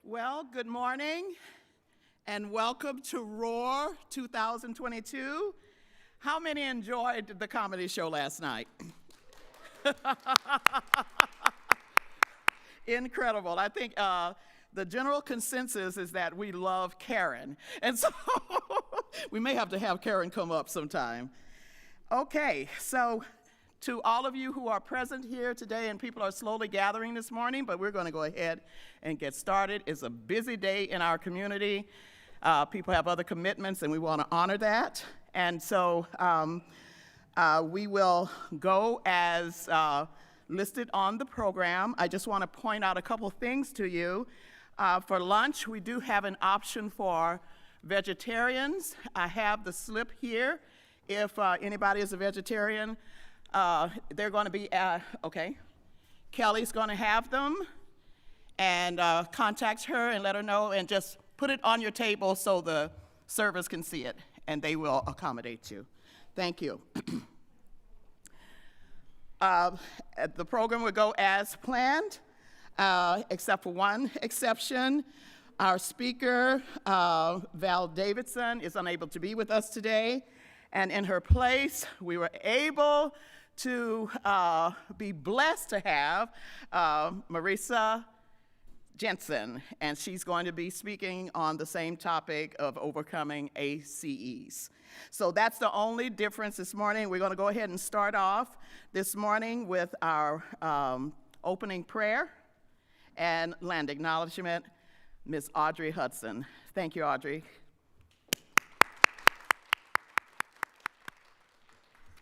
Well, good morning and welcome to Roar 2022. How many enjoyed the comedy show last night? Incredible. I think the general consensus is that we love Karen. And so we may have to have Karen come up sometime. Okay, so to all of you who are present here today, and people are slowly gathering this morning, but we're going to go ahead and get started. It's a busy day in our community. People have other commitments, and we want to honor that. And so we will go as listed on the program. I just want to point out a couple things to you. For lunch, we do have an option for vegetarians. I have the slip here. If anybody is a vegetarian, they're going to be, okay. Kelly's going to have them, and contact her and let her know, and just put it on your table so the servers can see it, and they will accommodate you. Thank you. The program will go as planned, except for one exception. Our speaker, Val Davidson, is unable to be with us today, and in her place, we were able to be blessed to have Marisa Jensen, and she's going to be speaking on the same topic of overcoming ACEs. So that's the only difference this morning. We're going to go ahead and start off this morning with our opening prayer and land acknowledgement. Ms. Audrey Hudson. Thank you, Audrey.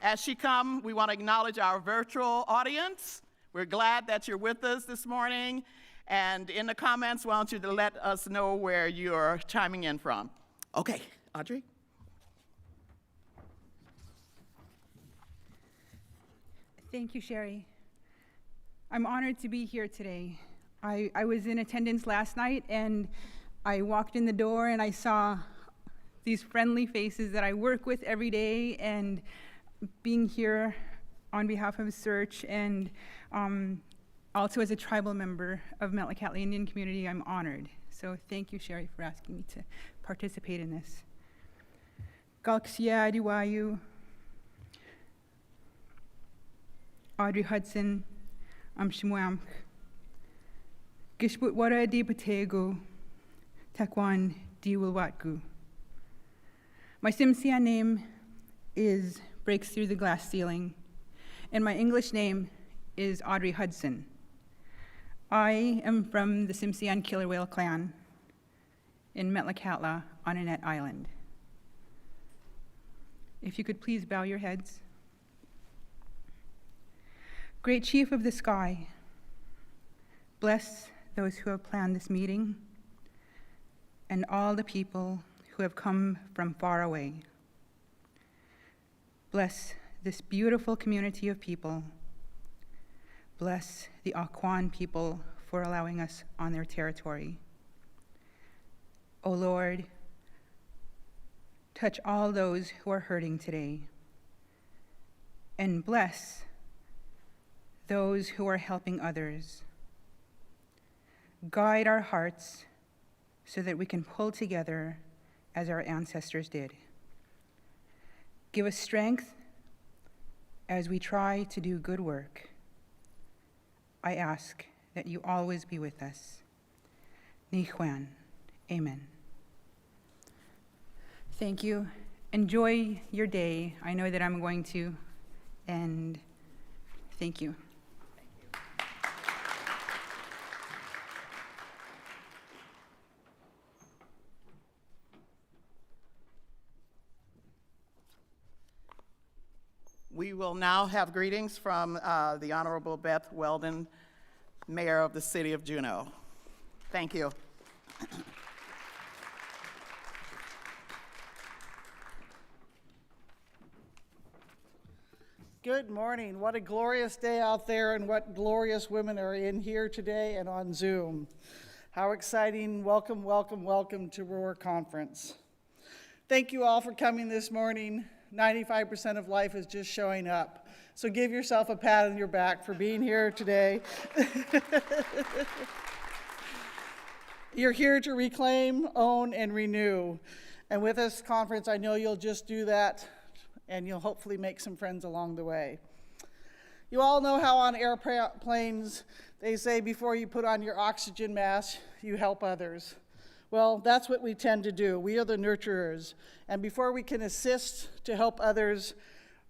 As she comes, we want to acknowledge our virtual audience. We're glad that you're with us this morning. And in the comments, why don't you let us know where you're chiming in from. Okay, Audrey. Thank you, Sherry. I'm honored to be here today. I was in attendance last night, and I walked in the door, and I saw these friendly faces that I work with every day, and being here on behalf of SEARHC and also as a tribal member of Metlakatla Indian community, I'm honored. So thank you, Sherry, for asking me to participate in this. Galksia Adiwayu, Audrey Hudson, Shimwamk, Gishbutwara Di Patego, Takwan Di Wilwatgu. My Tsimshian name is Breaks Through the Glass Ceiling, and my English name is Audrey Hudson. I am from the Tsimshian Killer Whale clan in Metlakatla on Annette Island. If you could please bow your heads. Great Chief of the Sky, bless those who have planned this meeting and all the people who have come from far away. Bless this beautiful community of people. Bless the Akwan people for allowing us on their territory. O Lord, touch all those who are hurting today, and bless those who are helping others. Guide our hearts so that we can pull together as our ancestors did. Give us strength as we try to do good work. I ask that you always be with us. Nihuan. Amen. Thank you. Enjoy your day. I know that I'm going to, and thank you. We will now have greetings from the Honorable Beth Weldon, Mayor of the City of Juneau. Thank you. Good morning. What a glorious day out there, and what glorious women are in here today and on Zoom. How exciting. Welcome, welcome, welcome to Roar Conference. Thank you all for coming this morning. 95% of life is just showing up. So give yourself a pat on your back for being here today. You're here to reclaim, own, and renew. And with this conference, I know you'll just do that, and you'll hopefully make some friends along the way. You all know how on airplanes they say before you put on your oxygen mask, you help others. Well, that's what we tend to do. We are the nurturers. And before we can assist to help others,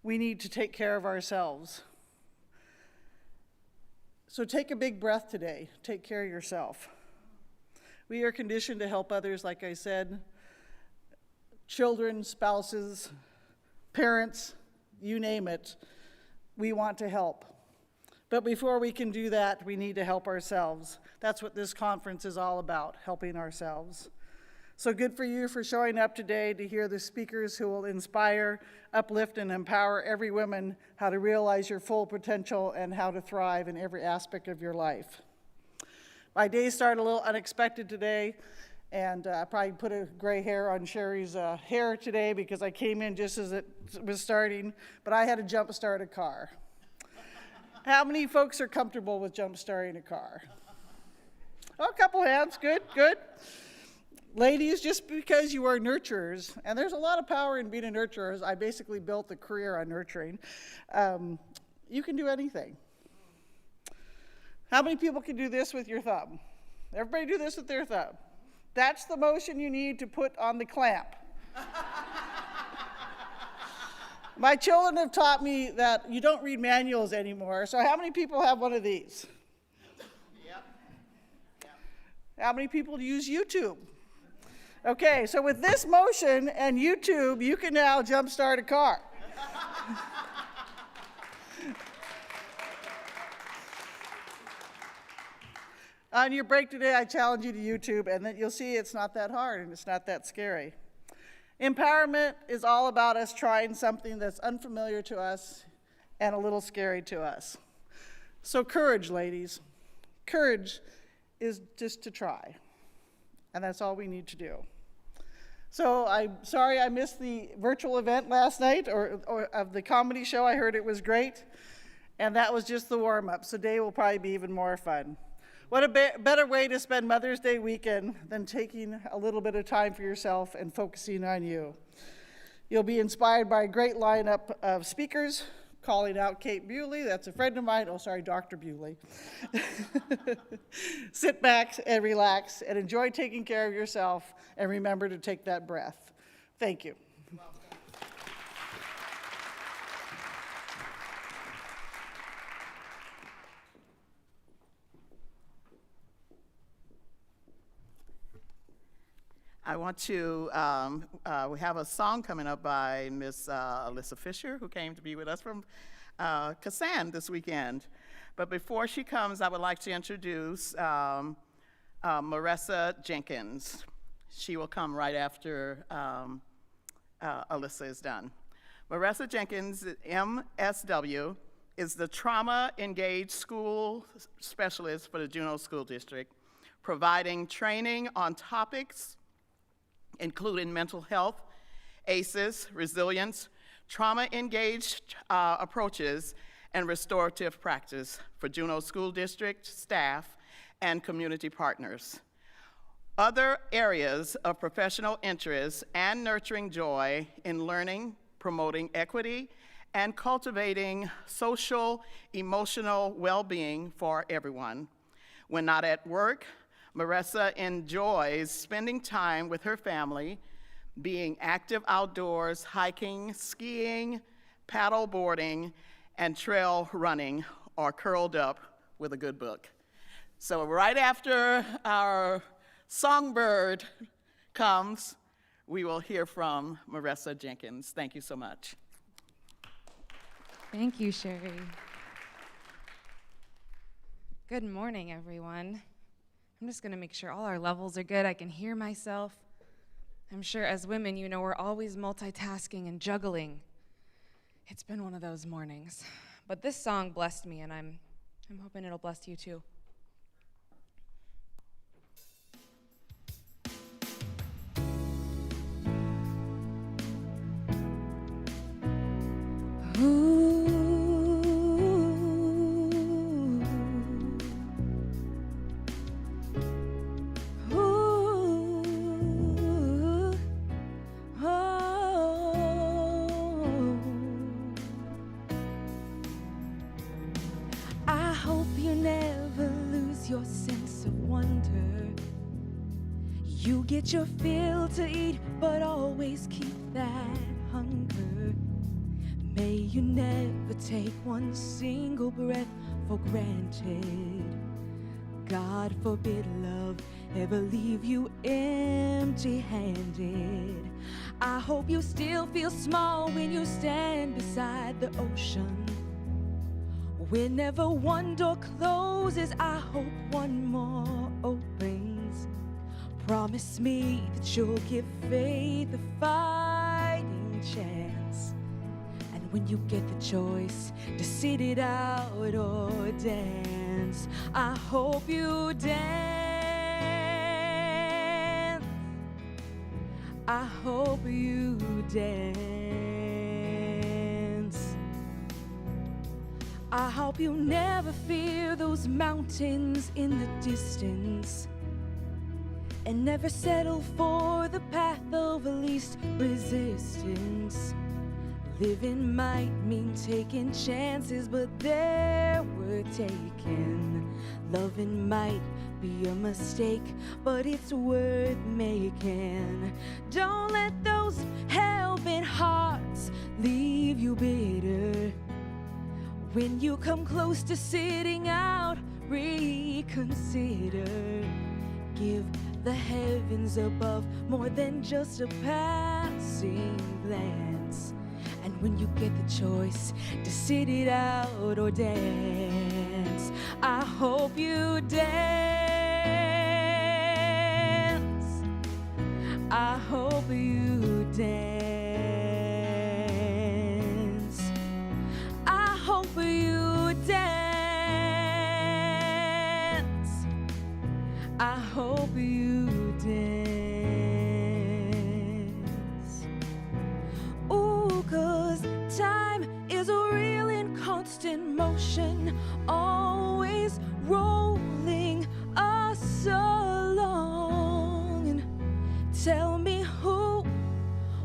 we need to take care of ourselves. So take a big breath today. Take care of yourself. We are conditioned to help others, like I said, children, spouses, parents, you name it. We want to help. But before we can do that, we need to help ourselves. That's what this conference is all about, helping ourselves. So good for you for showing up today to hear the speakers who will inspire, uplift, and empower every woman how to realize your full potential and how to thrive in every aspect of your life. My day started a little unexpected today, and I probably put a gray hair on Sherry's hair today because I came in just as it was starting, but I had to jump start a car. How many folks are comfortable with jump starting a car? Oh, a couple hands, good, good. Ladies, just because you are nurturers, and there's a lot of power in being a nurturer, I basically built a career on nurturing, you can do anything. How many people can do this with your thumb? Everybody do this with their thumb. That's the motion you need to put on the clamp. My children have taught me that you don't read manuals anymore, so how many people have one of these? Yep. How many people use YouTube? Okay, so with this motion and YouTube, you can now jumpstart a car. On your break today, I challenge you to YouTube, and then you'll see it's not that hard and it's not that scary. Empowerment is all about us trying something that's unfamiliar to us and a little scary to us. So courage, ladies. Courage is just to try, and that's all we need to do. So I'm sorry I missed the virtual event last night or of the comedy show. I heard it was great, and that was just the warm-up, so today will probably be even more fun. What a better way to spend Mother's Day weekend than taking a little bit of time for yourself and focusing on you. You'll be inspired by a great lineup of speakers, calling out Kate Bewley, that's a friend of mine, oh sorry, Dr. Bewley. Sit back and relax and enjoy taking care of yourself, and remember to take that breath. Thank you. I want to, we have a song coming up by Miss Alyssa Fischer, who came to be with us from Kasaan this weekend. But before she comes, I would like to introduce Marissa Jenkins. She will come right after Alyssa is done. Marissa Jenkins, MSW, is the trauma-engaged school specialist for the Juneau School District, providing training on topics including mental health, ACEs, resilience, trauma-engaged approaches, and restorative practice for Juneau School District staff and community partners. Other areas of professional interest and nurturing joy in learning, promoting equity, and cultivating social, emotional well-being for everyone. When not at work, Marissa enjoys spending time with her family, being active outdoors, hiking, skiing, paddle boarding, and trail running, or curled up with a good book. So right after our songbird comes, we will hear from Marissa Jenkins. Thank you so much. Thank you, Sherry. Good morning, everyone. I'm just gonna make sure all our levels are good. I can hear myself. I'm sure as women, you know, we're always multitasking and juggling. It's been one of those mornings. But this song blessed me, and I'm hoping it'll bless you too. Ooh. You get your fill to eat, but always keep that hunger. May you never take one single breath for granted. God forbid love ever leave you empty-handed. I hope you still feel small when you stand beside the ocean. Whenever one door closes, I hope one more opens. Promise me that you'll give faith a fighting chance. And when you get the choice to sit it out or dance, I hope you dance. I hope you dance. I hope you never fear those mountains in the distance, and never settle for the path of least resistance. Living might mean taking chances, but they're worth taking. Loving might be a mistake, but it's worth making. Don't let those hell-bent hearts leave you bitter. When you come close to sitting out, reconsider. Give the heavens above more than just a passing glance. And when you get the choice to sit it out or dance, I hope you dance. I hope you dance. I hope you dance. I hope you dance. Ooh, 'cause time is a real and constant motion, always rolling us along. And tell me who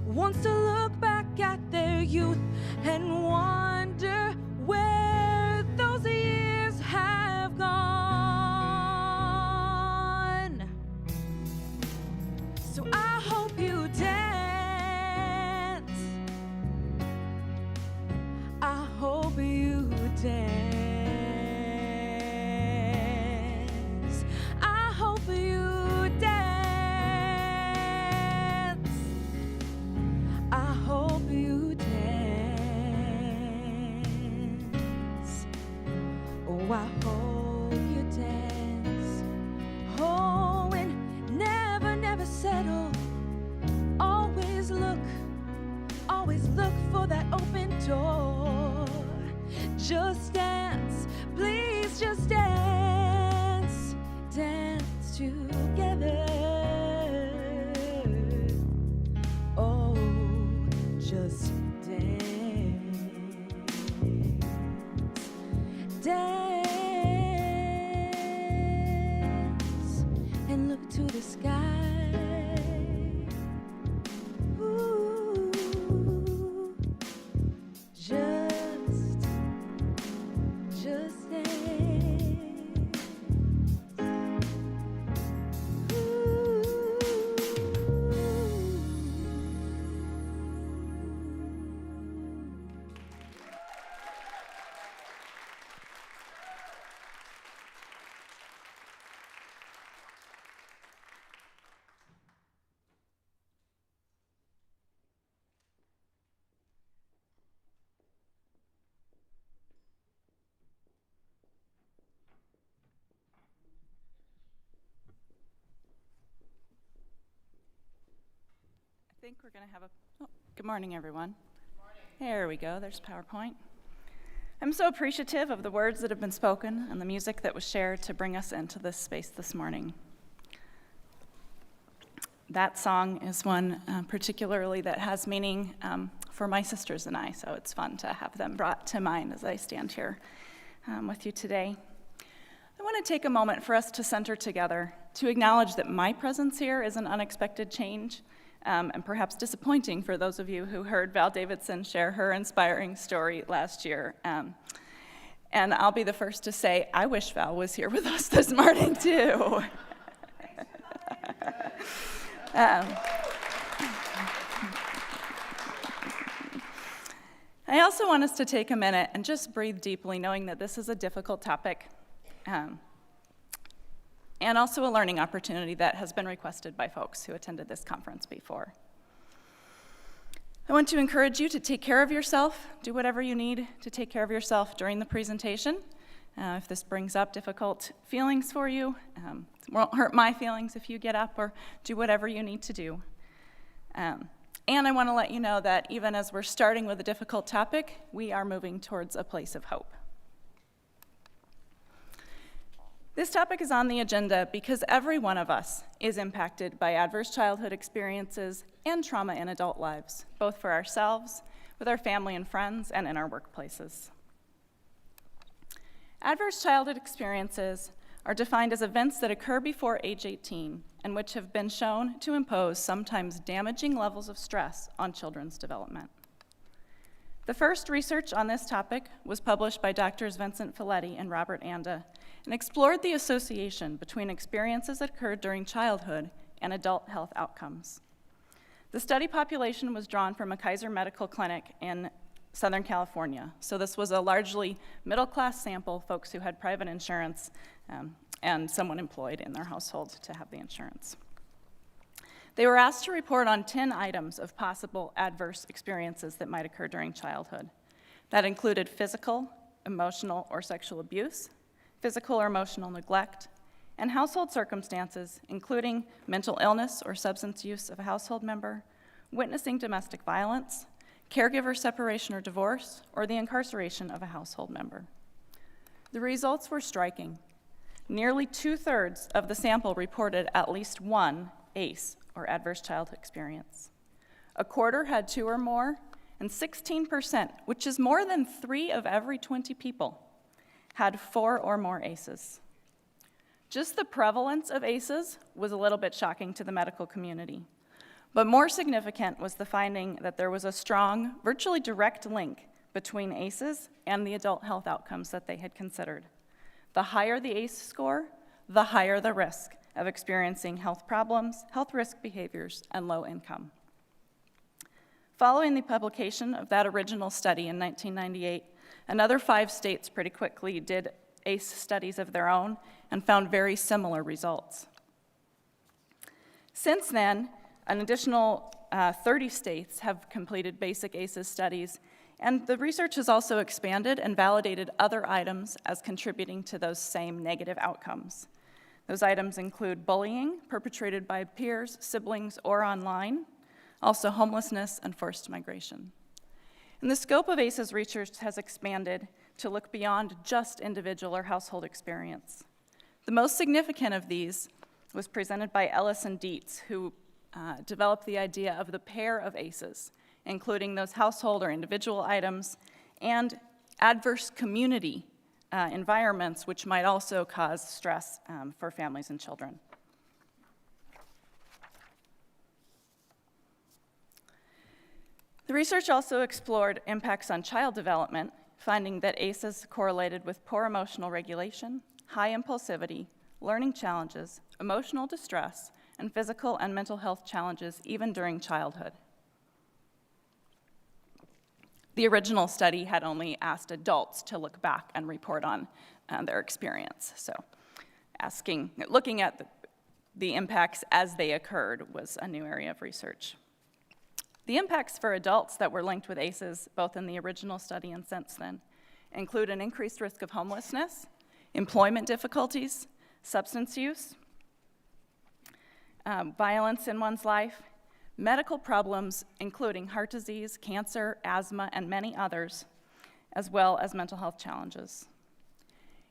wants to look back at their youth and wonder where those years have gone. So I hope you dance. I hope you dance. I hope you dance. I hope you dance. Oh, I hope you dance. Oh, and never settle. Always look for that open door. Just dance, please just dance. Dance together. Oh, just dance. Dance and look to the sky. Ooh, just dance. Ooh. I think we're going to have good morning, everyone. Good morning. There we go. There's PowerPoint. I'm so appreciative of the words that have been spoken and the music that was shared to bring us into this space this morning. That song is one particularly that has meaning for my sisters and I, so it's fun to have them brought to mind as I stand here with you today. I want to take a moment for us to center together, to acknowledge that my presence here is an unexpected change, and perhaps disappointing for those of you who heard Val Davidson share her inspiring story last year. And I'll be the first to say, I wish Val was here with us this morning too. I also want us to take a minute and just breathe deeply, knowing that this is a difficult topic, and also a learning opportunity that has been requested by folks who attended this conference before. I want to encourage you to take care of yourself, do whatever you need to take care of yourself during the presentation. If this brings up difficult feelings for you, it won't hurt my feelings if you get up or do whatever you need to do. And I want to let you know that even as we're starting with a difficult topic, we are moving towards a place of hope. This topic is on the agenda because every one of us is impacted by adverse childhood experiences and trauma in adult lives, both for ourselves, with our family and friends, and in our workplaces. Adverse childhood experiences are defined as events that occur before age 18 and which have been shown to impose sometimes damaging levels of stress on children's development. The first research on this topic was published by Drs. Vincent Folletti and Robert Anda and explored the association between experiences that occurred during childhood and adult health outcomes. The study population was drawn from a Kaiser Medical Clinic in Southern California. So this was a largely middle-class sample, folks who had private insurance and someone employed in their household to have the insurance. They were asked to report on 10 items of possible adverse experiences that might occur during childhood. That included physical, emotional, or sexual abuse, physical or emotional neglect, and household circumstances, including mental illness or substance use of a household member, witnessing domestic violence, caregiver separation or divorce, or the incarceration of a household member. The results were striking. Nearly 2/3 of the sample reported at least one ACE, or adverse childhood experience. A quarter had 2 or more, and 16%, which is more than 3 of every 20 people, had 4 or more ACEs. Just the prevalence of ACEs was a little bit shocking to the medical community. But more significant was the finding that there was a strong, virtually direct link between ACEs and the adult health outcomes that they had considered. The higher the ACE score, the higher the risk of experiencing health problems, health risk behaviors, and low income. Following the publication of that original study in 1998, another 5 states pretty quickly did ACE studies of their own and found very similar results. Since then, an additional 30 states have completed basic ACEs studies, and the research has also expanded and validated other items as contributing to those same negative outcomes. Those items include bullying perpetrated by peers, siblings, or online, also homelessness and forced migration. And the scope of ACEs research has expanded to look beyond just individual or household experience. The most significant of these was presented by Ellis and Dietz, who developed the idea of the pair of ACEs, including those household or individual items, and adverse community environments, which might also cause stress for families and children. The research also explored impacts on child development, finding that ACEs correlated with poor emotional regulation, high impulsivity, learning challenges, emotional distress, and physical and mental health challenges even during childhood. The original study had only asked adults to look back and report on their experience. So looking at the impacts as they occurred was a new area of research. The impacts for adults that were linked with ACEs, both in the original study and since then, include an increased risk of homelessness, employment difficulties, substance use, violence in one's life, medical problems, including heart disease, cancer, asthma, and many others, as well as mental health challenges.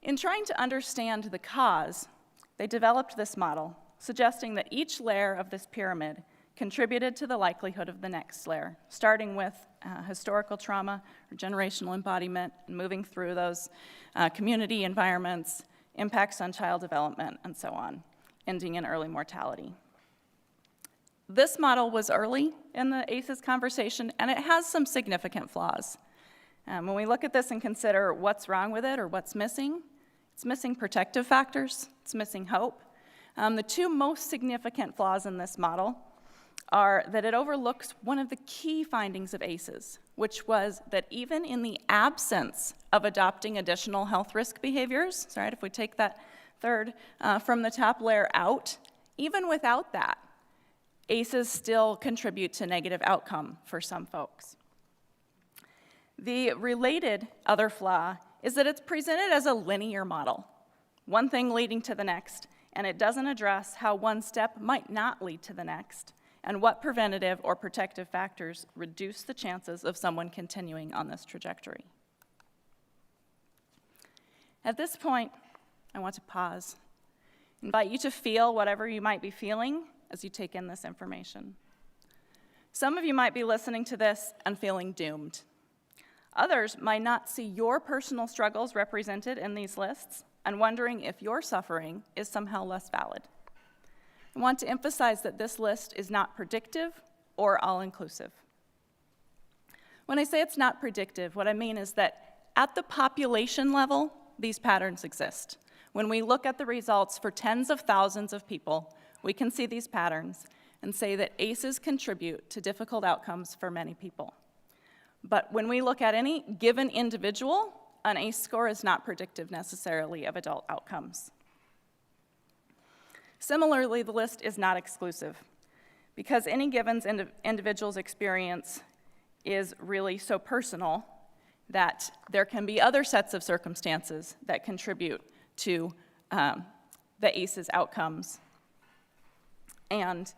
In trying to understand the cause, they developed this model, suggesting that each layer of this pyramid contributed to the likelihood of the next layer, starting with historical trauma or generational embodiment, and moving through those community environments, impacts on child development, and so on, ending in early mortality. This model was early in the ACEs conversation, and it has some significant flaws. When we look at this and consider what's wrong with it or what's missing, it's missing protective factors, it's missing hope. The 2 most significant flaws in this model are that it overlooks one of the key findings of ACEs, which was that even in the absence of adopting additional health risk behaviors, so right, if we take that third from the top layer out, even without that, ACEs still contribute to negative outcome for some folks. The related other flaw is that it's presented as a linear model, one thing leading to the next, and it doesn't address how one step might not lead to the next, and what preventative or protective factors reduce the chances of someone continuing on this trajectory. At this point, I want to pause, invite you to feel whatever you might be feeling as you take in this information. Some of you might be listening to this and feeling doomed. Others might not see your personal struggles represented in these lists and wondering if your suffering is somehow less valid. I want to emphasize that this list is not predictive or all-inclusive. When I say it's not predictive, what I mean is that at the population level, these patterns exist. When we look at the results for tens of thousands of people, we can see these patterns and say that ACEs contribute to difficult outcomes for many people. But when we look at any given individual, an ACE score is not predictive necessarily of adult outcomes. Similarly, the list is not exclusive, because any given individual's experience is really so personal that there can be other sets of circumstances that contribute to the ACEs outcomes. And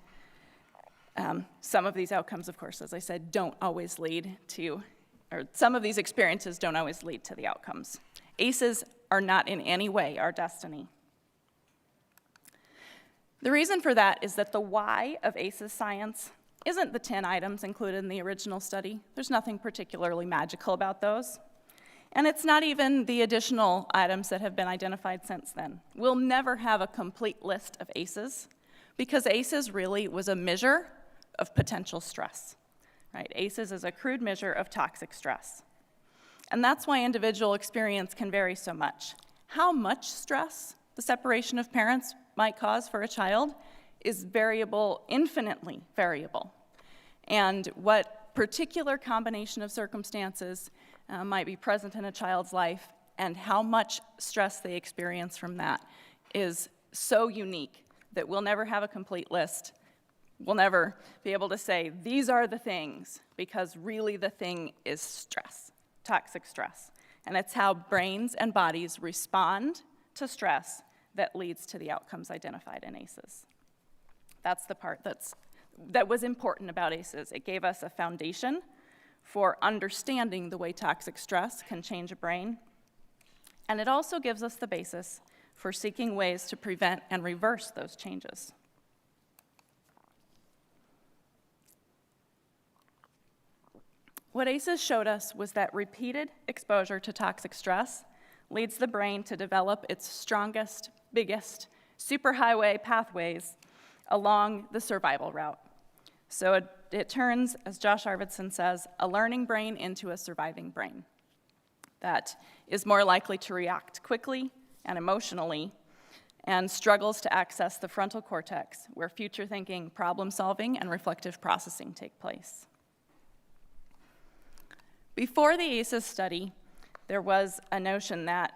some of these outcomes, of course, as I said, don't always lead to, or some of these experiences don't always lead to the outcomes. ACEs are not in any way our destiny. The reason for that is that the why of ACEs science isn't the 10 items included in the original study. There's nothing particularly magical about those. And it's not even the additional items that have been identified since then. We'll never have a complete list of ACEs, because ACEs really was a measure of potential stress. Right? ACEs is a crude measure of toxic stress. And that's why individual experience can vary so much. How much stress the separation of parents might cause for a child is variable, infinitely variable. And what particular combination of circumstances might be present in a child's life and how much stress they experience from that is so unique that we'll never have a complete list. We'll never be able to say, these are the things, because really the thing is stress, toxic stress. And it's how brains and bodies respond to stress that leads to the outcomes identified in ACEs. That's the part that was important about ACEs. It gave us a foundation for understanding the way toxic stress can change a brain. And it also gives us the basis for seeking ways to prevent and reverse those changes. What ACEs showed us was that repeated exposure to toxic stress leads the brain to develop its strongest, biggest superhighway pathways along the survival route. So it turns, as Josh Arvidsson says, a learning brain into a surviving brain that is more likely to react quickly and emotionally and struggles to access the frontal cortex, where future thinking, problem solving, and reflective processing take place. Before the ACEs study, there was a notion that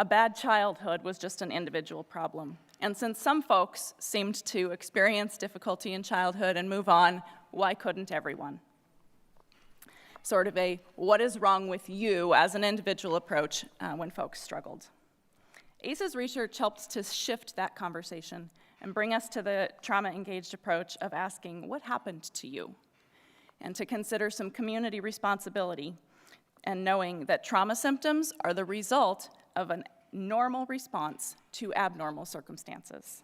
a bad childhood was just an individual problem. And since some folks seemed to experience difficulty in childhood and move on, why couldn't everyone? Sort of a what is wrong with you as an individual approach when folks struggled. ACEs research helped to shift that conversation and bring us to the trauma-engaged approach of asking, what happened to you? And to consider some community responsibility and knowing that trauma symptoms are the result of a normal response to abnormal circumstances.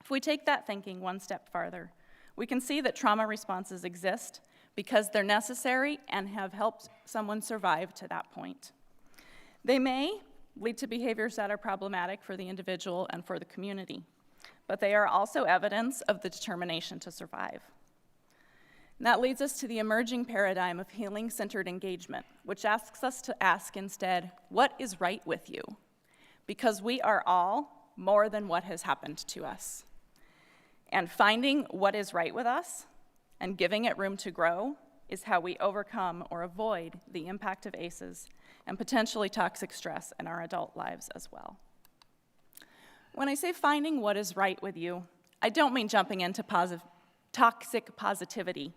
If we take that thinking one step farther, we can see that trauma responses exist because they're necessary and have helped someone survive to that point. They may lead to behaviors that are problematic for the individual and for the community, but they are also evidence of the determination to survive. And that leads us to the emerging paradigm of healing-centered engagement, which asks us to ask instead, what is right with you? Because we are all more than what has happened to us. And finding what is right with us and giving it room to grow is how we overcome or avoid the impact of ACEs and potentially toxic stress in our adult lives as well. When I say finding what is right with you, I don't mean jumping into toxic positivity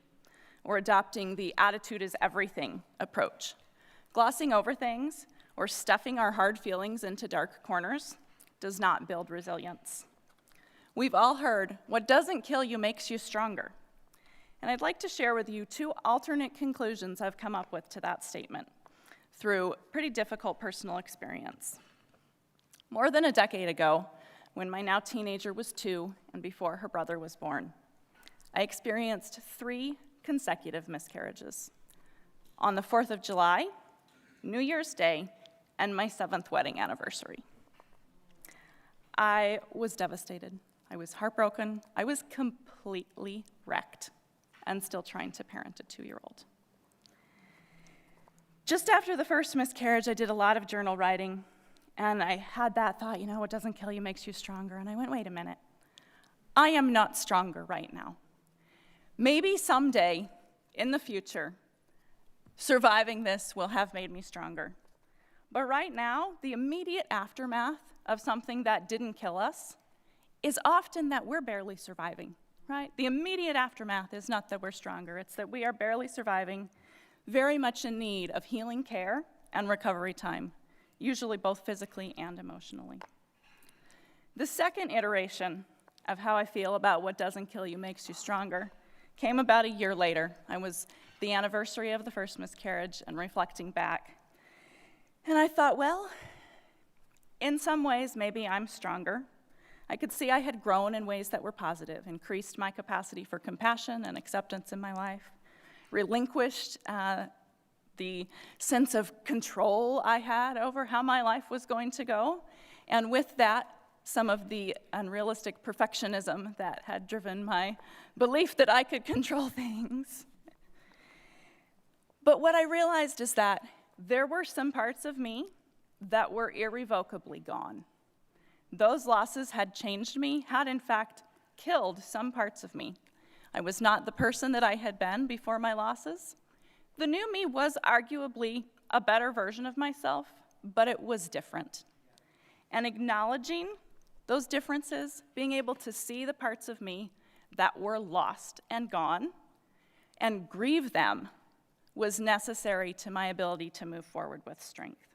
or adopting the attitude is everything approach. Glossing over things or stuffing our hard feelings into dark corners does not build resilience. We've all heard, what doesn't kill you makes you stronger. And I'd like to share with you 2 alternate conclusions I've come up with to that statement through pretty difficult personal experience. More than a decade ago, when my now teenager was 2 and before her brother was born, I experienced 3 consecutive miscarriages. On the 4th of July, New Year's Day, and my 7th wedding anniversary. I was devastated. I was heartbroken. I was completely wrecked and still trying to parent a 2-year-old. Just after the first miscarriage, I did a lot of journal writing, and I had that thought, what doesn't kill you makes you stronger. And I went, wait a minute. I am not stronger right now. Maybe someday in the future, surviving this will have made me stronger. But right now, the immediate aftermath of something that didn't kill us is often that we're barely surviving, right? The immediate aftermath is not that we're stronger, it's that we are barely surviving, very much in need of healing care and recovery time, usually both physically and emotionally. The second iteration of how I feel about what doesn't kill you makes you stronger came about a year later. I was the anniversary of the first miscarriage and reflecting back. And I thought, well, in some ways, maybe I'm stronger. I could see I had grown in ways that were positive, increased my capacity for compassion and acceptance in my life, relinquished the sense of control I had over how my life was going to go, and with that, some of the unrealistic perfectionism that had driven my belief that I could control things. But what I realized is that there were some parts of me that were irrevocably gone. Those losses had changed me, had in fact killed some parts of me. I was not the person that I had been before my losses. The new me was arguably a better version of myself, but it was different. And acknowledging those differences, being able to see the parts of me that were lost and gone, and grieve them, was necessary to my ability to move forward with strength.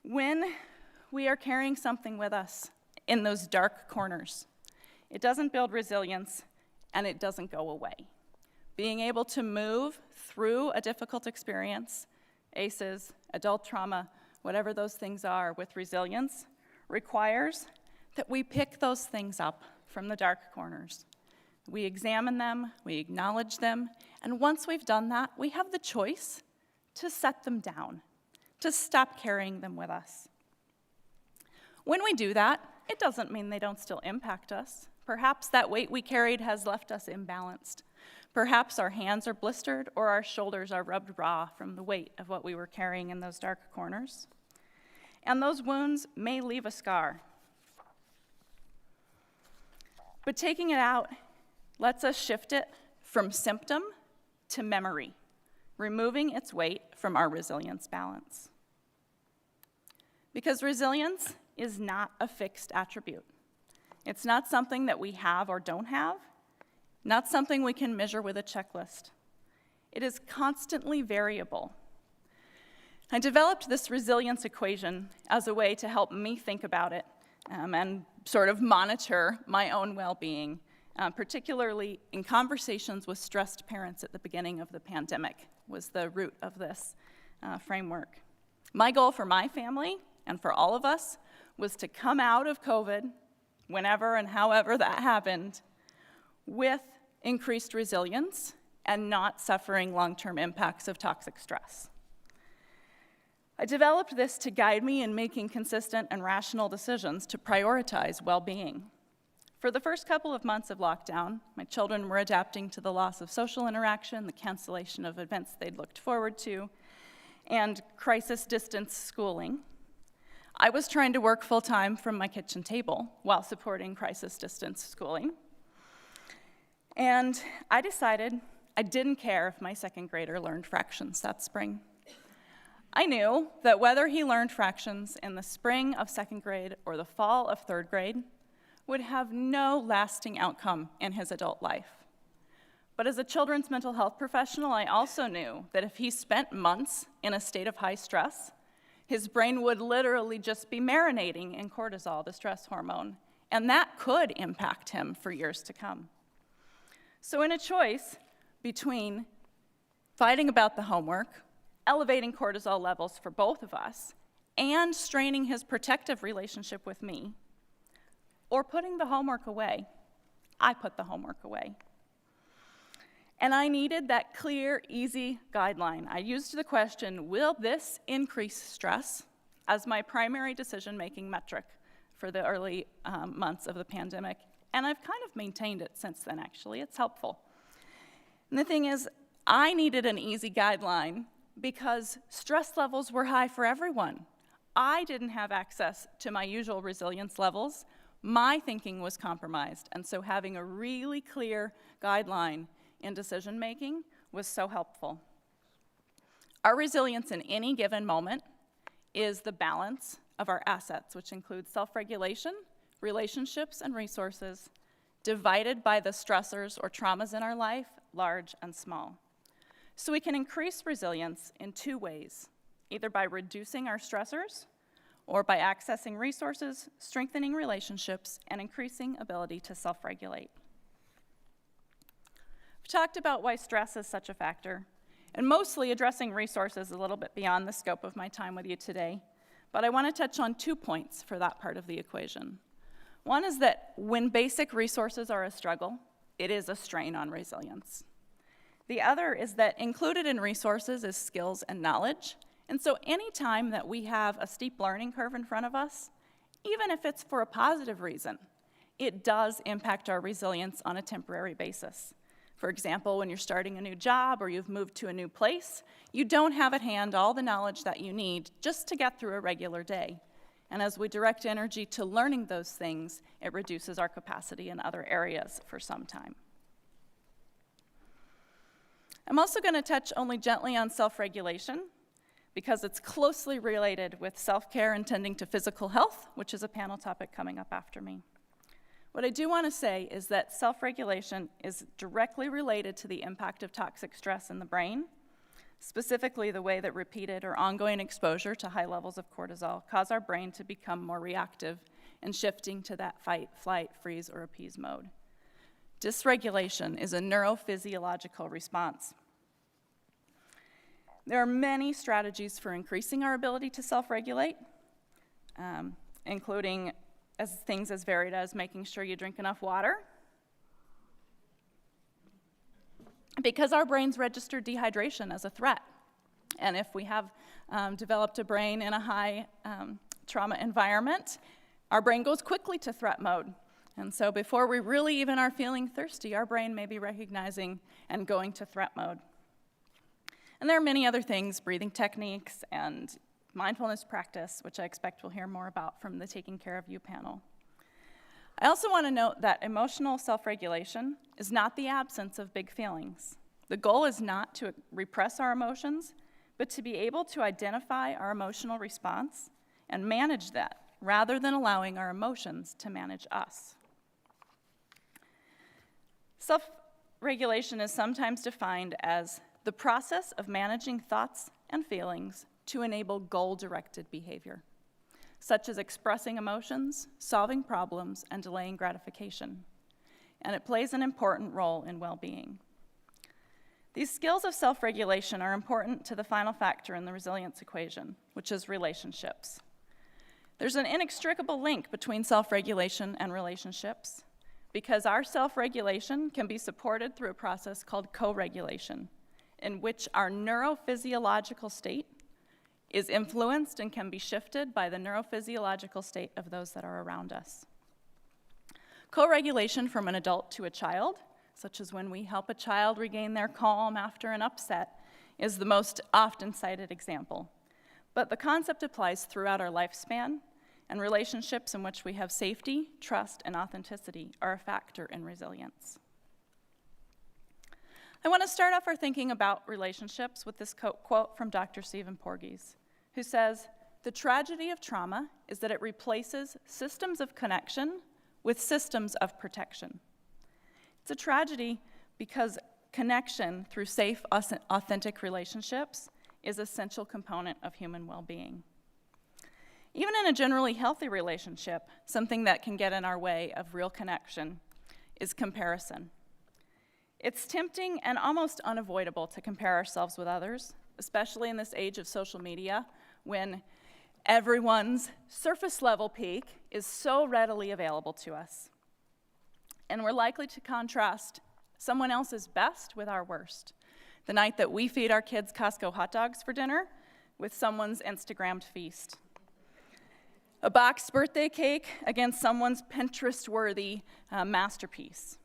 When we are carrying something with us in those dark corners, it doesn't build resilience and it doesn't go away. Being able to move through a difficult experience, ACEs, adult trauma, whatever those things are, with resilience, requires that we pick those things up from the dark corners. We examine them, we acknowledge them, and once we've done that, we have the choice to set them down, to stop carrying them with us. When we do that, it doesn't mean they don't still impact us. Perhaps that weight we carried has left us imbalanced. Perhaps our hands are blistered or our shoulders are rubbed raw from the weight of what we were carrying in those dark corners. And those wounds may leave a scar. But taking it out lets us shift it from symptom to memory, removing its weight from our resilience balance. Because resilience is not a fixed attribute. It's not something that we have or don't have, not something we can measure with a checklist. It is constantly variable. I developed this resilience equation as a way to help me think about it and sort of monitor my own well-being, particularly in conversations with stressed parents at the beginning of the pandemic was the root of this framework. My goal for my family and for all of us was to come out of COVID, whenever and however that happened, with increased resilience and not suffering long-term impacts of toxic stress. I developed this to guide me in making consistent and rational decisions to prioritize well-being. For the first couple of months of lockdown, my children were adapting to the loss of social interaction, the cancellation of events they'd looked forward to, and crisis distance schooling. I was trying to work full-time from my kitchen table while supporting crisis distance schooling. And I decided I didn't care if my second grader learned fractions that spring. I knew that whether he learned fractions in the spring of second grade or the fall of third grade would have no lasting outcome in his adult life. But as a children's mental health professional, I also knew that if he spent months in a state of high stress, his brain would literally just be marinating in cortisol, the stress hormone, and that could impact him for years to come. So in a choice between fighting about the homework, elevating cortisol levels for both of us, and straining his protective relationship with me, or putting the homework away, I put the homework away. And I needed that clear, easy guideline. I used the question, will this increase stress, as my primary decision-making metric for the early months of the pandemic. And I've kind of maintained it since then, actually. It's helpful. And the thing is, I needed an easy guideline because stress levels were high for everyone. I didn't have access to my usual resilience levels. My thinking was compromised, and so having a really clear guideline in decision-making was so helpful. Our resilience in any given moment is the balance of our assets, which includes self-regulation, relationships, and resources, divided by the stressors or traumas in our life, large and small. So we can increase resilience in two ways, either by reducing our stressors or by accessing resources, strengthening relationships, and increasing ability to self-regulate. We've talked about why stress is such a factor, and mostly addressing resources a little bit beyond the scope of my time with you today, but I want to touch on 2 points for that part of the equation. One is that when basic resources are a struggle, it is a strain on resilience. The other is that included in resources is skills and knowledge, and so any time that we have a steep learning curve in front of us, even if it's for a positive reason, it does impact our resilience on a temporary basis. For example, when you're starting a new job or you've moved to a new place, you don't have at hand all the knowledge that you need just to get through a regular day. And as we direct energy to learning those things, it reduces our capacity in other areas for some time. I'm also going to touch only gently on self-regulation because it's closely related with self-care and tending to physical health, which is a panel topic coming up after me. What I do want to say is that self-regulation is directly related to the impact of toxic stress in the brain, specifically the way that repeated or ongoing exposure to high levels of cortisol cause our brain to become more reactive and shifting to that fight, flight, freeze, or appease mode. Dysregulation is a neurophysiological response. There are many strategies for increasing our ability to self-regulate, including things as varied as making sure you drink enough water, because our brains register dehydration as a threat. And if we have developed a brain in a high trauma environment, our brain goes quickly to threat mode. And so before we really even are feeling thirsty, our brain may be recognizing and going to threat mode. And there are many other things, breathing techniques and mindfulness practice, which I expect we'll hear more about from the Taking Care of You panel. I also want to note that emotional self-regulation is not the absence of big feelings. The goal is not to repress our emotions, but to be able to identify our emotional response and manage that, rather than allowing our emotions to manage us. Self-regulation is sometimes defined as the process of managing thoughts and feelings to enable goal-directed behavior, such as expressing emotions, solving problems, and delaying gratification. And it plays an important role in well-being. These skills of self-regulation are important to the final factor in the resilience equation, which is relationships. There's an inextricable link between self-regulation and relationships, because our self-regulation can be supported through a process called co-regulation, in which our neurophysiological state is influenced and can be shifted by the neurophysiological state of those that are around us. Co-regulation from an adult to a child, such as when we help a child regain their calm after an upset, is the most often cited example. But the concept applies throughout our lifespan, and relationships in which we have safety, trust, and authenticity are a factor in resilience. I want to start off our thinking about relationships with this quote from Dr. Stephen Porges, who says, "The tragedy of trauma is that it replaces systems of connection with systems of protection." It's a tragedy because connection through safe, authentic relationships is an essential component of human well-being. Even in a generally healthy relationship, something that can get in our way of real connection is comparison. It's tempting and almost unavoidable to compare ourselves with others, especially in this age of social media, when everyone's surface level peak is so readily available to us. And we're likely to contrast someone else's best with our worst. The night that we feed our kids Costco hot dogs for dinner with someone's Instagrammed feast. A boxed birthday cake against someone's Pinterest-worthy masterpiece.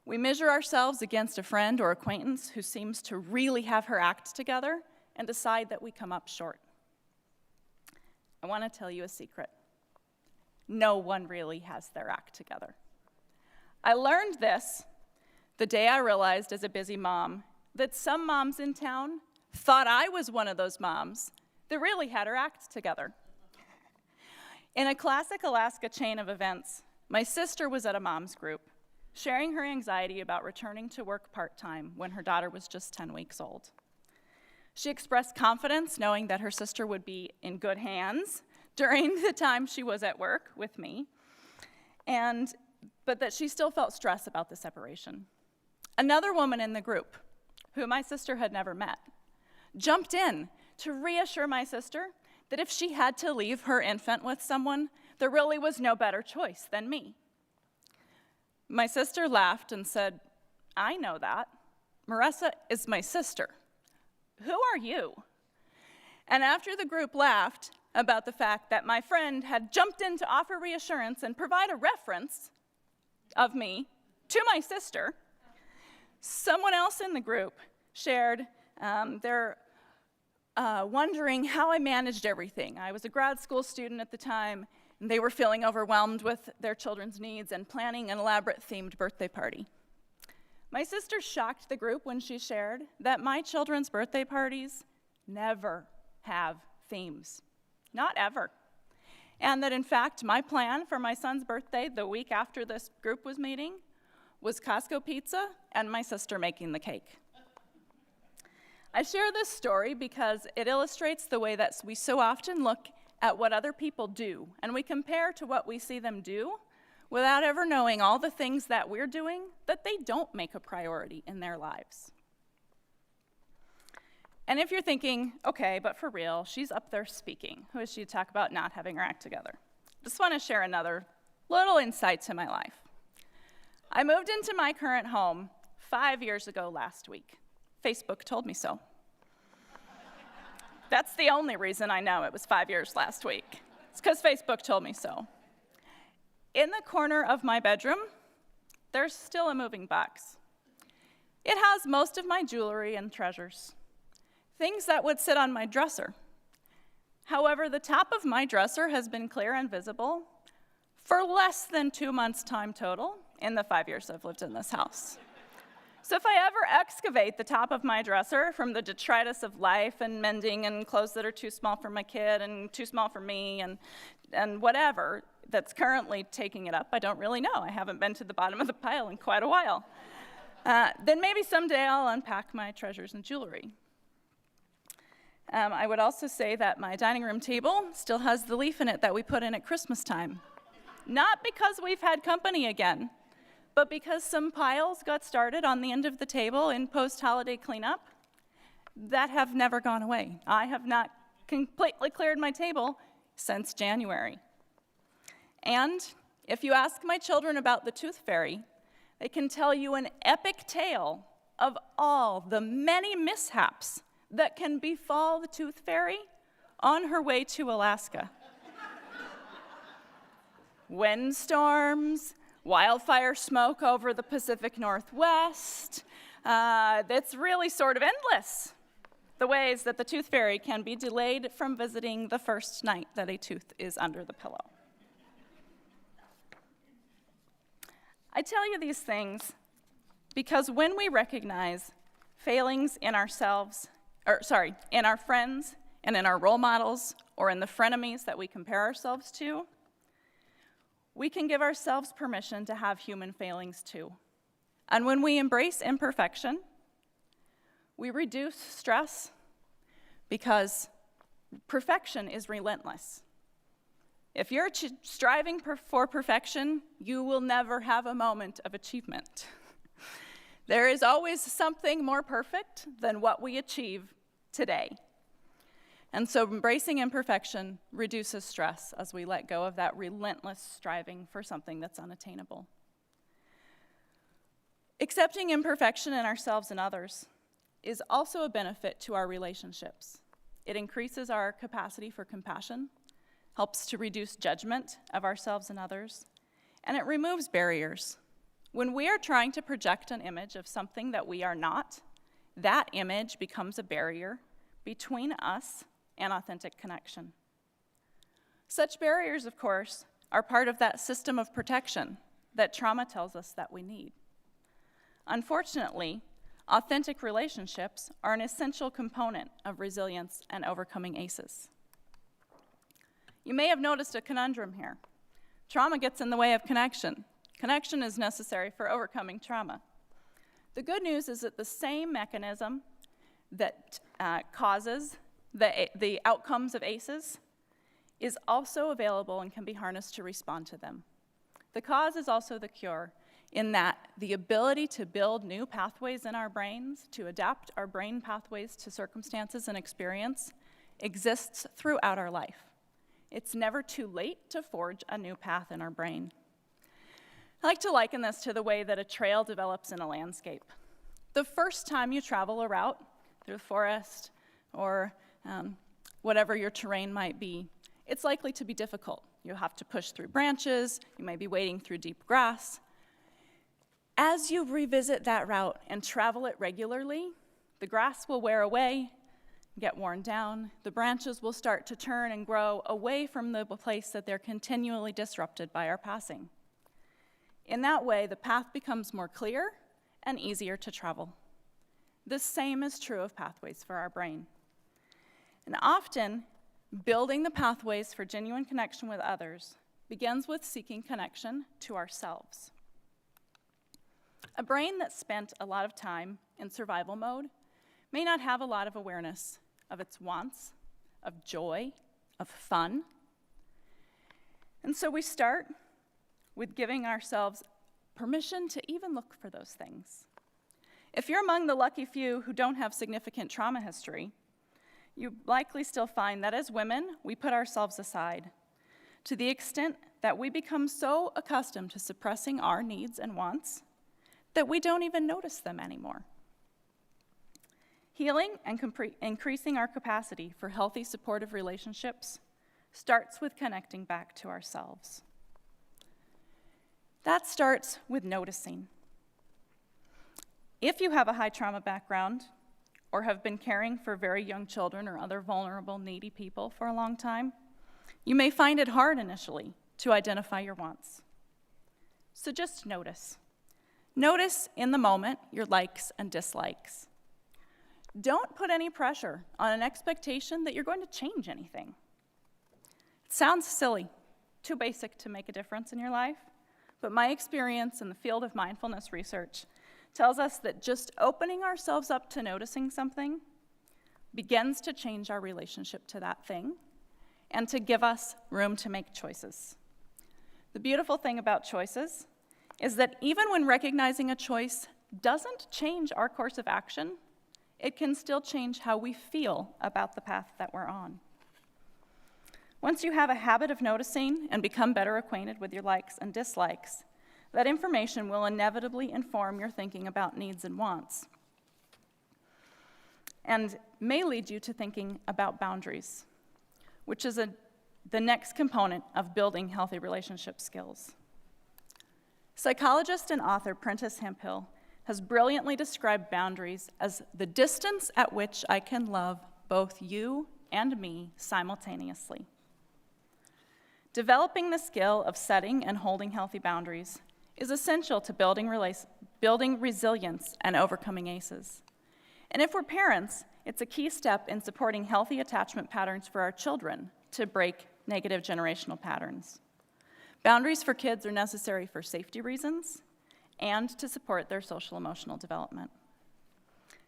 We measure ourselves against a friend or acquaintance who seems to really have her act together and decide that we come up short. I want to tell you a secret. No one really has their act together. I learned this the day I realized as a busy mom that some moms in town thought I was one of those moms that really had her act together. In a classic Alaska chain of events, my sister was at a mom's group, sharing her anxiety about returning to work part-time when her daughter was just 10 weeks old. She expressed confidence knowing that her sister would be in good hands during the time she was at work with me, but that she still felt stress about the separation. Another woman in the group, who my sister had never met, jumped in to reassure my sister that if she had to leave her infant with someone, there really was no better choice than me. My sister laughed and said, "I know that. Marissa is my sister. Who are you?" And after the group laughed about the fact that my friend had jumped in to offer reassurance and provide a reference of me to my sister, someone else in the group shared their wondering how I managed everything. I was a grad school student at the time, and they were feeling overwhelmed with their children's needs and planning an elaborate themed birthday party. My sister shocked the group when she shared that my children's birthday parties never have themes, not ever. And that in fact, my plan for my son's birthday the week after this group was meeting was Costco pizza and my sister making the cake. I share this story because it illustrates the way that we so often look at what other people do, and we compare to what we see them do without ever knowing all the things that we're doing that they don't make a priority in their lives. And if you're thinking, okay, but for real, she's up there speaking. Who is she to talk about not having her act together? Just want to share another little insight to my life. I moved into my current home 5 years ago last week. Facebook told me so. That's the only reason I know it was 5 years last week. It's because Facebook told me so. In the corner of my bedroom, there's still a moving box. It has most of my jewelry and treasures, things that would sit on my dresser. However, the top of my dresser has been clear and visible for less than 2 months' time total in the 5 years I've lived in this house. So if I ever excavate the top of my dresser from the detritus of life and mending and clothes that are too small for my kid and too small for me and whatever that's currently taking it up, I don't really know. I haven't been to the bottom of the pile in quite a while. Then maybe someday I'll unpack my treasures and jewelry. I would also say that my dining room table still has the leaf in it that we put in at Christmas time. Not because we've had company again, but because some piles got started on the end of the table in post-holiday cleanup that have never gone away. I have not completely cleared my table since January. And if you ask my children about the tooth fairy, they can tell you an epic tale of all the many mishaps that can befall the tooth fairy on her way to Alaska. Windstorms, wildfire smoke over the Pacific Northwest. It's really sort of endless. the ways that the tooth fairy can be delayed from visiting the first night that a tooth is under the pillow. I tell you these things because when we recognize failings in ourselves, in our friends and in our role models or in the frenemies that we compare ourselves to, we can give ourselves permission to have human failings too. And when we embrace imperfection, we reduce stress because perfection is relentless. If you're striving for perfection, you will never have a moment of achievement. There is always something more perfect than what we achieve today. And so embracing imperfection reduces stress as we let go of that relentless striving for something that's unattainable. Accepting imperfection in ourselves and others is also a benefit to our relationships. It increases our capacity for compassion, helps to reduce judgment of ourselves and others, and it removes barriers. When we are trying to project an image of something that we are not, that image becomes a barrier between us and authentic connection. Such barriers, of course, are part of that system of protection that trauma tells us that we need. Unfortunately, authentic relationships are an essential component of resilience and overcoming ACEs. You may have noticed a conundrum here. Trauma gets in the way of connection. Connection is necessary for overcoming trauma. The good news is that the same mechanism that causes the outcomes of ACEs is also available and can be harnessed to respond to them. The cause is also the cure, in that the ability to build new pathways in our brains, to adapt our brain pathways to circumstances and experience, exists throughout our life. It's never too late to forge a new path in our brain. I like to liken this to the way that a trail develops in a landscape. The first time you travel a route through the forest or whatever your terrain might be, it's likely to be difficult. You'll have to push through branches, you may be wading through deep grass. As you revisit that route and travel it regularly, the grass will wear away, get worn down, the branches will start to turn and grow away from the place that they're continually disrupted by our passing. In that way, the path becomes more clear and easier to travel. The same is true of pathways for our brain. And often, building the pathways for genuine connection with others begins with seeking connection to ourselves. A brain that's spent a lot of time in survival mode may not have a lot of awareness of its wants, of joy, of fun. And so we start with giving ourselves permission to even look for those things. If you're among the lucky few who don't have significant trauma history, you likely still find that as women, we put ourselves aside to the extent that we become so accustomed to suppressing our needs and wants that we don't even notice them anymore. Healing and increasing our capacity for healthy, supportive relationships starts with connecting back to ourselves. That starts with noticing. If you have a high trauma background or have been caring for very young children or other vulnerable, needy people for a long time, you may find it hard initially to identify your wants. So just notice. Notice in the moment your likes and dislikes. Don't put any pressure on an expectation that you're going to change anything. It sounds silly, too basic to make a difference in your life, but my experience in the field of mindfulness research tells us that just opening ourselves up to noticing something begins to change our relationship to that thing and to give us room to make choices. The beautiful thing about choices is that even when recognizing a choice doesn't change our course of action, it can still change how we feel about the path that we're on. Once you have a habit of noticing and become better acquainted with your likes and dislikes, that information will inevitably inform your thinking about needs and wants, and may lead you to thinking about boundaries, which is the next component of building healthy relationship skills. Psychologist and author Prentice Hemphill has brilliantly described boundaries as the distance at which I can love both you and me simultaneously. Developing the skill of setting and holding healthy boundaries is essential to building resilience and overcoming ACEs. And if we're parents, it's a key step in supporting healthy attachment patterns for our children to break negative generational patterns. Boundaries for kids are necessary for safety reasons and to support their social-emotional development.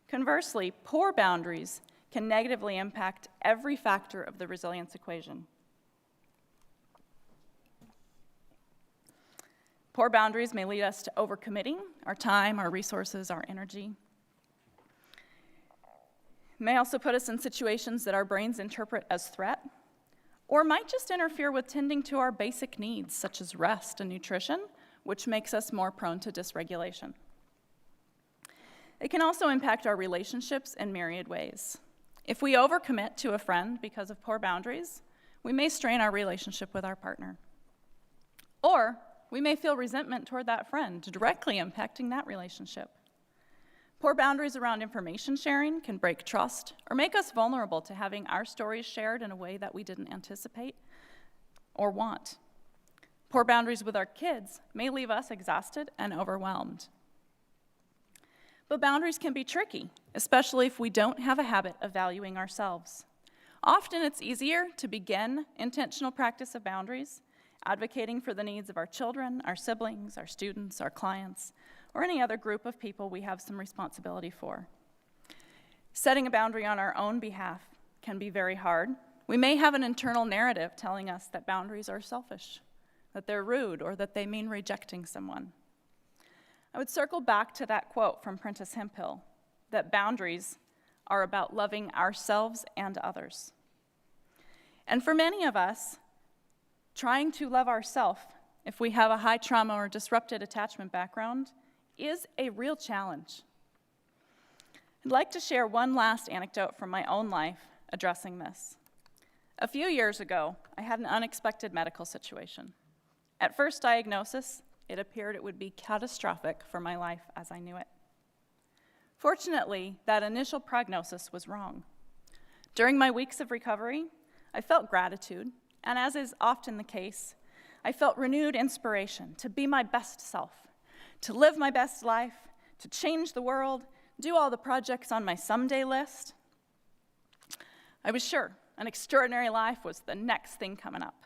Conversely, poor boundaries can negatively impact every factor of the resilience equation. Poor boundaries may lead us to overcommitting our time, our resources, our energy. May also put us in situations that our brains interpret as threat, or might just interfere with tending to our basic needs, such as rest and nutrition, which makes us more prone to dysregulation. It can also impact our relationships in myriad ways. If we overcommit to a friend because of poor boundaries, we may strain our relationship with our partner. Or we may feel resentment toward that friend, directly impacting that relationship. Poor boundaries around information sharing can break trust or make us vulnerable to having our stories shared in a way that we didn't anticipate or want. Poor boundaries with our kids may leave us exhausted and overwhelmed. But boundaries can be tricky, especially if we don't have a habit of valuing ourselves. Often it's easier to begin intentional practice of boundaries, advocating for the needs of our children, our siblings, our students, our clients, or any other group of people we have some responsibility for. Setting a boundary on our own behalf can be very hard. We may have an internal narrative telling us that boundaries are selfish, that they're rude, or that they mean rejecting someone. I would circle back to that quote from Prentice Hemphill, that boundaries are about loving ourselves and others. And for many of us, trying to love ourselves, if we have a high trauma or disrupted attachment background, is a real challenge. I'd like to share one last anecdote from my own life addressing this. A few years ago, I had an unexpected medical situation. At first diagnosis, it appeared it would be catastrophic for my life as I knew it. Fortunately, that initial prognosis was wrong. During my weeks of recovery, I felt gratitude, and as is often the case, I felt renewed inspiration to be my best self, to live my best life, to change the world, do all the projects on my someday list. I was sure an extraordinary life was the next thing coming up.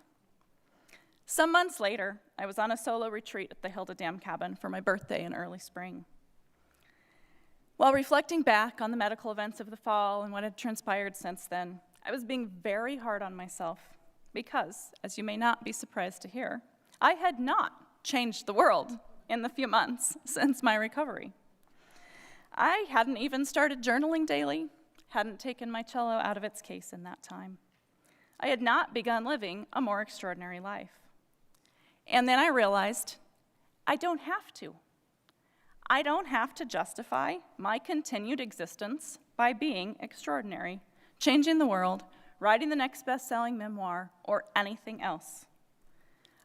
Some months later, I was on a solo retreat at the Hilda Dam cabin for my birthday in early spring. While reflecting back on the medical events of the fall and what had transpired since then, I was being very hard on myself because, as you may not be surprised to hear, I had not changed the world in the few months since my recovery. I hadn't even started journaling daily, hadn't taken my cello out of its case in that time. I had not begun living a more extraordinary life. And then I realized I don't have to. I don't have to justify my continued existence by being extraordinary, changing the world, writing the next best-selling memoir, or anything else.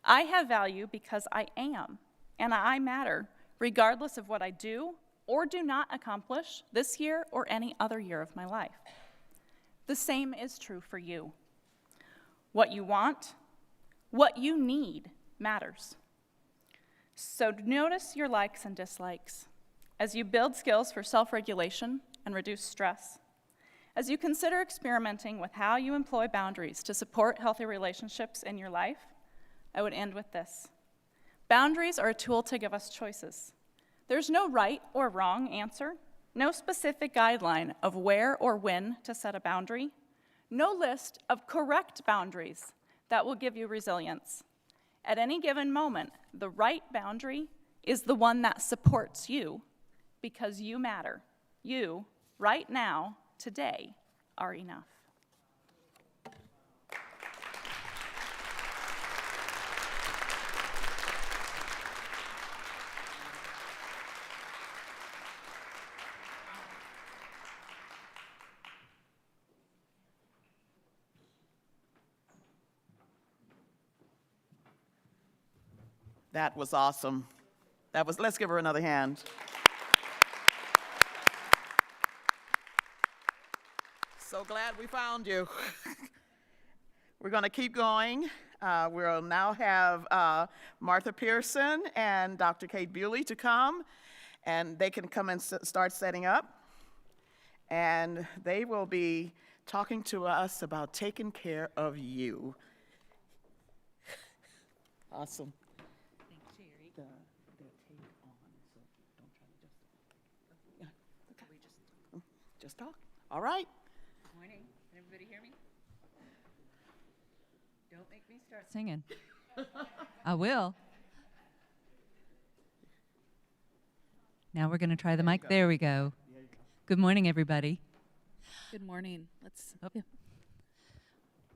I have value because I am, and I matter, regardless of what I do or do not accomplish this year or any other year of my life. The same is true for you. What you want, what you need, matters. So notice your likes and dislikes. As you build skills for self-regulation and reduce stress, as you consider experimenting with how you employ boundaries to support healthy relationships in your life, I would end with this. Boundaries are a tool to give us choices. There's no right or wrong answer, no specific guideline of where or when to set a boundary, no list of correct boundaries that will give you resilience. At any given moment, the right boundary is the one that supports you because you matter. You, right now, today, are enough. That was awesome. Let's give her another hand. So glad we found you. We're going to keep going. We'll now have Martha Pearson and Dr. Kate Bewley to come, and they can come and start setting up. And they will be talking to us about taking care of you. Awesome. Thanks, Gerry. The tape on, so don't try to just talk. All right. Morning. Can everybody hear me? Don't make me start singing. I will. Now we're going to try the mic. There we go. Good morning, everybody. Good morning. Let's.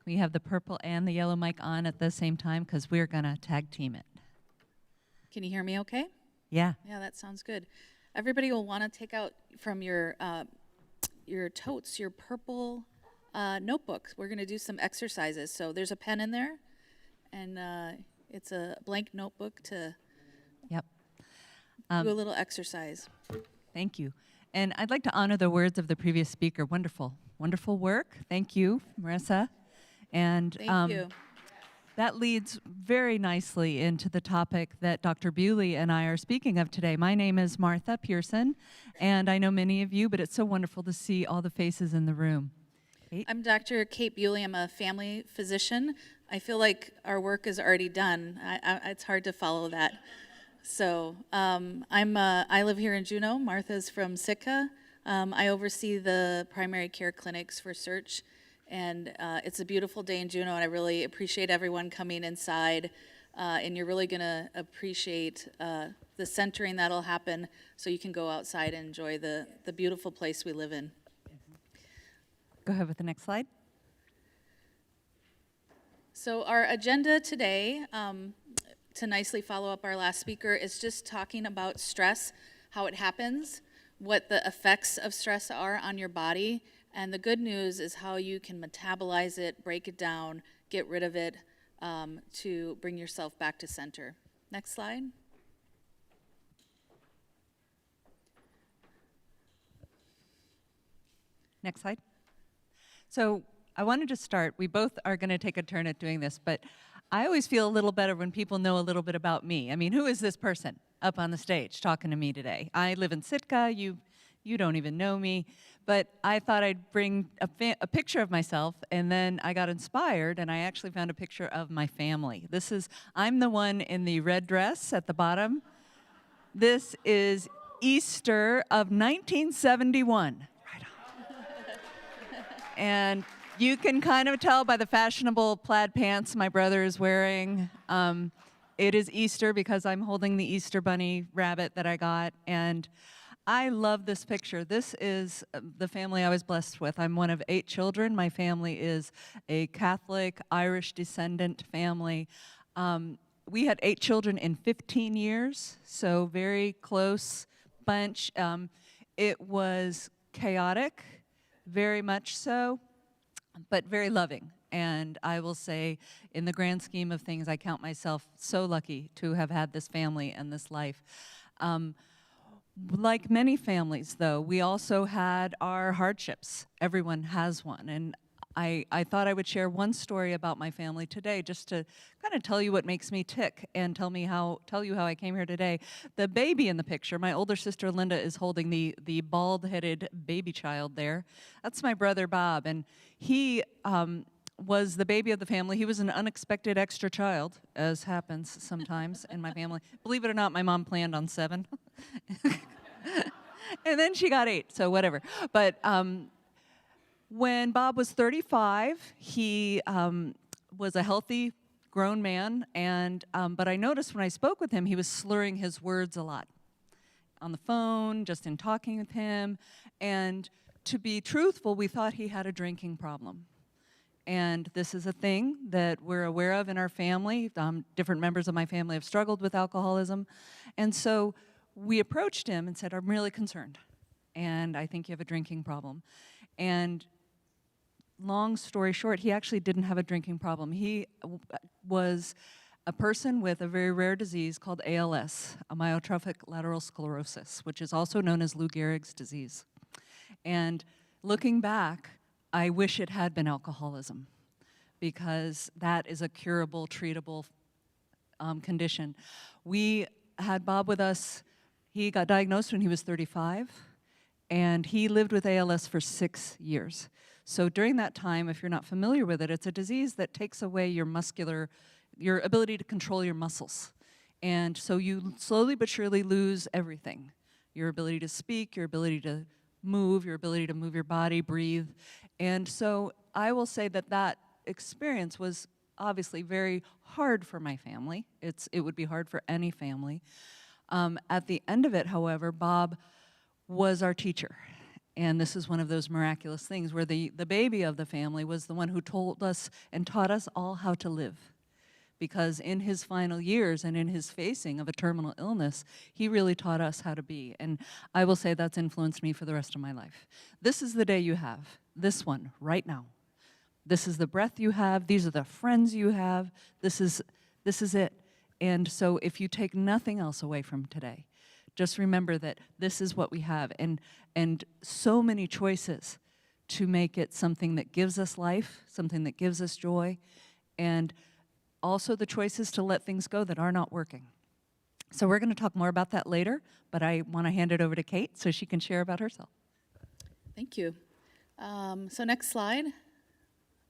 We have the purple and the yellow mic on at the same time because we're going to tag team it. Can you hear me okay? Yeah. Yeah, that sounds good. Everybody will want to take out from your totes your purple notebooks. We're going to do some exercises. So there's a pen in there, and it's a blank notebook to Yep. do a little exercise. Thank you. And I'd like to honor the words of the previous speaker. Wonderful. Wonderful work. Thank you, Marissa. And Thank you. that leads very nicely into the topic that Dr. Bewley and I are speaking of today. My name is Martha Pearson, and I know many of you, but it's so wonderful to see all the faces in the room. Kate? I'm Dr. Kate Bewley. I'm a family physician. I feel like our work is already done. It's hard to follow that. So I live here in Juneau. Martha's from Sitka. I oversee the primary care clinics for SEARHC, and it's a beautiful day in Juneau, and I really appreciate everyone coming inside, and you're really going to appreciate the centering that'll happen so you can go outside and enjoy the beautiful place we live in. Go ahead with the next slide. So our agenda today, to nicely follow up our last speaker, is just talking about stress, how it happens, what the effects of stress are on your body, and the good news is how you can metabolize it, break it down, get rid of it, to bring yourself back to center. Next slide. Next slide. So I wanted to start. We both are going to take a turn at doing this, but I always feel a little better when people know a little bit about me. I mean, who is this person up on the stage talking to me today? I live in Sitka. You don't even know me, but I thought I'd bring a picture of myself, and then I got inspired, and I actually found a picture of my family. I'm the one in the red dress at the bottom. This is Easter of 1971. Right on. And you can kind of tell by the fashionable plaid pants my brother is wearing. It is Easter because I'm holding the Easter bunny rabbit that I got, and I love this picture. This is the family I was blessed with. I'm one of 8 children. My family is a Catholic, Irish descendant family. We had 8 children in 15 years, so very close bunch. It was chaotic, very much so, but very loving. And I will say, in the grand scheme of things, I count myself so lucky to have had this family and this life. Like many families, though, we also had our hardships. Everyone has one. And I thought I would share one story about my family today, just to kind of tell you what makes me tick and tell you how I came here today. The baby in the picture, my older sister Linda, is holding the bald-headed baby child there. That's my brother Bob, and he was the baby of the family. He was an unexpected extra child, as happens sometimes in my family. Believe it or not, my mom planned on 7. And then she got 8, so whatever. But when Bob was 35, he was a healthy, grown man, and but I noticed when I spoke with him, he was slurring his words a lot. On the phone, just in talking with him. And to be truthful, we thought he had a drinking problem. And this is a thing that we're aware of in our family. Different members of my family have struggled with alcoholism. And so we approached him and said, I'm really concerned, and I think you have a drinking problem. And long story short, he actually didn't have a drinking problem. He was a person with a very rare disease called ALS, amyotrophic lateral sclerosis, which is also known as Lou Gehrig's disease. And looking back, I wish it had been alcoholism, because that is a curable, treatable condition. We had Bob with us. He got diagnosed when he was 35, and he lived with ALS for 6 years. So during that time, if you're not familiar with it, it's a disease that takes away your ability to control your muscles. And so you slowly but surely lose everything. Your ability to speak, your ability to move your body, breathe. And so I will say that that experience was obviously very hard for my family. It would be hard for any family. At the end of it, however, Bob was our teacher. And this is one of those miraculous things where the baby of the family was the one who told us and taught us all how to live. Because in his final years and in his facing of a terminal illness, he really taught us how to be. And I will say that's influenced me for the rest of my life. This is the day you have, this one, right now. This is the breath you have, these are the friends you have, this is it. And so if you take nothing else away from today, just remember that this is what we have, and so many choices to make it something that gives us life, something that gives us joy, and also the choices to let things go that are not working. So we're going to talk more about that later, but I want to hand it over to Kate so she can share about herself. Thank you. So next slide.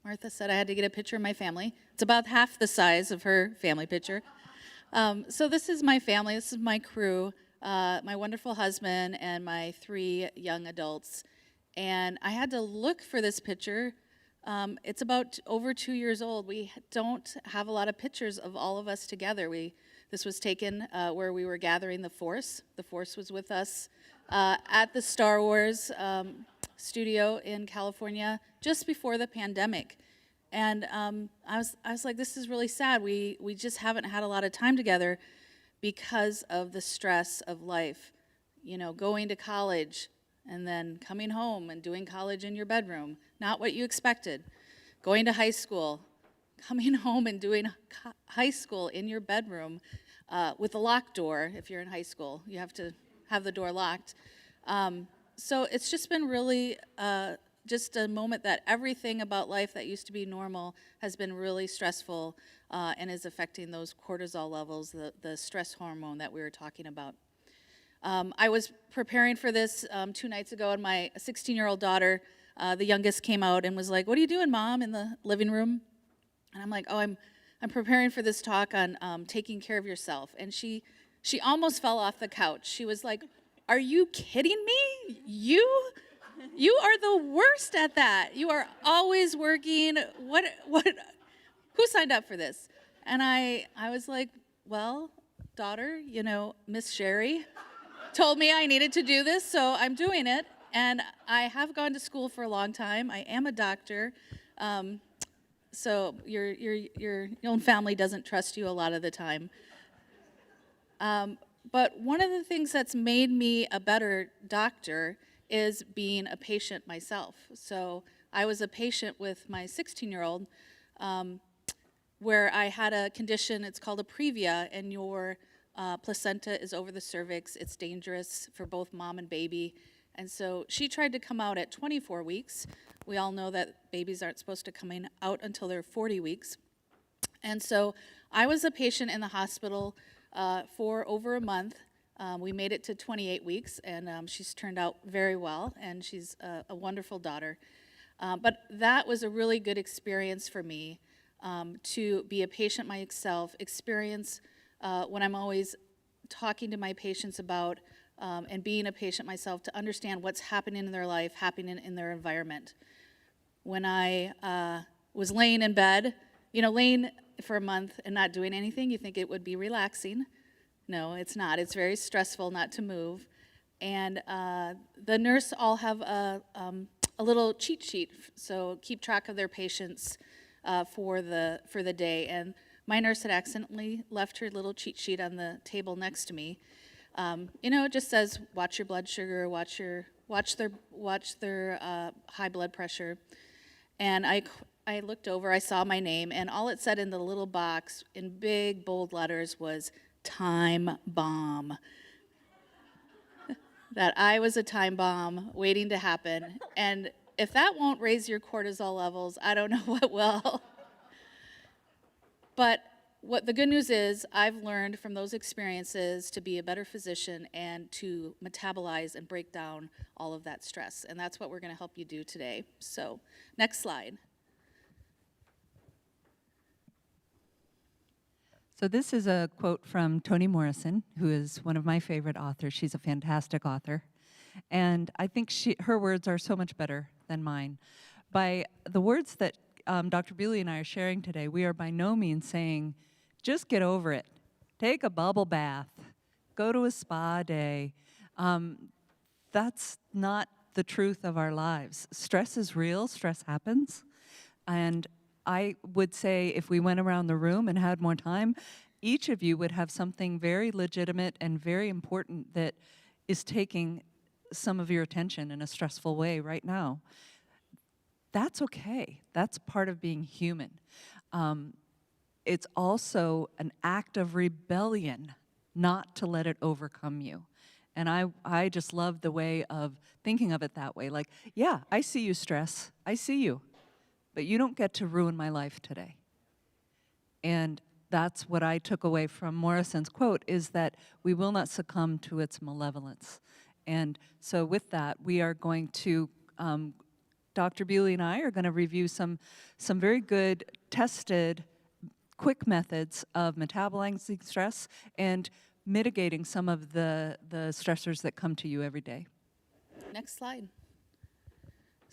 Martha said I had to get a picture of my family. It's about half the size of her family picture. So this is my family. This is my crew, my wonderful husband and my 3 young adults. And I had to look for this picture. It's about over 2 years old. We don't have a lot of pictures of all of us together. This was taken where we were gathering the Force. The Force was with us at the Star Wars studio in California just before the pandemic. And I was like, this is really sad. We just haven't had a lot of time together because of the stress of life. You know, going to college and then coming home and doing college in your bedroom, not what you expected. Going to high school, coming home and doing high school in your bedroom with a locked door. If you're in high school, you have to have the door locked. So it's just been really just a moment that everything about life that used to be normal has been really stressful and is affecting those cortisol levels, the stress hormone that we were talking about. I was preparing for this 2 nights ago, and my 16-year-old daughter, the youngest, came out and was like, "What are you doing, Mom?" in the living room. And I'm like, "Oh, I'm preparing for this talk on taking care of yourself." And she almost fell off the couch. She was like, "Are you kidding me? You are the worst at that. You are always working. What? Who signed up for this?" And I was like, "Well, daughter, you know, Miss Gerry told me I needed to do this, so I'm doing it." And I have gone to school for a long time. I am a doctor. So your own family doesn't trust you a lot of the time. But one of the things that's made me a better doctor is being a patient myself. So I was a patient with my 16-year-old where I had a condition, it's called a previa, and your placenta is over the cervix. It's dangerous for both mom and baby. And so she tried to come out at 24 weeks. We all know that babies aren't supposed to come out until they're 40 weeks. And so I was a patient in the hospital for over a month. We made it to 28 weeks, and she's turned out very well, and she's a wonderful daughter. But that was a really good experience for me to be a patient myself, experience what I'm always talking to my patients about, and being a patient myself to understand what's happening in their life, happening in their environment. When I was laying in bed, you know, laying for a month and not doing anything, you think it would be relaxing. No, it's not. It's very stressful not to move. And the nurse all have a little cheat sheet, so keep track of their patients for the day. And my nurse had accidentally left her little cheat sheet on the table next to me. You know, it just says, watch your blood sugar, watch their high blood pressure. And I looked over, I saw my name, and all it said in the little box in big bold letters was time bomb. That I was a time bomb waiting to happen. And if that won't raise your cortisol levels, I don't know what will. But what the good news is, I've learned from those experiences to be a better physician and to metabolize and break down all of that stress. And that's what we're going to help you do today. So, next slide. So this is a quote from Toni Morrison, who is one of my favorite authors. She's a fantastic author. And I think her words are so much better than mine. By the words that Dr. Bewley and I are sharing today, we are by no means saying, just get over it. Take a bubble bath. Go to a spa day. That's not the truth of our lives. Stress is real. Stress happens. And I would say if we went around the room and had more time, each of you would have something very legitimate and very important that is taking some of your attention in a stressful way right now. That's okay. That's part of being human. It's also an act of rebellion not to let it overcome you. And I just love the way of thinking of it that way. Like, yeah, I see you stress. I see you. But you don't get to ruin my life today. And that's what I took away from Morrison's quote, is that we will not succumb to its malevolence. And so with that, we are going to, Dr. Bewley and I are going to review some very good, tested, quick methods of metabolizing stress and mitigating some of the stressors that come to you every day. Next slide.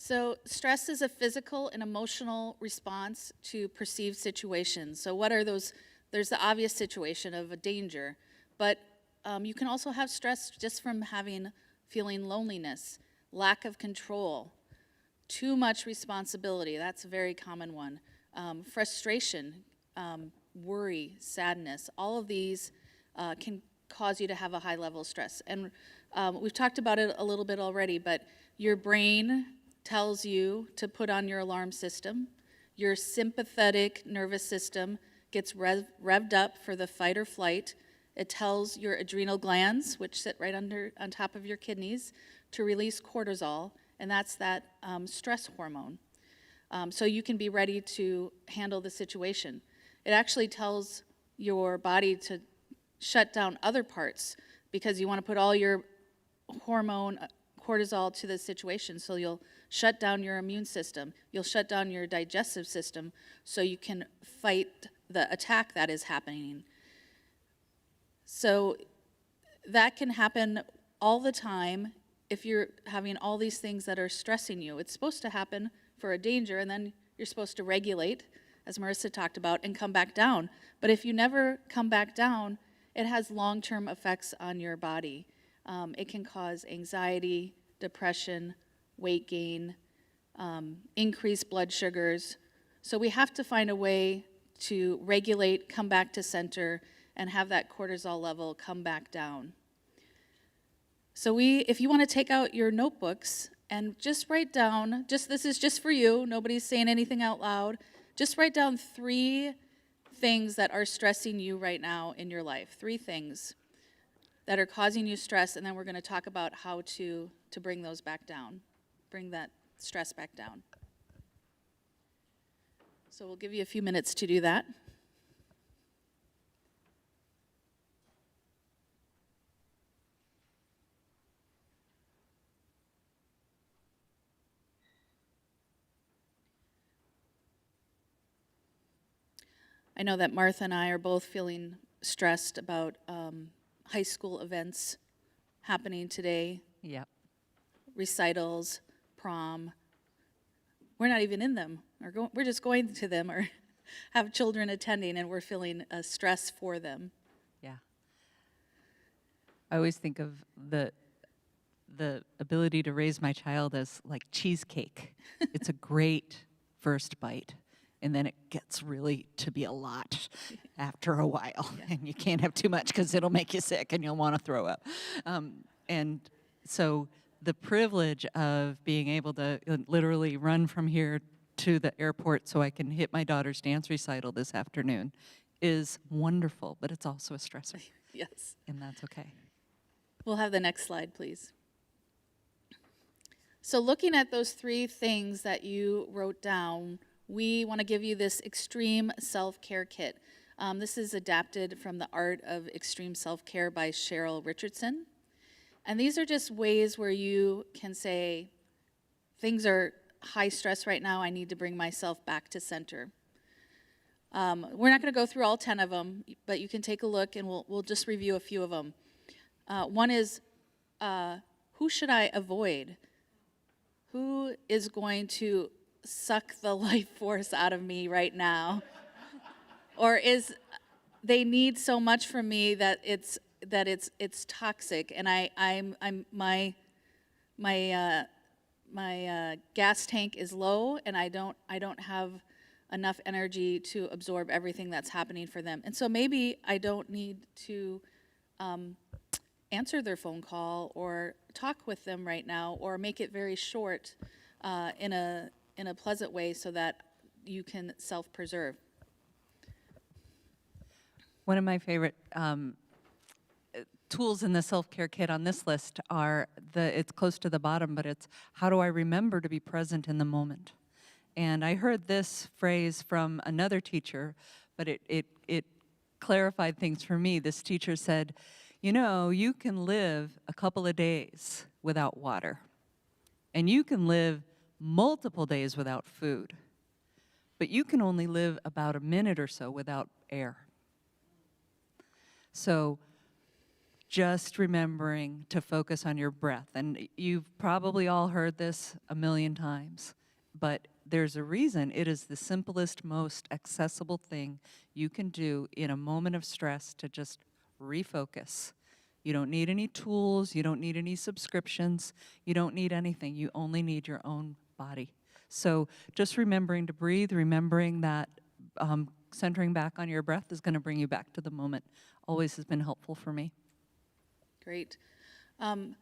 So stress is a physical and emotional response to perceived situations. So what are those? There's the obvious situation of a danger, but you can also have stress just from feeling loneliness, lack of control, too much responsibility. That's a very common one. Frustration, worry, sadness. All of these can cause you to have a high level of stress. And we've talked about it a little bit already, but your brain tells you to put on your alarm system. Your sympathetic nervous system gets revved up for the fight or flight. It tells your adrenal glands, which sit right on top of your kidneys, to release cortisol, and that's that stress hormone. So you can be ready to handle the situation. It actually tells your body to shut down other parts because you want to put all your hormone, cortisol, to the situation. So you'll shut down your immune system. You'll shut down your digestive system so you can fight the attack that is happening. So that can happen all the time if you're having all these things that are stressing you. It's supposed to happen for a danger, and then you're supposed to regulate, as Marissa talked about, and come back down. But if you never come back down, it has long-term effects on your body. It can cause anxiety, depression, weight gain, increased blood sugars. So we have to find a way to regulate, come back to center, and have that cortisol level come back down. So if you want to take out your notebooks and just write down, this is just for you, nobody's saying anything out loud, just write down 3 things that are stressing you right now in your life, 3 things that are causing you stress, and then we're going to talk about how to bring those back down, bring that stress back down. So we'll give you a few minutes to do that. I know that Martha and I are both feeling stressed about high school events happening today. Yep. Recitals, prom. We're not even in them. We're just going to them or have children attending, and we're feeling stress for them. Yeah. I always think of the ability to raise my child as like cheesecake. It's a great first bite, and then it gets really to be a lot after a while. Yeah. And you can't have too much because it'll make you sick and you'll want to throw up. And so the privilege of being able to literally run from here to the airport so I can hit my daughter's dance recital this afternoon is wonderful, but it's also a stressor. Yes. And that's okay. We'll have the next slide, please. So looking at those 3 things that you wrote down, we want to give you this extreme self-care kit. This is adapted from The Art of Extreme Self-Care by Cheryl Richardson. And these are just ways where you can say, things are high stress right now, I need to bring myself back to center. We're not going to go through all 10 of them, but you can take a look and we'll just review a few of them. One is, who should I avoid? Who is going to suck the life force out of me right now? Or is they need so much from me that it's toxic, and my gas tank is low, and I don't have enough energy to absorb everything that's happening for them. And so maybe I don't need to answer their phone call or talk with them right now, or make it very short in a pleasant way so that you can self-preserve. One of my favorite tools in the self-care kit on this list are it's close to the bottom, but it's how do I remember to be present in the moment? And I heard this phrase from another teacher, but it clarified things for me. This teacher said, you know, you can live a couple of days without water, and you can live multiple days without food, but you can only live about a minute or so without air. So just remembering to focus on your breath. And you've probably all heard this a million times, but there's a reason. It is the simplest, most accessible thing you can do in a moment of stress to just refocus. You don't need any tools, you don't need any subscriptions, you don't need anything. You only need your own body. So just remembering to breathe, remembering that centering back on your breath is going to bring you back to the moment. Always has been helpful for me. Great. And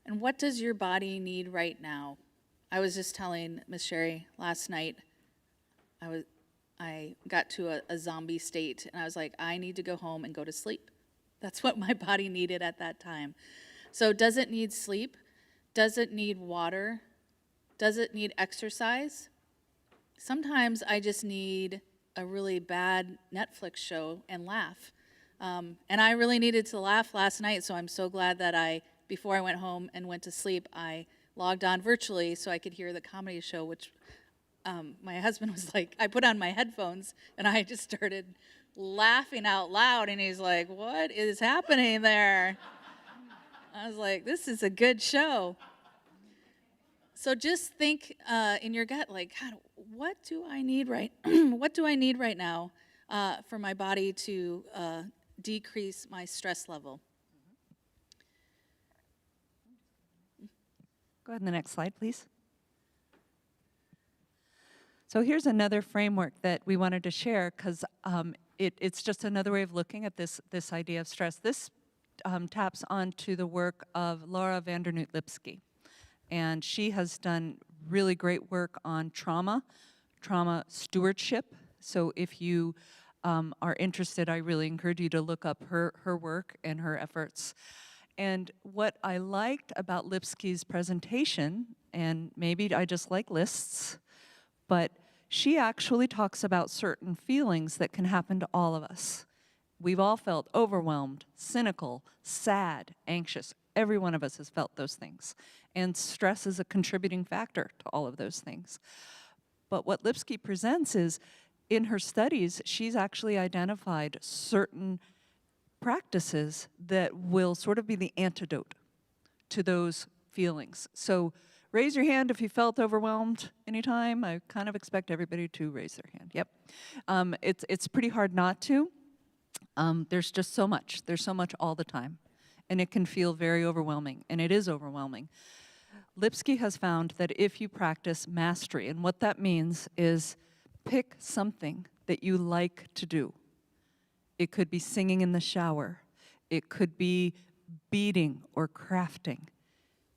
what does your body need right now? I was just telling Miss Sherry last night, I got to a zombie state, and I was like, I need to go home and go to sleep. That's what my body needed at that time. So does it need sleep? Does it need water? Does it need exercise? Sometimes I just need a really bad Netflix show and laugh. And I really needed to laugh last night, so I'm so glad that before I went home and went to sleep, I logged on virtually so I could hear the comedy show, which my husband was like, I put on my headphones, and I just started laughing out loud, and he's like, what is happening there? I was like, this is a good show. So just think in your gut, like, God, what do I need right now for my body to decrease my stress level? Go ahead to the next slide, please. So here's another framework that we wanted to share because it's just another way of looking at this idea of stress. This taps onto the work of Laura Vandernoot-Lipsky. And she has done really great work on trauma stewardship. So if you are interested, I really encourage you to look up her work and her efforts. And what I liked about Lipsky's presentation, and maybe I just like lists, but she actually talks about certain feelings that can happen to all of us. We've all felt overwhelmed, cynical, sad, anxious. Every one of us has felt those things. And stress is a contributing factor to all of those things. But what Lipsky presents is, in her studies, she's actually identified certain practices that will sort of be the antidote to those feelings. So raise your hand if you felt overwhelmed anytime. I kind of expect everybody to raise their hand. Yep. It's pretty hard not to. There's just so much. There's so much all the time. And it can feel very overwhelming, and it is overwhelming. Lipsky has found that if you practice mastery, and what that means is pick something that you like to do. It could be singing in the shower. It could be beading or crafting.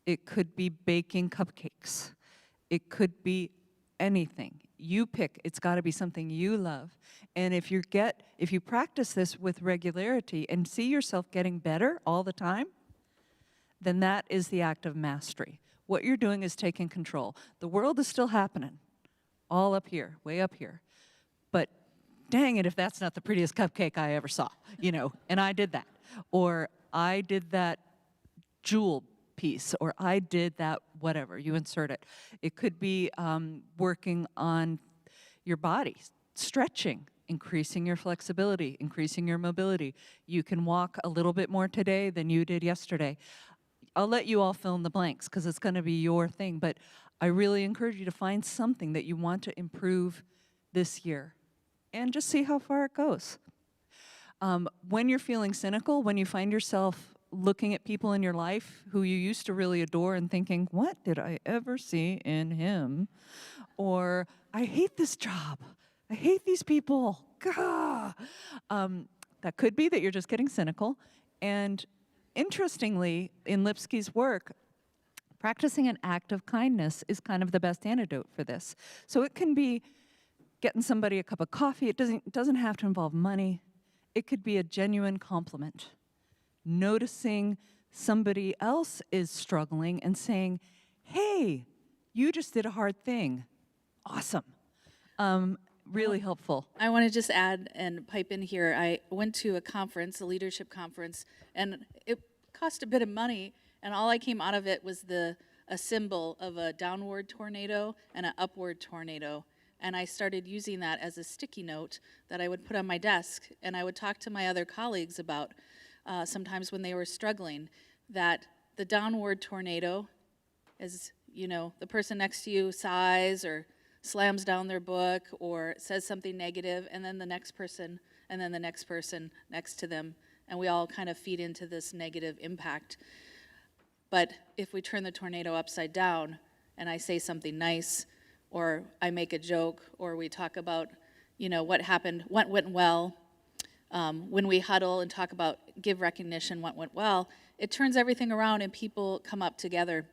It could be baking cupcakes. It could be anything. You pick. It's got to be something you love. And if you practice this with regularity and see yourself getting better all the time, then that is the act of mastery. What you're doing is taking control. The world is still happening, all up here, way up here. But dang it if that's not the prettiest cupcake I ever saw, you know, and I did that. Or I did that jewel piece, or I did that whatever, you insert it. It could be working on your body, stretching, increasing your flexibility, increasing your mobility. You can walk a little bit more today than you did yesterday. I'll let you all fill in the blanks because it's going to be your thing, but I really encourage you to find something that you want to improve this year and just see how far it goes. When you're feeling cynical, when you find yourself looking at people in your life who you used to really adore and thinking, what did I ever see in him? Or, I hate this job. I hate these people. Gah! That could be that you're just getting cynical. And interestingly, in Lipsky's work, practicing an act of kindness is kind of the best antidote for this. So it can be getting somebody a cup of coffee. It doesn't have to involve money. It could be a genuine compliment. Noticing somebody else is struggling and saying, hey, you just did a hard thing. Awesome. Really helpful. I want to just add and pipe in here. I went to a conference, a leadership conference, and it cost a bit of money, and all I came out of it was a symbol of a downward tornado and an upward tornado. And I started using that as a sticky note that I would put on my desk, and I would talk to my other colleagues about sometimes when they were struggling, that the downward tornado is, you know, the person next to you sighs or slams down their book or says something negative, and then the next person, and then the next person next to them, and we all kind of feed into this negative impact. But if we turn the tornado upside down and I say something nice, or I make a joke, or we talk about, you know, what happened, what went well, when we huddle and talk about give recognition, what went well, it turns everything around and people come up together.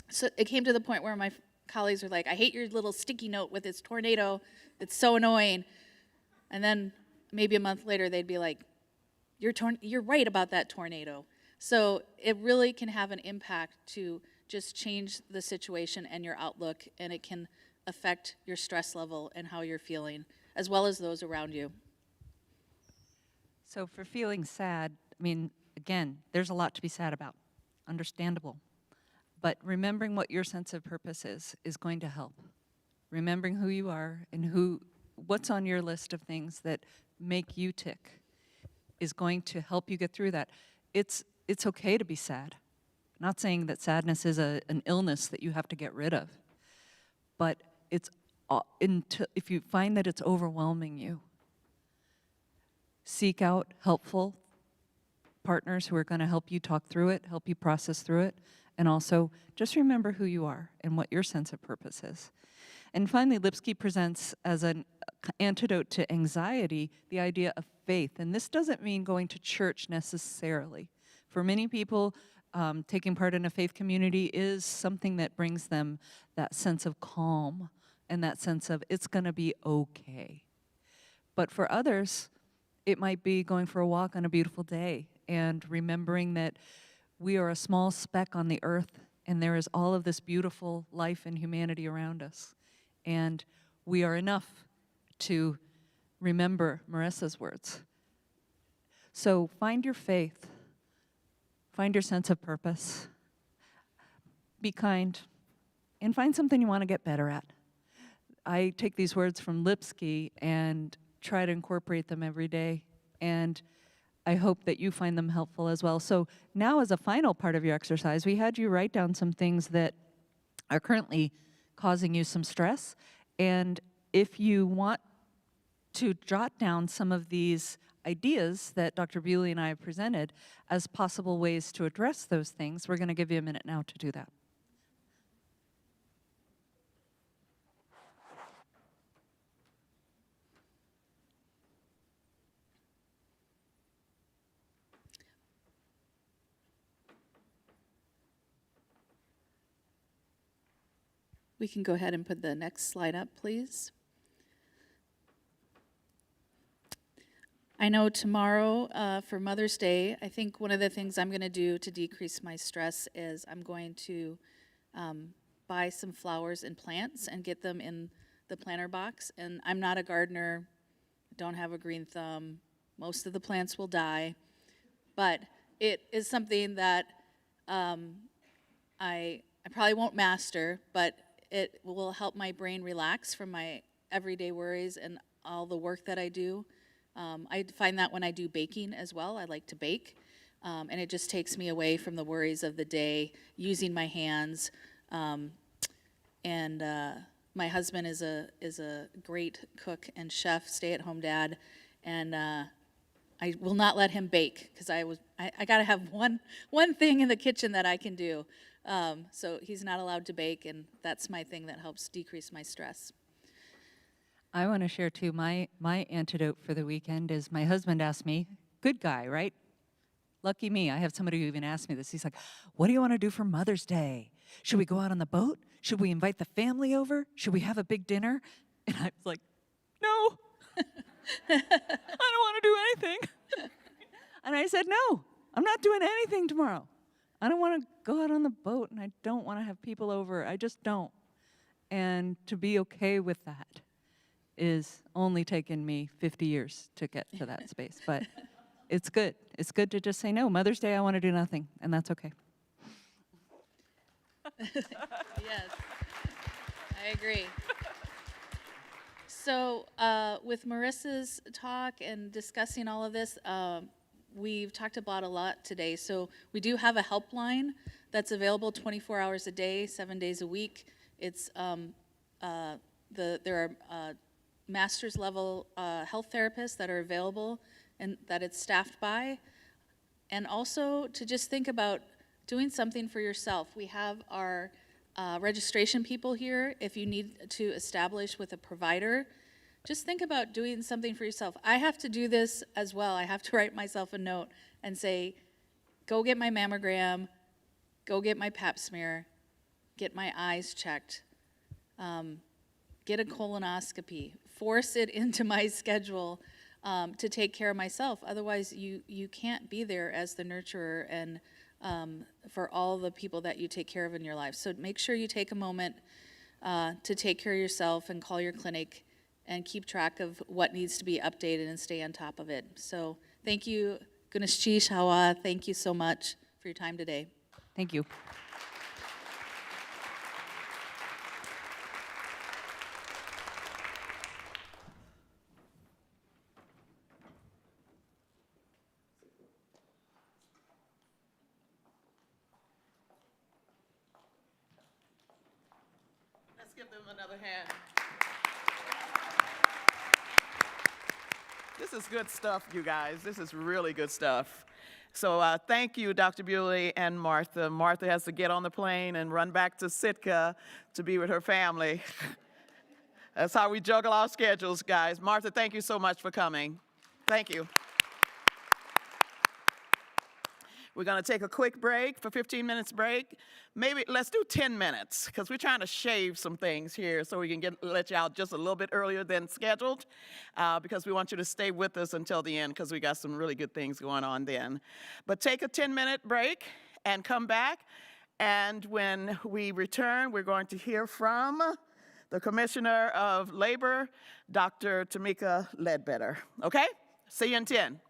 So it came to the point where my colleagues were like, I hate your little sticky note with its tornado, it's so annoying. And then maybe a month later they'd be like, you're right about that tornado. So it really can have an impact to just change the situation and your outlook, and it can affect your stress level and how you're feeling, as well as those around you. So for feeling sad, I mean, again, there's a lot to be sad about. Understandable. But remembering what your sense of purpose is going to help. Remembering who you are and what's on your list of things that make you tick is going to help you get through that. It's okay to be sad. Not saying that sadness is an illness that you have to get rid of, but if you find that it's overwhelming you, seek out helpful partners who are going to help you talk through it, help you process through it, and also just remember who you are and what your sense of purpose is. And finally, Lipsky presents as an antidote to anxiety the idea of faith. And this doesn't mean going to church necessarily. For many people, taking part in a faith community is something that brings them that sense of calm and that sense of it's going to be okay. But for others, it might be going for a walk on a beautiful day and remembering that we are a small speck on the earth and there is all of this beautiful life and humanity around us. And we are enough to remember Marissa's words. So find your faith. Find your sense of purpose. Be kind. And find something you want to get better at. I take these words from Lipsky and try to incorporate them every day. And I hope that you find them helpful as well. So now as a final part of your exercise, we had you write down some things that are currently causing you some stress. And if you want to jot down some of these ideas that Dr. Bewley and I have presented as possible ways to address those things, we're going to give you a minute now to do that. We can go ahead and put the next slide up, please. I know tomorrow for Mother's Day, I think one of the things I'm going to do to decrease my stress is I'm going to buy some flowers and plants and get them in the planter box. And I'm not a gardener, don't have a green thumb. Most of the plants will die. But it is something that I probably won't master, but it will help my brain relax from my everyday worries and all the work that I do. I find that when I do baking as well, I like to bake, and it just takes me away from the worries of the day, using my hands. My husband is a great cook and chef, stay-at-home dad, and I will not let him bake because I got to have one thing in the kitchen that I can do. So he's not allowed to bake, and that's my thing that helps decrease my stress. I want to share too, my antidote for the weekend is my husband asked me, good guy, right? Lucky me, I have somebody who even asked me this. He's like, what do you want to do for Mother's Day? Should we go out on the boat? Should we invite the family over? Should we have a big dinner? And I was like, no, I don't want to do anything. And I said, no, I'm not doing anything tomorrow. I don't want to go out on the boat, and I don't want to have people over. I just don't. And to be okay with that is only taken me 50 years to get to that space. But it's good. It's good to just say, no, Mother's Day, I want to do nothing, and that's okay. Yes, I agree. So with Marissa's talk and discussing all of this, we've talked about a lot today. So we do have a helpline that's available 24 hours a day, 7 days a week. It's there are master's level health therapists that are available and that it's staffed by. And also to just think about doing something for yourself. We have our registration people here. If you need to establish with a provider, just think about doing something for yourself. I have to do this as well. I have to write myself a note and say, go get my mammogram, go get my pap smear, get my eyes checked, get a colonoscopy, force it into my schedule to take care of myself. Otherwise, you can't be there as the nurturer and for all the people that you take care of in your life. So make sure you take a moment to take care of yourself and call your clinic and keep track of what needs to be updated and stay on top of it. So thank you, Gunashchish Hawa. Thank you so much for your time today. Thank you. Let's give them another hand. This is good stuff, you guys. This is really good stuff. So thank you, Dr. Bewley and Martha. Martha has to get on the plane and run back to Sitka to be with her family. That's how we juggle our schedules, guys. Martha, thank you so much for coming. Thank you. We're going to take a quick break for 15 minutes break. Maybe let's do 10 minutes because we're trying to shave some things here so we can let you out just a little bit earlier than scheduled because we want you to stay with us until the end because we got some really good things going on then. But take a 10-minute break and come back. And when we return, we're going to hear from the Commissioner of Labor, Dr. Tamika Ledbetter. Okay? See you in 10.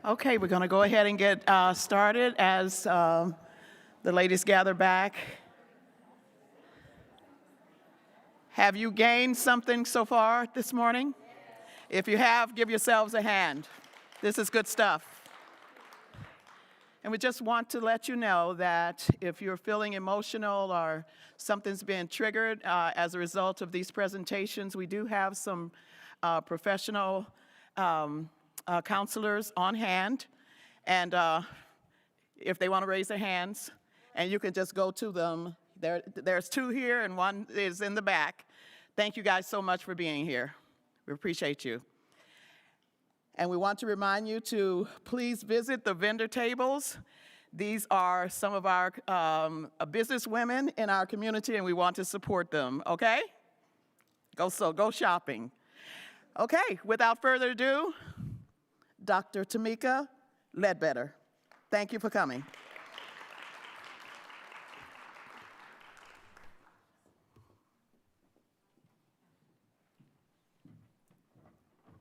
Okay, we're going to go ahead and get started as the ladies gather back. Have you gained something so far this morning? If you have, give yourselves a hand. This is good stuff. And we just want to let you know that if you're feeling emotional or something's being triggered as a result of these presentations, we do have some professional counselors on hand, and if they want to raise their hands, and you can just go to them. There's two here, and one is in the back. Thank you guys so much for being here. We appreciate you. And we want to remind you to please visit the vendor tables. These are some of our business women in our community, and we want to support them, okay? Go shopping. Okay, without further ado, Dr. Tamika Ledbetter. Thank you for coming.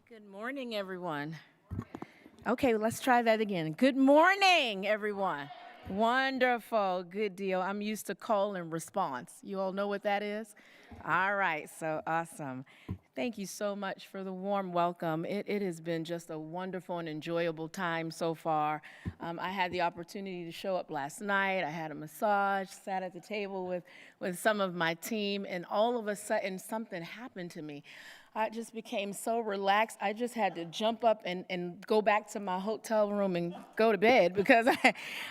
Good morning, everyone. Okay, let's try that again. Good morning, everyone. Wonderful, good deal. I'm used to call and response. You all know what that is? All right, so awesome. Thank you so much for the warm welcome. It has been just a wonderful and enjoyable time so far. I had the opportunity to show up last night. I had a massage, sat at the table with some of my team, and all of a sudden something happened to me. I just became so relaxed. I just had to jump up and go back to my hotel room and go to bed because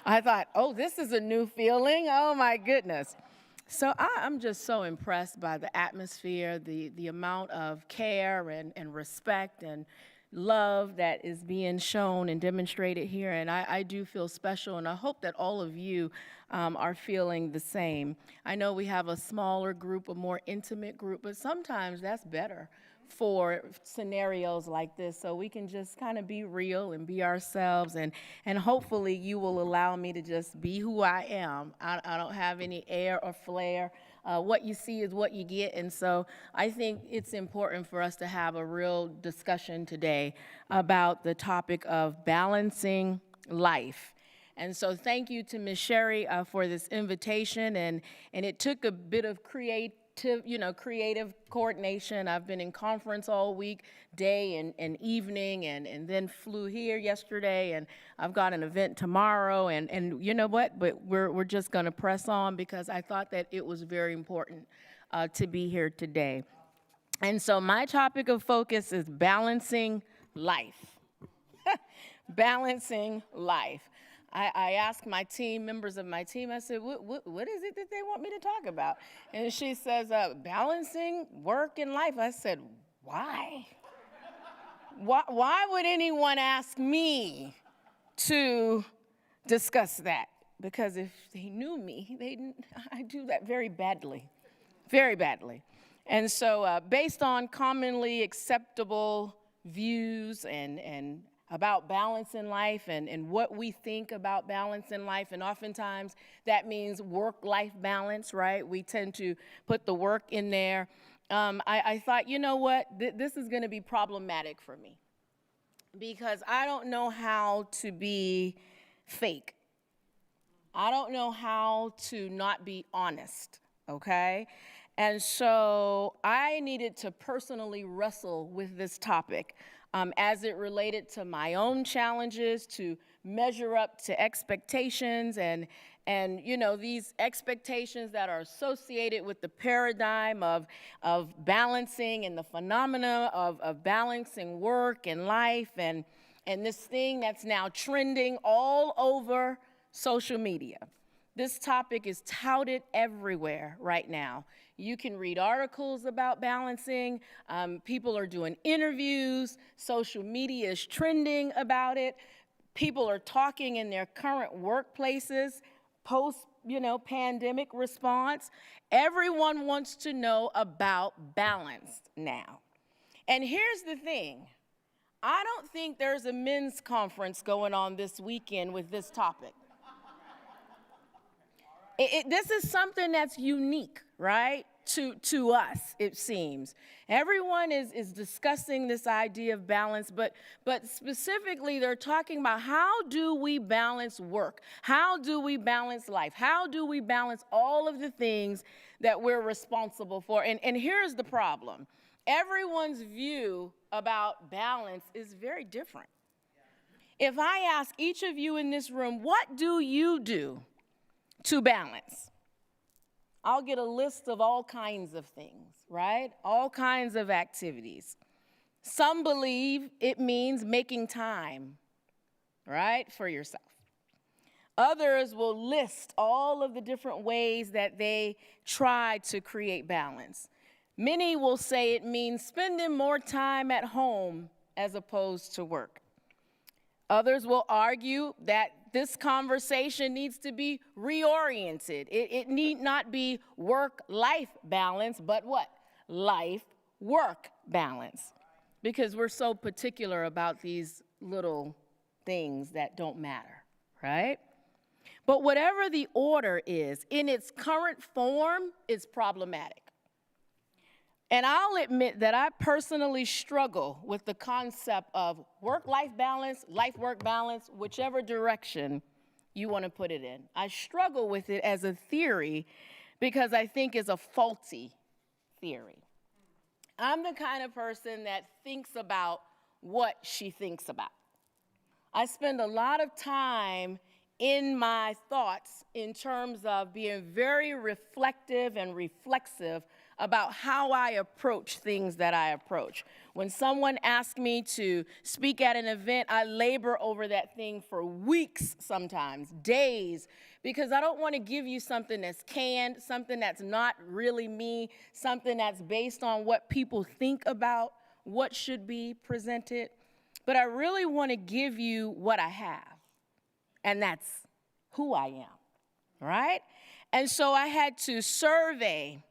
I thought, oh, this is a new feeling. Oh, my goodness. So I'm just so impressed by the atmosphere, the amount of care and respect and love that is being shown and demonstrated here. And I do feel special, and I hope that all of you are feeling the same. I know we have a smaller group, a more intimate group, but sometimes that's better for scenarios like this, so we can just kind of be real and be ourselves, and hopefully you will allow me to just be who I am. I don't have any air or flair. What you see is what you get, and so I think it's important for us to have a real discussion today about the topic of balancing life. And so thank you to Ms. Gerry for this invitation, and it took a bit of creative coordination. I've been in conference all week, day and evening, and then flew here yesterday, and I've got an event tomorrow, and you know what, but we're just gonna press on because I thought that it was very important to be here today. And so my topic of focus is balancing life. Balancing life. I asked my team, members of my team, I said, what is it that they want me to talk about? And she says, balancing work and life. I said, why? Why would anyone ask me to discuss that? Because if they knew me, I do that very badly, very badly. And so based on commonly acceptable views and about balance in life and what we think about balance in life, and oftentimes that means work-life balance, right? We tend to put the work in there. I thought, you know what, this is gonna be problematic for me because I don't know how to be fake. I don't know how to not be honest, okay? And so I needed to personally wrestle with this topic as it related to my own challenges, to measure up to expectations, and you know, these expectations that are associated with the paradigm of balancing and the phenomena of balancing work and life, and this thing that's now trending all over social media. This topic is touted everywhere right now. You can read articles about balancing. People are doing interviews. Social media is trending about it. People are talking in their current workplaces, post-pandemic response. Everyone wants to know about balance now. And here's the thing. I don't think there's a men's conference going on this weekend with this topic. This is something that's unique, right, to us, it seems. Everyone is discussing this idea of balance, but specifically they're talking about how do we balance work? How do we balance life? How do we balance all of the things that we're responsible for? And here's the problem. Everyone's view about balance is very different. If I ask each of you in this room, what do you do to balance? I'll get a list of all kinds of things, right? All kinds of activities. Some believe it means making time, right, for yourself. Others will list all of the different ways that they try to create balance. Many will say it means spending more time at home as opposed to work. Others will argue that this conversation needs to be reoriented. It need not be work-life balance, but what? Life-work balance. Because we're so particular about these little things that don't matter, right? But whatever the order is, in its current form, it's problematic. And I'll admit that I personally struggle with the concept of work-life balance, life-work balance, whichever direction you want to put it in. I struggle with it as a theory because I think it's a faulty theory. I'm the kind of person that thinks about what she thinks about. I spend a lot of time in my thoughts in terms of being very reflective and reflexive about how I approach things that I approach. When someone asks me to speak at an event, I labor over that thing for weeks sometimes, days, because I don't want to give you something that's canned, something that's not really me, something that's based on what people think about what should be presented. But I really want to give you what I have, and that's who I am, right? And so I had to survey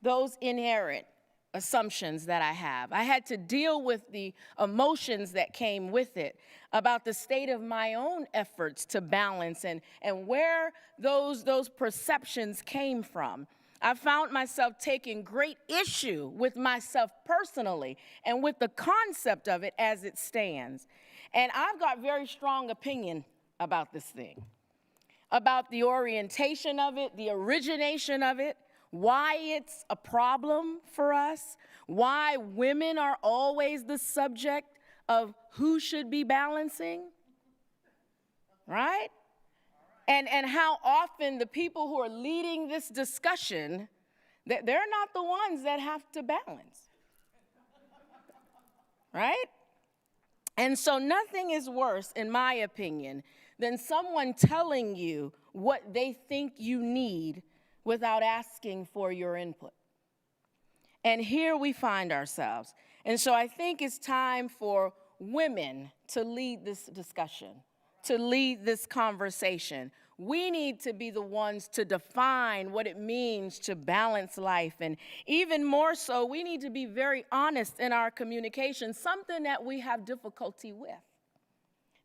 those inherent assumptions that I have. I had to deal with the emotions that came with it about the state of my own efforts to balance and where those perceptions came from. I found myself taking great issue with myself personally and with the concept of it as it stands. And I've got very strong opinion about this thing, about the orientation of it, the origination of it, why it's a problem for us, why women are always the subject of who should be balancing, right? And how often the people who are leading this discussion, they're not the ones that have to balance, right? And so nothing is worse, in my opinion, than someone telling you what they think you need without asking for your input. And here we find ourselves. And so I think it's time for women to lead this discussion, to lead this conversation. We need to be the ones to define what it means to balance life. And even more so, we need to be very honest in our communication, something that we have difficulty with,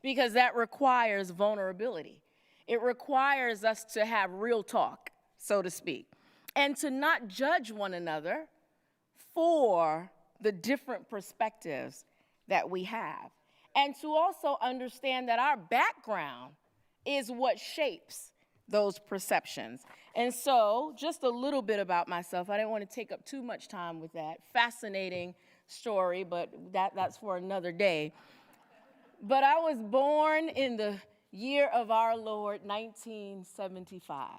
because that requires vulnerability. It requires us to have real talk, so to speak, and to not judge one another for the different perspectives that we have, and to also understand that our background is what shapes those perceptions. And so, just a little bit about myself. I didn't want to take up too much time with that. Fascinating story, but that's for another day. But I was born in the year of our Lord, 1975.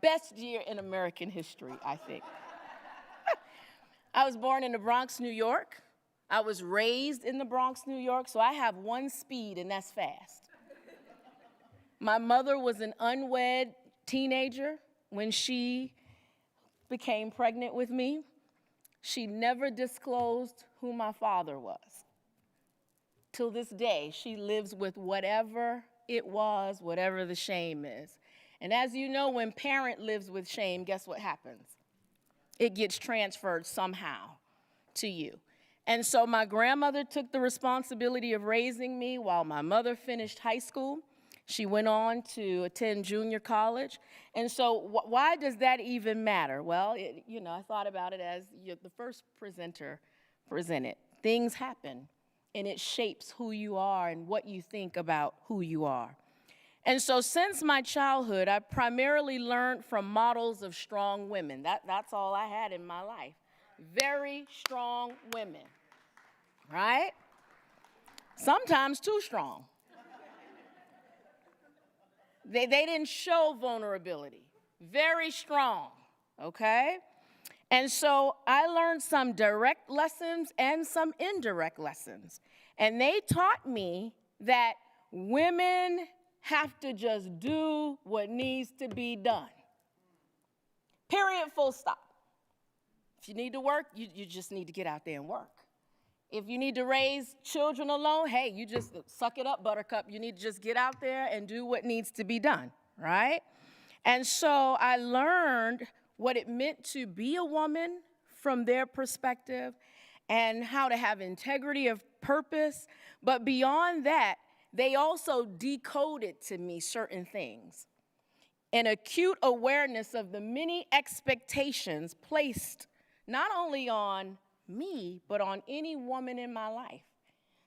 Best year in American history, I think. I was born in the Bronx, New York. I was raised in the Bronx, New York, so I have one speed, and that's fast. My mother was an unwed teenager when she became pregnant with me. She never disclosed who my father was. Till this day, she lives with whatever it was, whatever the shame is. And as you know, when parent lives with shame, guess what happens? It gets transferred somehow to you. And so my grandmother took the responsibility of raising me while my mother finished high school. She went on to attend junior college. And so why does that even matter? Well, I thought about it as the first presenter presented. Things happen, and it shapes who you are and what you think about who you are. And so since my childhood, I primarily learned from models of strong women. That's all I had in my life. Very strong women, right? Sometimes too strong. They didn't show vulnerability. Very strong, okay? And so I learned some direct lessons and some indirect lessons. And they taught me that women have to just do what needs to be done. Period, full stop. If you need to work, you just need to get out there and work. If you need to raise children alone, hey, you just suck it up, buttercup. You need to just get out there and do what needs to be done, right? And so I learned what it meant to be a woman from their perspective and how to have integrity of purpose. But beyond that, they also decoded to me certain things. An acute awareness of the many expectations placed not only on me, but on any woman in my life.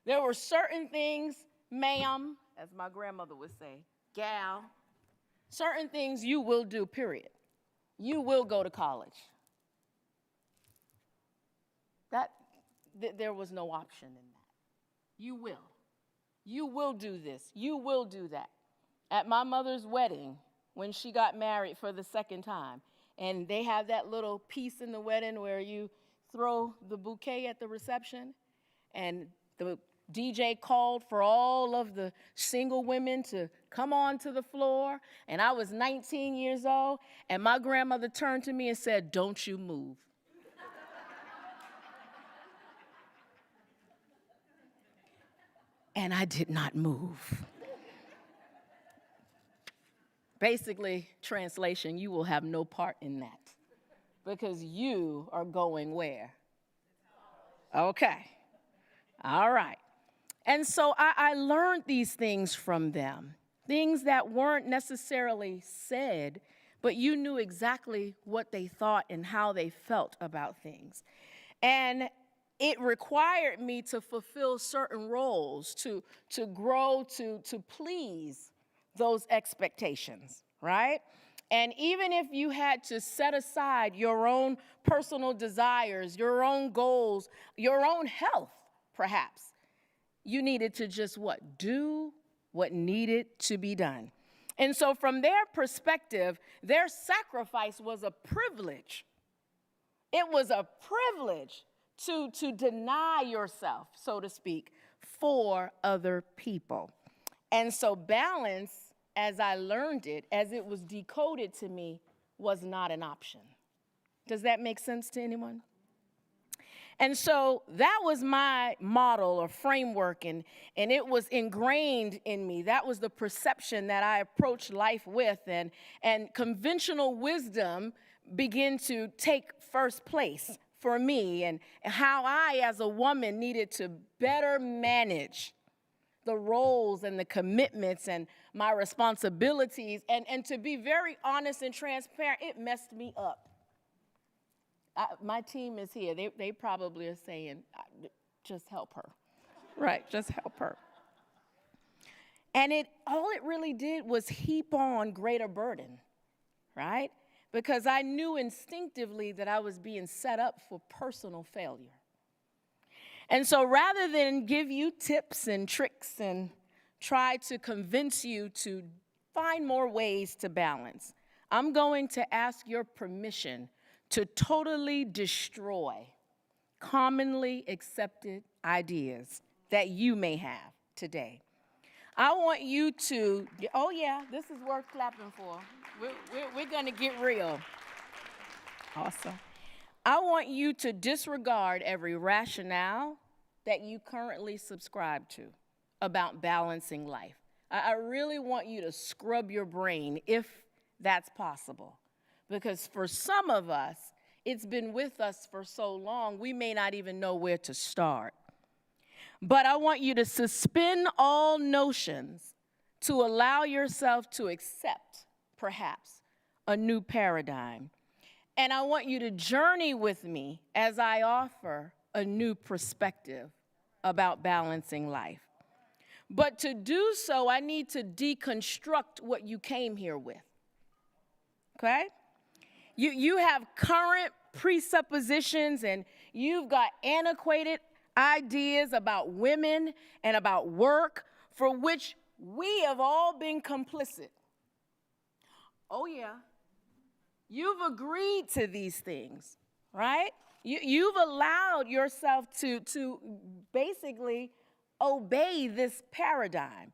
There were certain things, ma'am, as my grandmother would say, gal, certain things you will do, period. You will go to college. There was no option in that. You will. You will do this. You will do that. At my mother's wedding, when she got married for the second time, and they have that little piece in the wedding where you throw the bouquet at the reception, and the DJ called for all of the single women to come on to the floor, and I was 19 years old, and my grandmother turned to me and said, "Don't you move." And I did not move. Basically, translation, you will have no part in that because you are going where? Okay. All right. And so I learned these things from them, things that weren't necessarily said, but you knew exactly what they thought and how they felt about things. And it required me to fulfill certain roles, to grow, to please those expectations, right? And even if you had to set aside your own personal desires, your own goals, your own health, perhaps, you needed to just what? Do what needed to be done. And so from their perspective, their sacrifice was a privilege. It was a privilege to deny yourself, so to speak, for other people. And so balance, as I learned it, as it was decoded to me, was not an option. Does that make sense to anyone? And so that was my model or framework, and it was ingrained in me. That was the perception that I approached life with, and conventional wisdom began to take first place for me, and how I, as a woman, needed to better manage the roles and the commitments and my responsibilities. And to be very honest and transparent, it messed me up. My team is here. They probably are saying, just help her. Right, just help her. And all it really did was heap on greater burden, right? Because I knew instinctively that I was being set up for personal failure. And so rather than give you tips and tricks and try to convince you to find more ways to balance, I'm going to ask your permission to totally destroy commonly accepted ideas that you may have today. I want you to, oh yeah, this is worth clapping for. We're gonna get real. Awesome. I want you to disregard every rationale that you currently subscribe to about balancing life. I really want you to scrub your brain if that's possible. Because for some of us, it's been with us for so long, we may not even know where to start. But I want you to suspend all notions to allow yourself to accept, perhaps, a new paradigm. And I want you to journey with me as I offer a new perspective about balancing life. But to do so, I need to deconstruct what you came here with, okay? You have current presuppositions and you've got antiquated ideas about women and about work for which we have all been complicit. Oh yeah, you've agreed to these things, right? You've allowed yourself to basically obey this paradigm.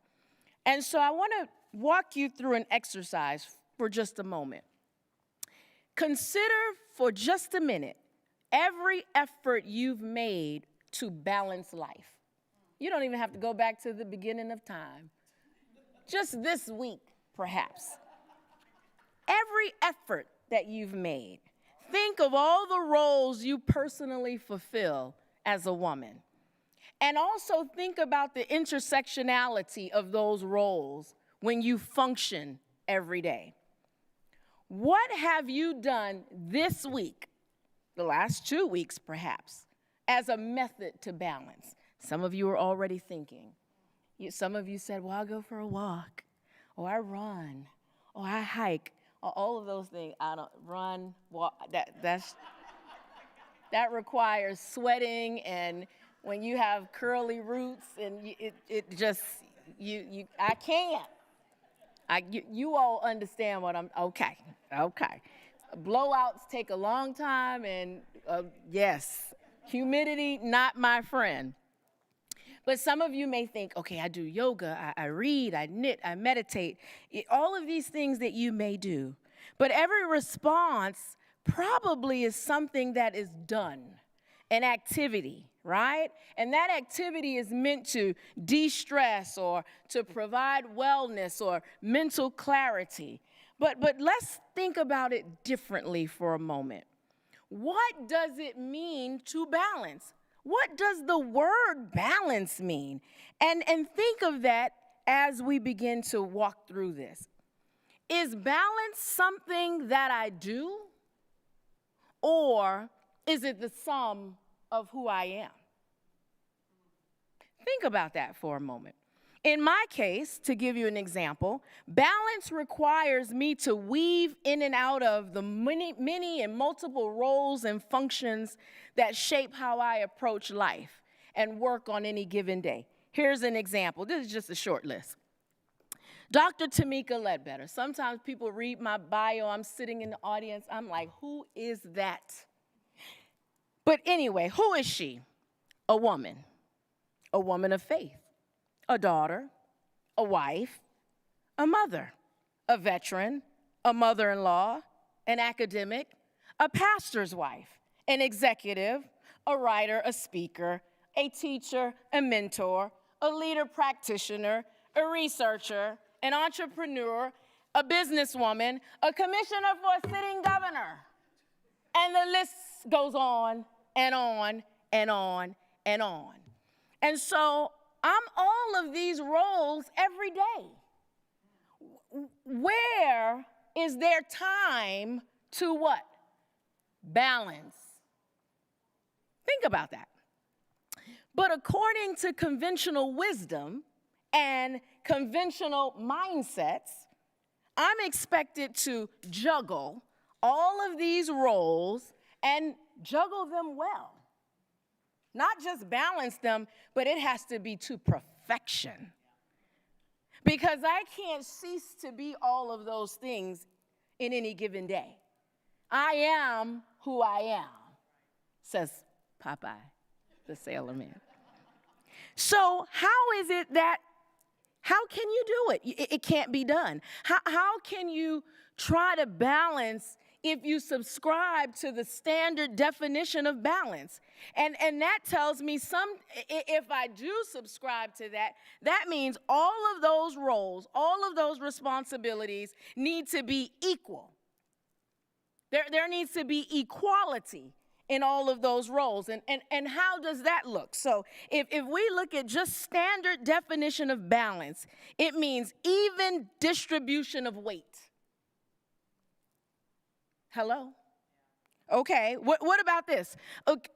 And so I want to walk you through an exercise for just a moment. Consider for just a minute every effort you've made to balance life. You don't even have to go back to the beginning of time. Just this week, perhaps. Every effort that you've made, think of all the roles you personally fulfill as a woman. And also think about the intersectionality of those roles when you function every day. What have you done this week, the last 2 weeks perhaps, as a method to balance? Some of you are already thinking. Some of you said, well, I'll go for a walk, or I run, or I hike, or all of those things. I don't run, walk, that requires sweating, and when you have curly roots, and I can't. You all understand what okay. Blowouts take a long time, and yes, humidity, not my friend. But some of you may think, okay, I do yoga, I read, I knit, I meditate, all of these things that you may do. But every response probably is something that is done, an activity, right? And that activity is meant to de-stress or to provide wellness or mental clarity. But let's think about it differently for a moment. What does it mean to balance? What does the word balance mean? And think of that as we begin to walk through this. Is balance something that I do, or is it the sum of who I am? Think about that for a moment. In my case, to give you an example, balance requires me to weave in and out of the many and multiple roles and functions that shape how I approach life and work on any given day. Here's an example. This is just a short list. Dr. Tamika Ledbetter. Sometimes people read my bio. I'm sitting in the audience. I'm like, who is that? But anyway, who is she? A woman of faith, a daughter, a wife, a mother, a veteran, a mother-in-law, an academic, a pastor's wife, an executive, a writer, a speaker, a teacher, a mentor, a leader practitioner, a researcher, an entrepreneur, a businesswoman, a commissioner for a sitting governor. And the list goes on and on and on and on. And so I'm all of these roles every day. Where is there time to what? Balance. Think about that. But according to conventional wisdom and conventional mindsets, I'm expected to juggle all of these roles and juggle them well. Not just balance them, but it has to be to perfection. Because I can't cease to be all of those things in any given day. I am who I am, says Popeye, the sailor man. So how can you do it? It can't be done. How can you try to balance if you subscribe to the standard definition of balance? And that tells me if I do subscribe to that, that means all of those roles, all of those responsibilities need to be equal. There needs to be equality in all of those roles. And how does that look? So if we look at just standard definition of balance, it means even distribution of weight. Hello? Okay, what about this?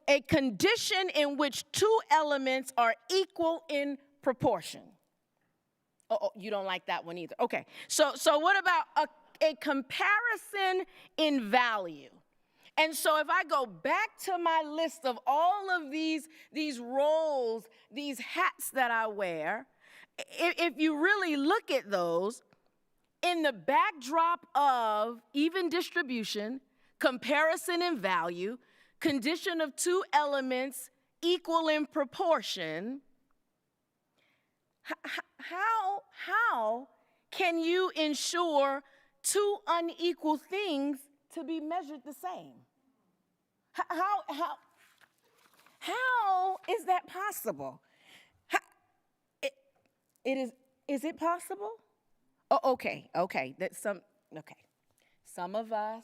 A condition in which two elements are equal in proportion. Oh, you don't like that one either. Okay, so what about a comparison in value? And so if I go back to my list of all of these roles, these hats that I wear, if you really look at those, in the backdrop of even distribution, comparison in value, condition of two elements equal in proportion, how can you ensure two unequal How is that possible? Is it possible? Oh, okay. Some of us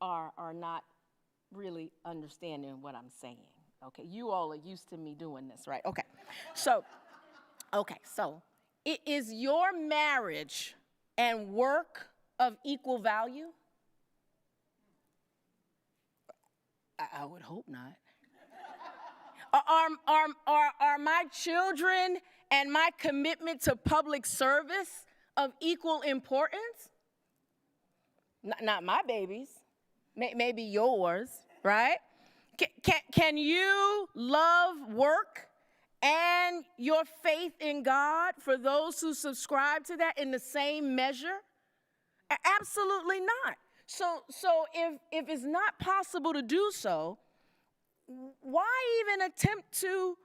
are not really understanding what I'm saying. Okay, you all are used to me doing this, right? Okay, so is your marriage and work of equal value? I would hope not. Are my children and my commitment to public service of equal importance? Not my babies, maybe yours, right? Can you love work and your faith in God for those who subscribe to that in the same measure? Absolutely not. So if it's not possible to do so, why even attempt to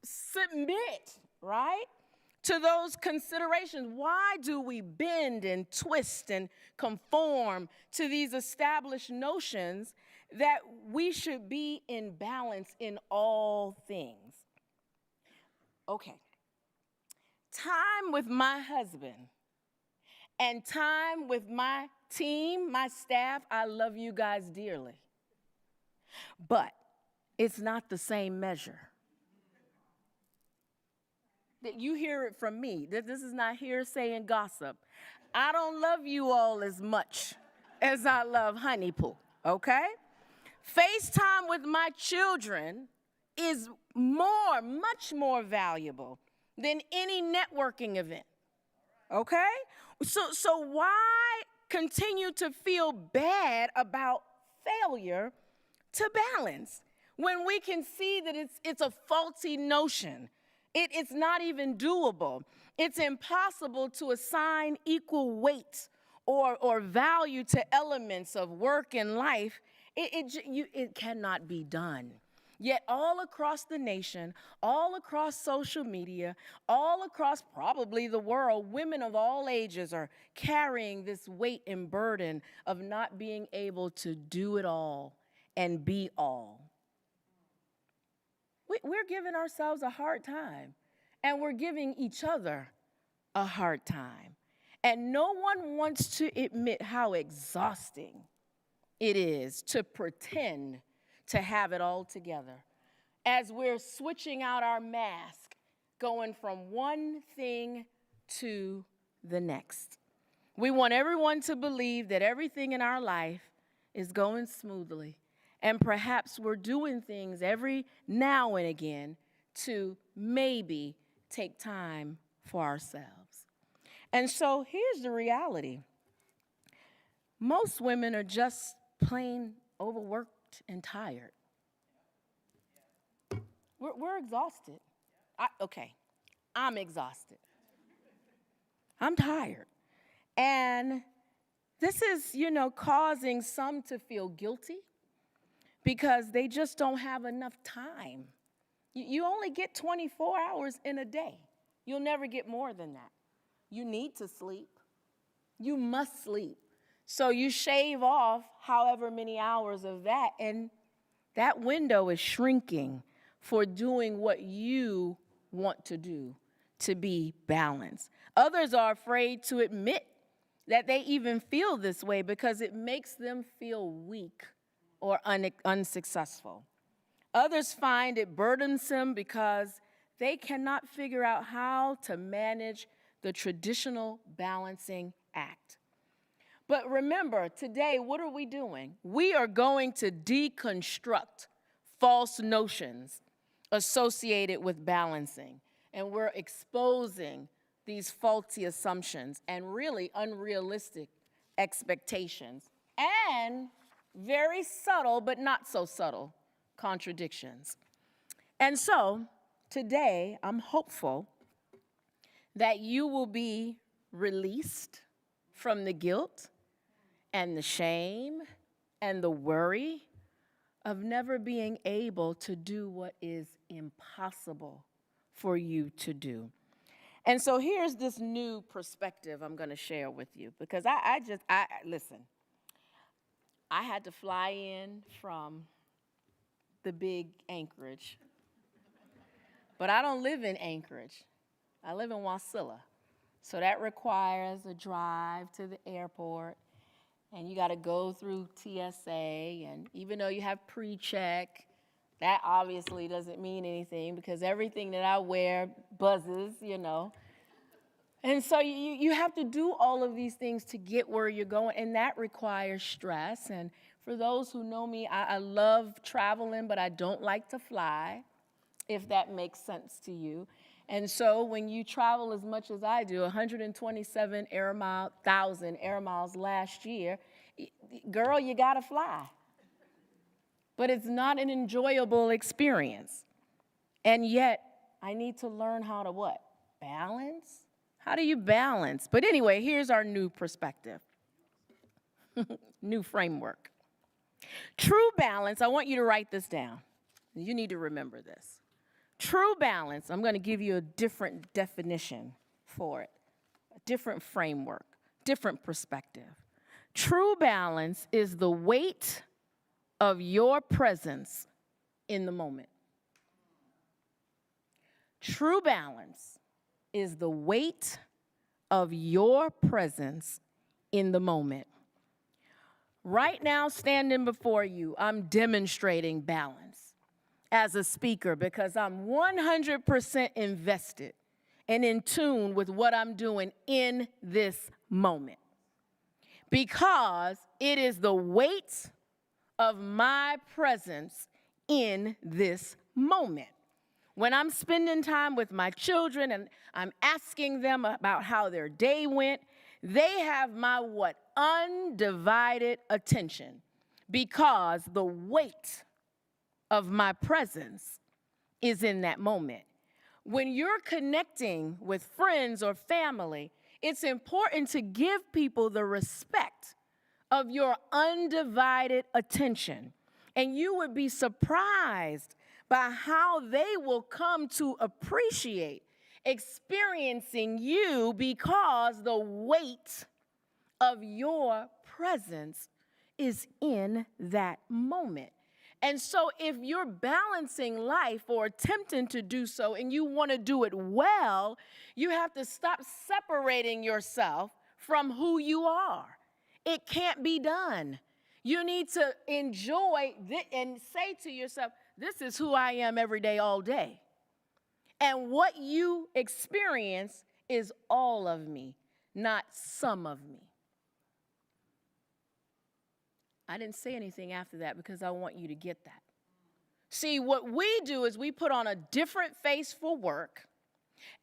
submit, right, to those considerations? Why do we bend and twist and conform to these established notions that we should be in balance in all things? Okay. Time with my husband and time with my team, my staff, I love you guys dearly. But it's not the same measure. That you hear it from me. This is not hearsay and gossip. I don't love you all as much as I love Honey Poo, okay? FaceTime with my children is much more valuable than any networking event, okay? So why continue to feel bad about failure to balance when we can see that it's a faulty notion? It's not even doable. It's impossible to assign equal weight or value to elements of work and life. It cannot be done. Yet all across the nation, all across social media, all across probably the world, women of all ages are carrying this weight and burden of not being able to do it all and be all. We're giving ourselves a hard time, and we're giving each other a hard time. And no one wants to admit how exhausting it is to pretend to have it all together as we're switching out our mask, going from one thing to the next. We want everyone to believe that everything in our life is going smoothly. And perhaps we're doing things every now and again to maybe take time for ourselves. And so here's the reality. Most women are just plain overworked and tired. We're exhausted. I'm exhausted. I'm tired. And this is, causing some to feel guilty, because they just don't have enough time. You only get 24 hours in a day. You'll never get more than that. You need to sleep. You must sleep. So you shave off however many hours of that, and that window is shrinking for doing what you want to do to be balanced. Others are afraid to admit that they even feel this way because it makes them feel weak or unsuccessful. Others find it burdensome because they cannot figure out how to manage the traditional balancing act. But remember, today, what are we doing? We are going to deconstruct false notions associated with balancing, and we're exposing these faulty assumptions and really unrealistic expectations and very subtle, but not so subtle, contradictions. And so, today, I'm hopeful that you will be released from the guilt and the shame and the worry of never being able to do what is impossible for you to do. And so here's this new perspective I'm going to share with you, because listen. I had to fly in from the big Anchorage. But I don't live in Anchorage. I live in Wasilla. So that requires a drive to the airport, and you got to go through TSA, and even though you have pre-check, that obviously doesn't mean anything because everything that I wear buzzes, you know. And so you have to do all of these things to get where you're going, and that requires stress. And for those who know me, I love traveling, but I don't like to fly, if that makes sense to you. And so when you travel as much as I do, 127,000 air miles last year, girl, you gotta fly. But it's not an enjoyable experience. And yet, I need to learn how to what? Balance? How do you balance? But anyway, here's our new perspective, new framework. True balance, I want you to write this down. You need to remember this. True balance, I'm going to give you a different definition for it, a different framework, different perspective. True balance is the weight of your presence in the moment. True balance is the weight of your presence in the moment. Right now, standing before you, I'm demonstrating balance as a speaker because I'm 100% invested and in tune with what I'm doing in this moment. Because it is the weight of my presence in this moment. When I'm spending time with my children and I'm asking them about how their day went, they have my what? Undivided attention. Because the weight of my presence is in that moment. When you're connecting with friends or family, it's important to give people the respect of your undivided attention. And you would be surprised by how they will come to appreciate experiencing you because the weight of your presence is in that moment. And so if you're balancing life or attempting to do so and you want to do it well, you have to stop separating yourself from who you are. It can't be done. You need to enjoy and say to yourself, this is who I am every day, all day. And what you experience is all of me, not some of me. I didn't say anything after that because I want you to get that. See, what we do is we put on a different face for work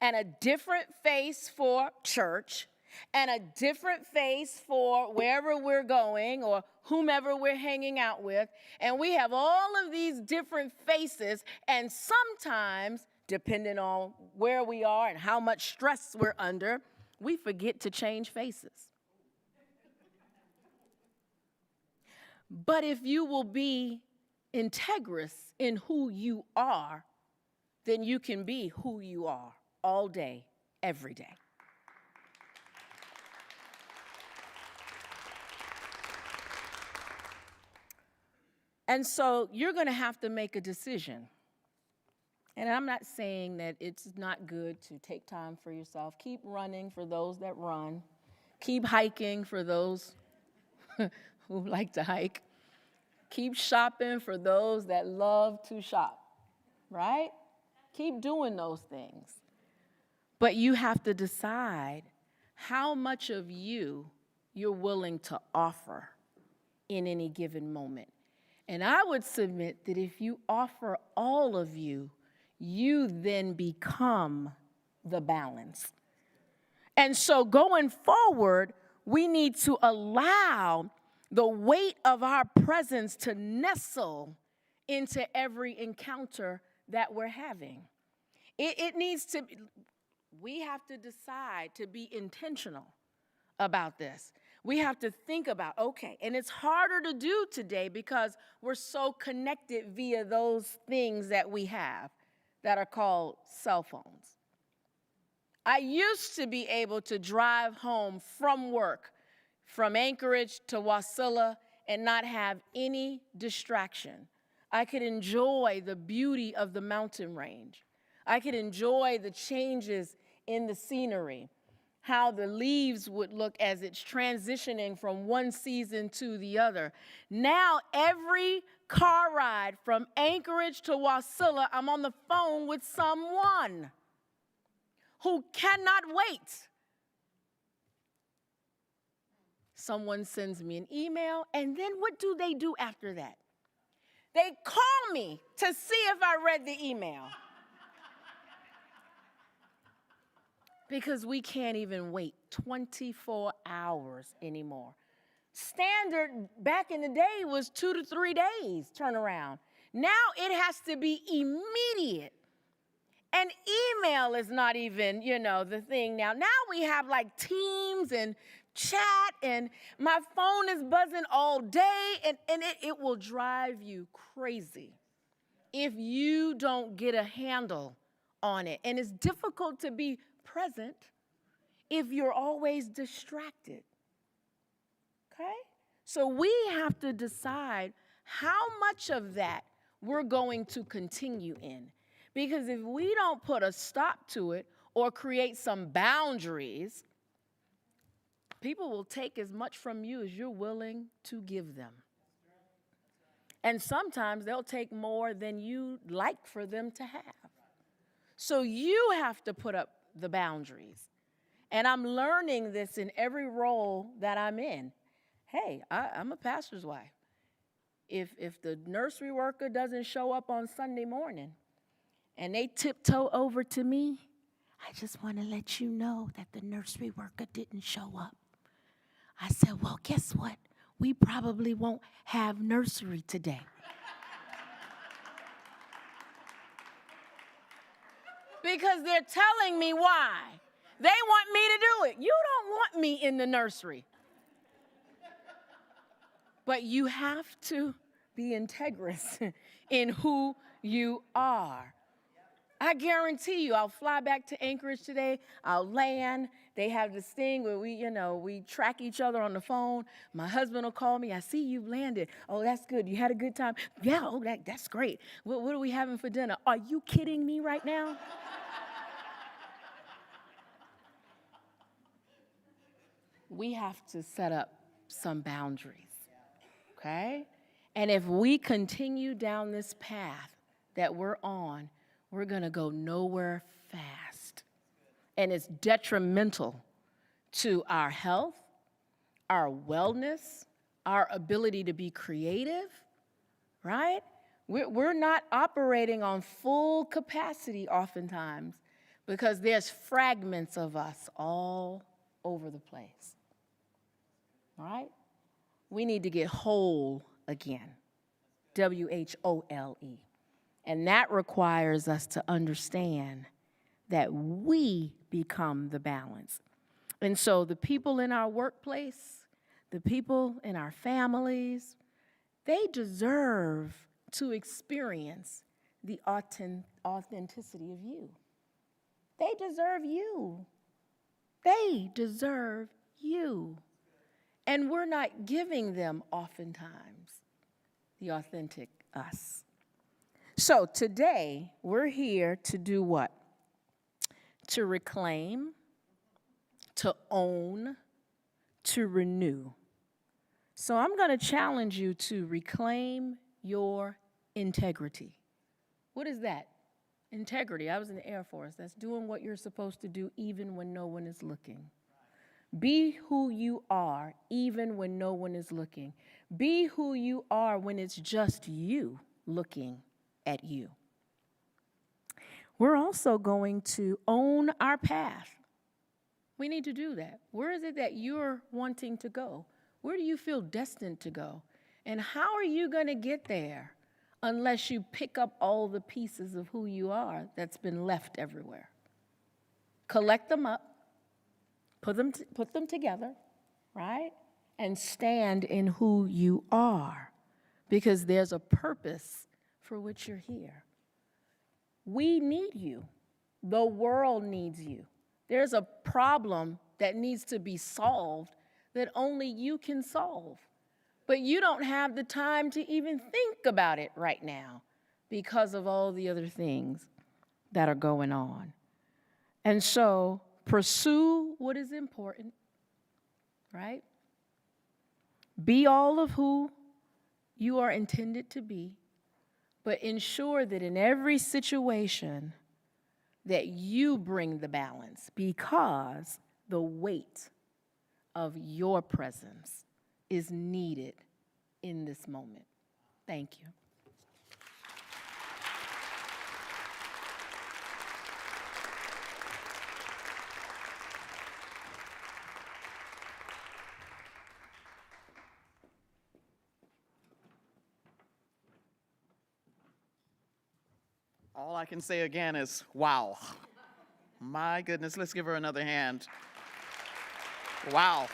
and a different face for church and a different face for wherever we're going or whomever we're hanging out with. And we have all of these different faces, and sometimes, depending on where we are and how much stress we're under, we forget to change faces. But if you will be integrous in who you are, then you can be who you are all day, every day. And so you're going to have to make a decision. And I'm not saying that it's not good to take time for yourself. Keep running for those that run. Keep hiking for those who like to hike. Keep shopping for those that love to shop, right? Keep doing those things. But you have to decide how much of you're willing to offer in any given moment. And I would submit that if you offer all of you, you then become the balance. And so going forward, we need to allow the weight of our presence to nestle into every encounter that we're having. It needs to, we have to decide to be intentional about this. We have to think about, okay, and it's harder to do today because we're so connected via those things that we have that are called cell phones. I used to be able to drive home from work, from Anchorage to Wasilla, and not have any distraction. I could enjoy the beauty of the mountain range. I could enjoy the changes in the scenery, how the leaves would look as it's transitioning from one season to the other. Now, every car ride from Anchorage to Wasilla, I'm on the phone with someone who cannot wait. Someone sends me an email, and then what do they do after that? They call me to see if I read the email. Because we can't even wait 24 hours anymore. Standard back in the day was 2 to 3 days turnaround. Now it has to be immediate. And email is not even, the thing now. Now we have like Teams and chat, and my phone is buzzing all day, and it will drive you crazy if you don't get a handle on it. And it's difficult to be present if you're always distracted. Okay? So we have to decide how much of that we're going to continue in. Because if we don't put a stop to it or create some boundaries, people will take as much from you as you're willing to give them. And sometimes they'll take more than you'd like for them to have. So you have to put up the boundaries. And I'm learning this in every role that I'm in. Hey, I'm a pastor's wife. If the nursery worker doesn't show up on Sunday morning and they tiptoe over to me, I just want to let you know that the nursery worker didn't show up. I said, well, guess what? We probably won't have nursery today. Because they're telling me why. They want me to do it. You don't want me in the nursery. But you have to be integrous in who you are. I guarantee you, I'll fly back to Anchorage today. I'll land. They have this thing where we track each other on the phone. My husband will call me. I see you've landed. Oh, that's good. You had a good time? Yeah, oh, that's great. What are we having for dinner? Are you kidding me right now? We have to set up some boundaries, okay? And if we continue down this path that we're on, we're going to go nowhere fast. And it's detrimental to our health, our wellness, our ability to be creative, right? We're not operating on full capacity oftentimes because there's fragments of us all over the place, right? We need to get whole again, W-H-O-L-E. And that requires us to understand that we become the balance. And so the people in our workplace, the people in our families, they deserve to experience the authenticity of you. They deserve you. They deserve you. And we're not giving them oftentimes the authentic us. So today, we're here to do what? To reclaim, to own, to renew. So I'm going to challenge you to reclaim your integrity. What is that? Integrity. I was in the Air Force. That's doing what you're supposed to do even when no one is looking. Be who you are even when no one is looking. Be who you are when it's just you looking at you. We're also going to own our path. We need to do that. Where is it that you're wanting to go? Where do you feel destined to go? And how are you going to get there unless you pick up all the pieces of who you are that's been left everywhere? Collect them up, put them together, right? And stand in who you are, because there's a purpose for which you're here. We need you. The world needs you. There's a problem that needs to be solved that only you can solve. but you don't have the time to even think about it right now because of all the other things that are going on. And so pursue what is important, right? Be all of who you are intended to be, but ensure that in every situation that you bring the balance, because the weight of your presence is needed in this moment. Thank you. All I can say again is, wow. My goodness, let's give her another hand. Wow.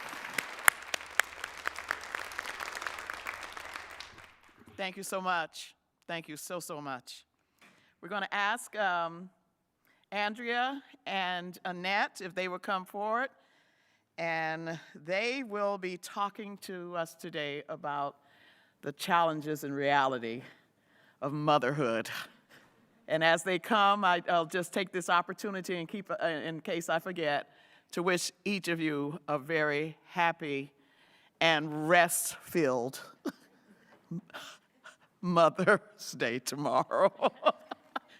Thank you so much. Thank you so, so much. We're going to ask Andrea and Annette if they will come forward, and they will be talking to us today about the challenges and reality of motherhood. And as they come, I'll just take this opportunity and keep, in case I forget, to wish each of you a very happy and rest-filled Mother's Day tomorrow.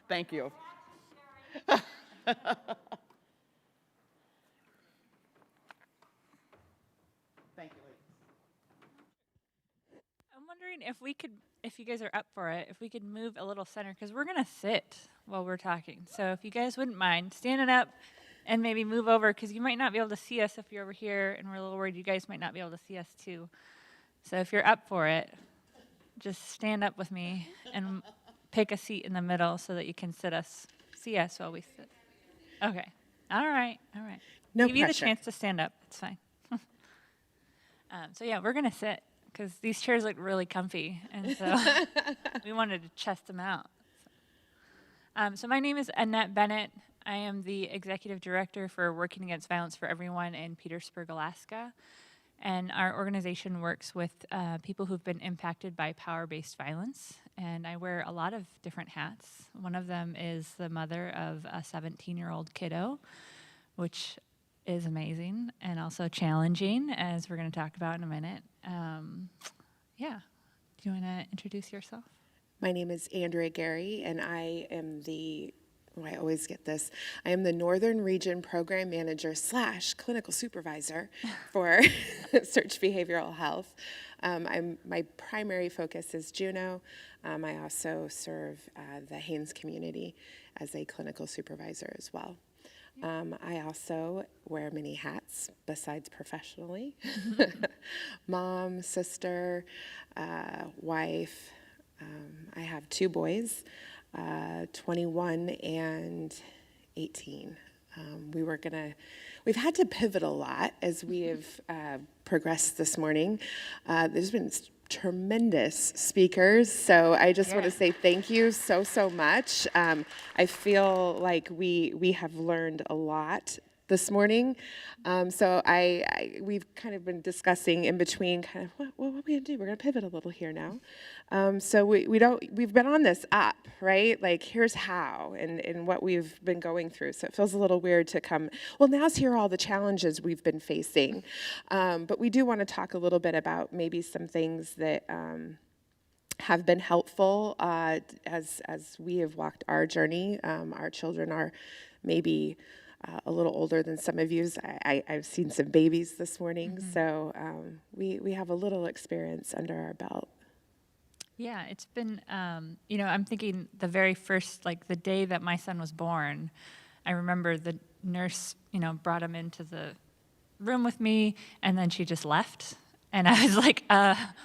Thank you. I'm wondering if you guys are up for it, if we could move a little center, because we're going to sit while we're talking. So if you guys wouldn't mind standing up and maybe move over, because you might not be able to see us if you're over here, and we're a little worried you guys might not be able to see us too. So if you're up for it, just stand up with me and pick a seat in the middle so that you can see us while we sit. Okay. All right. No Give you the pressure. chance to stand up. It's fine. So yeah, we're going to sit because these chairs look really comfy, and so we wanted to chest them out. So my name is Annette Bennett. I am the Executive Director for Working Against Violence for Everyone in Petersburg, Alaska. And our organization works with people who've been impacted by power-based violence. And I wear a lot of different hats. One of them is the mother of a 17-year-old kiddo, which is amazing and also challenging, as we're going to talk about in a minute. Yeah. Do you want to introduce yourself? My name is Andrea Gerry, and I am I always get this. I am the Northern Region Program Manager / Clinical Supervisor for Search Behavioral Health. My primary focus is Juneau. I also serve the Haines community as a clinical supervisor as well. I also wear many hats besides professionally. Mom, sister, wife. I have 2 boys, 21 and 18. We've had to pivot a lot as we have progressed this morning. There's been tremendous speakers, so I just want to say thank you so much. I feel like we have learned a lot this morning. So we've kind of been discussing in between kind of what are we gonna do? We're gonna pivot a little here now. So we've been on this up, right? Like here's how and what we've been going through. So it feels a little weird to come, well, now's here are all the challenges we've been facing. But we do want to talk a little bit about maybe some things that have been helpful as we have walked our journey. Our children are maybe a little older than some of you. I've seen some babies this morning, so we have a little experience under our belt. Yeah, it's been, I'm thinking the very first, the day that my son was born, I remember the nurse, brought him into the room with me, and then she just left. And I was like,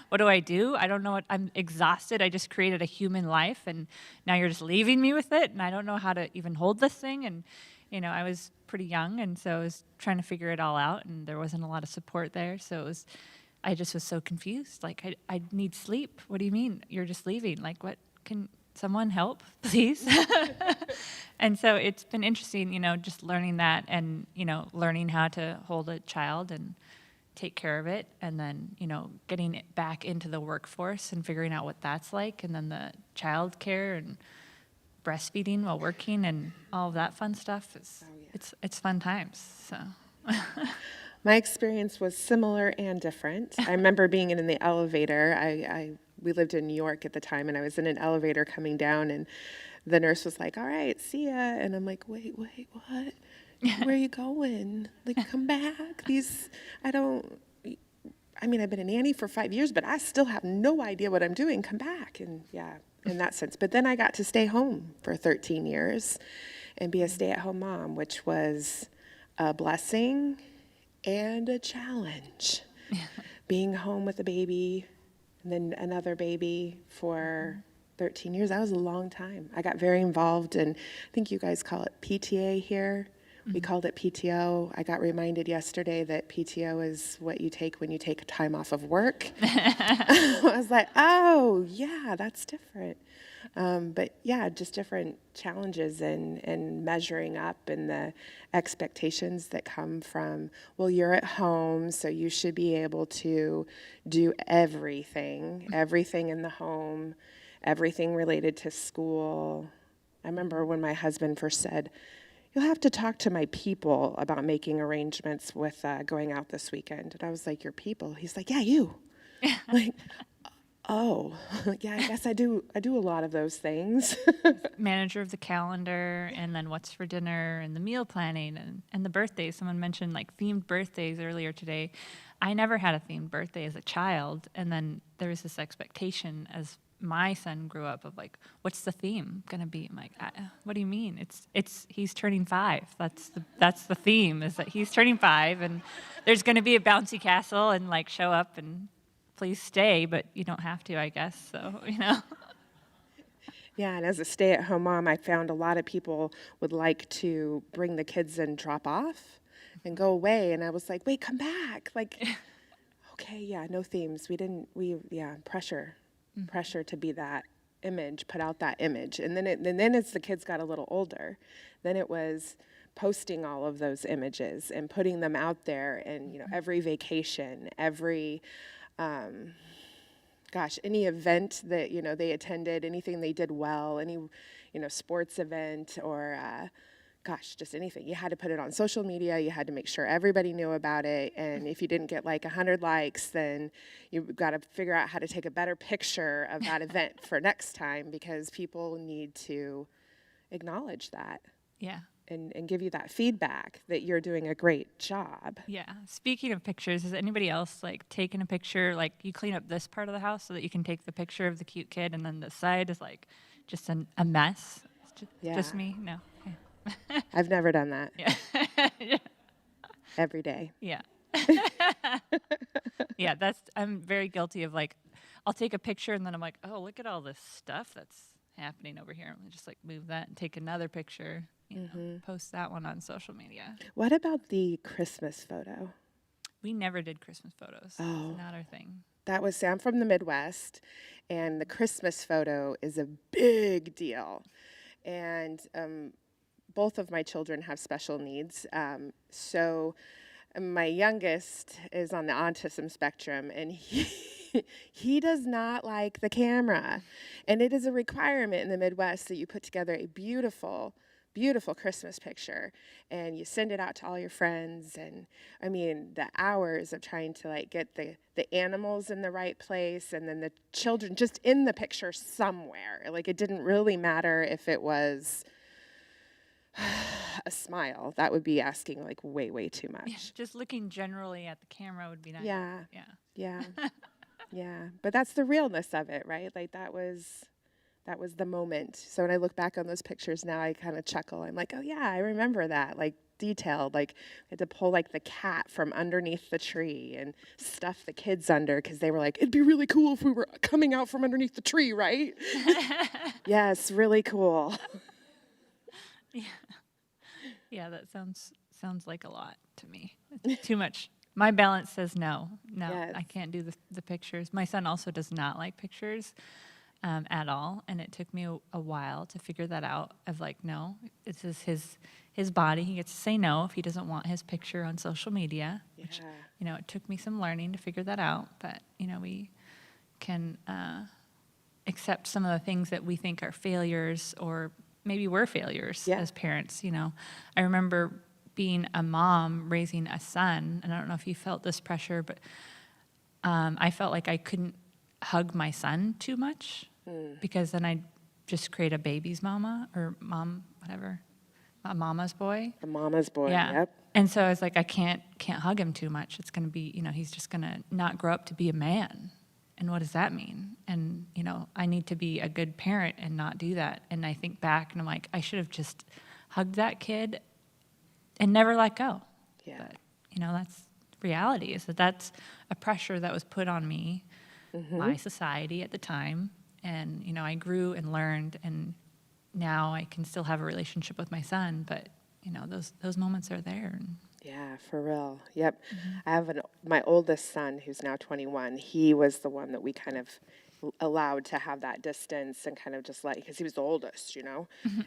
what do? I don't know I'm exhausted. I just created a human life, and now you're just leaving me with it, and I don't know how to even hold this thing. And I was pretty young, and so I was trying to figure it all out, and there wasn't a lot of support there. So I just was so confused. I need sleep. What do you mean? You're just leaving? What, can someone help, please? And so it's been interesting, just learning that and, learning how to hold a child and, take care of it, and then, you know, getting it back into the workforce and figuring out what that's like, and then the child care and breastfeeding while working and all of that fun stuff is, it's fun times, so. My experience was similar and different. I remember being in the elevator. We lived in New York at the time, and I was in an elevator coming down, and the nurse was like, all right, see ya. And I'm like, wait, what? Where are you going? Like, come back. I've been a nanny for 5 years, but I still have no idea what I'm doing. Come back. And yeah, in that sense. But then I got to stay home for 13 years and be a stay-at-home mom, which was a blessing and a challenge. Being home with a baby and then another baby for 13 years, that was a long time. I got very involved in, I think you guys call it PTA here. We called it PTO. I got reminded yesterday that PTO is what you take when you take time off of work. I was like, oh, yeah, that's different. But yeah, just different challenges and measuring up and the expectations that come from, well, you're at home, so you should be able to do everything in the home, everything related to school. I remember when my husband first said, you'll have to talk to my people about making arrangements with going out this weekend. And I was like, your people? He's like, yeah, you. Like, oh, yeah, I guess I do a lot of those things. Manager of the calendar, and then what's for dinner, and the meal planning, and the birthdays. Someone mentioned like themed birthdays earlier today. I never had a themed birthday as a child, and then there was this expectation as my son grew up of like, what's the theme gonna be? I'm like, what do you mean? It's he's turning 5. That's the theme, is that he's turning 5, and there's gonna be a bouncy castle, and like show up and please stay, but you don't have to, I guess. So, you know. Yeah, and as a stay-at-home mom, I found a lot of people would like to bring the kids and drop off and go away, and I was like, wait, come back. Like, okay, yeah, no themes. Pressure to be that image, put out that image. And then as the kids got a little older, then it was posting all of those images and putting them out there, and, you know, every vacation, every, any event that, you know, they attended, anything they did well, any, you know, sports event or, just anything. You had to put it on social media. You had to make sure everybody knew about it. And if you didn't get like 100 likes, then you've got to figure out how to take a better picture of that event for next time, because people need to acknowledge that. Yeah. And give you that feedback that you're doing a great job. Yeah. Speaking of pictures, has anybody else like taken a picture, like you clean up this part of the house so that you can take the picture of the cute kid, and then the side is like just a mess? It's just me? No. Okay. I've never done that. Yeah. Yeah. Every day. Yeah. Yeah, I'm very guilty of like, I'll take a picture and then I'm like, oh, look at all this stuff that's happening over here. I'm just like move that and take another picture, you know, post that one on social media. What about the Christmas photo? We never did Christmas photos. Oh. It's not our thing. That was Sam from the Midwest, and the Christmas photo is a big deal. And both of my children have special needs. So my youngest is on the autism spectrum, and he does not like the camera. And it is a requirement in the Midwest that you put together a beautiful, beautiful Christmas picture, and you send it out to all your friends. And I mean, the hours of trying to like get the animals in the right place, and then the children just in the picture somewhere. Like, it didn't really matter if it was a smile. That would be asking like way, way too much. Yeah, just looking generally at the camera would be nice. Yeah. Yeah. Yeah. Yeah. But that's the realness of it, right? Like that was the moment. So when I look back on those pictures now, I kind of chuckle. I'm like, oh yeah, I remember that. Like detailed, like I had to pull like the cat from underneath the tree and stuff the kids under, because they were like, it'd be really cool if we were coming out from underneath the tree, right? Yes, really cool. Yeah. Yeah, that sounds like a lot to me. It's too much. My balance says no. Yes. I can't do the pictures. My son also does not like pictures at all, and it took me a while to figure that out. Of like, no, this is his body. He gets to say no if he doesn't want his picture on social media. Yeah. which, it took me some learning to figure that out, but, we can accept some of the things that we think are failures, or maybe we're failures as parents. I remember being a mom raising a son, and I don't know if you felt this pressure, but I felt like I couldn't hug my son too much because then I'd just create a baby's mama, or mom, whatever, a mama's boy. A mama's boy, Yeah. yep. And so I was like, I can't hug him too much. It's going to be, he's just going to not grow up to be a man. And what does that mean? And, I need to be a good parent and not do that. And I think back and I'm like, I should have just hugged that kid and never let go. Yeah. But, that's reality, is that's a pressure that was put on me by society at the time. And, I grew and learned, and now I can still have a relationship with my son, but, those moments are there. And yeah, for real. Yep. I have my oldest son, who's now 21. He was the one that we kind of allowed to have that distance and kind of just because he was the oldest,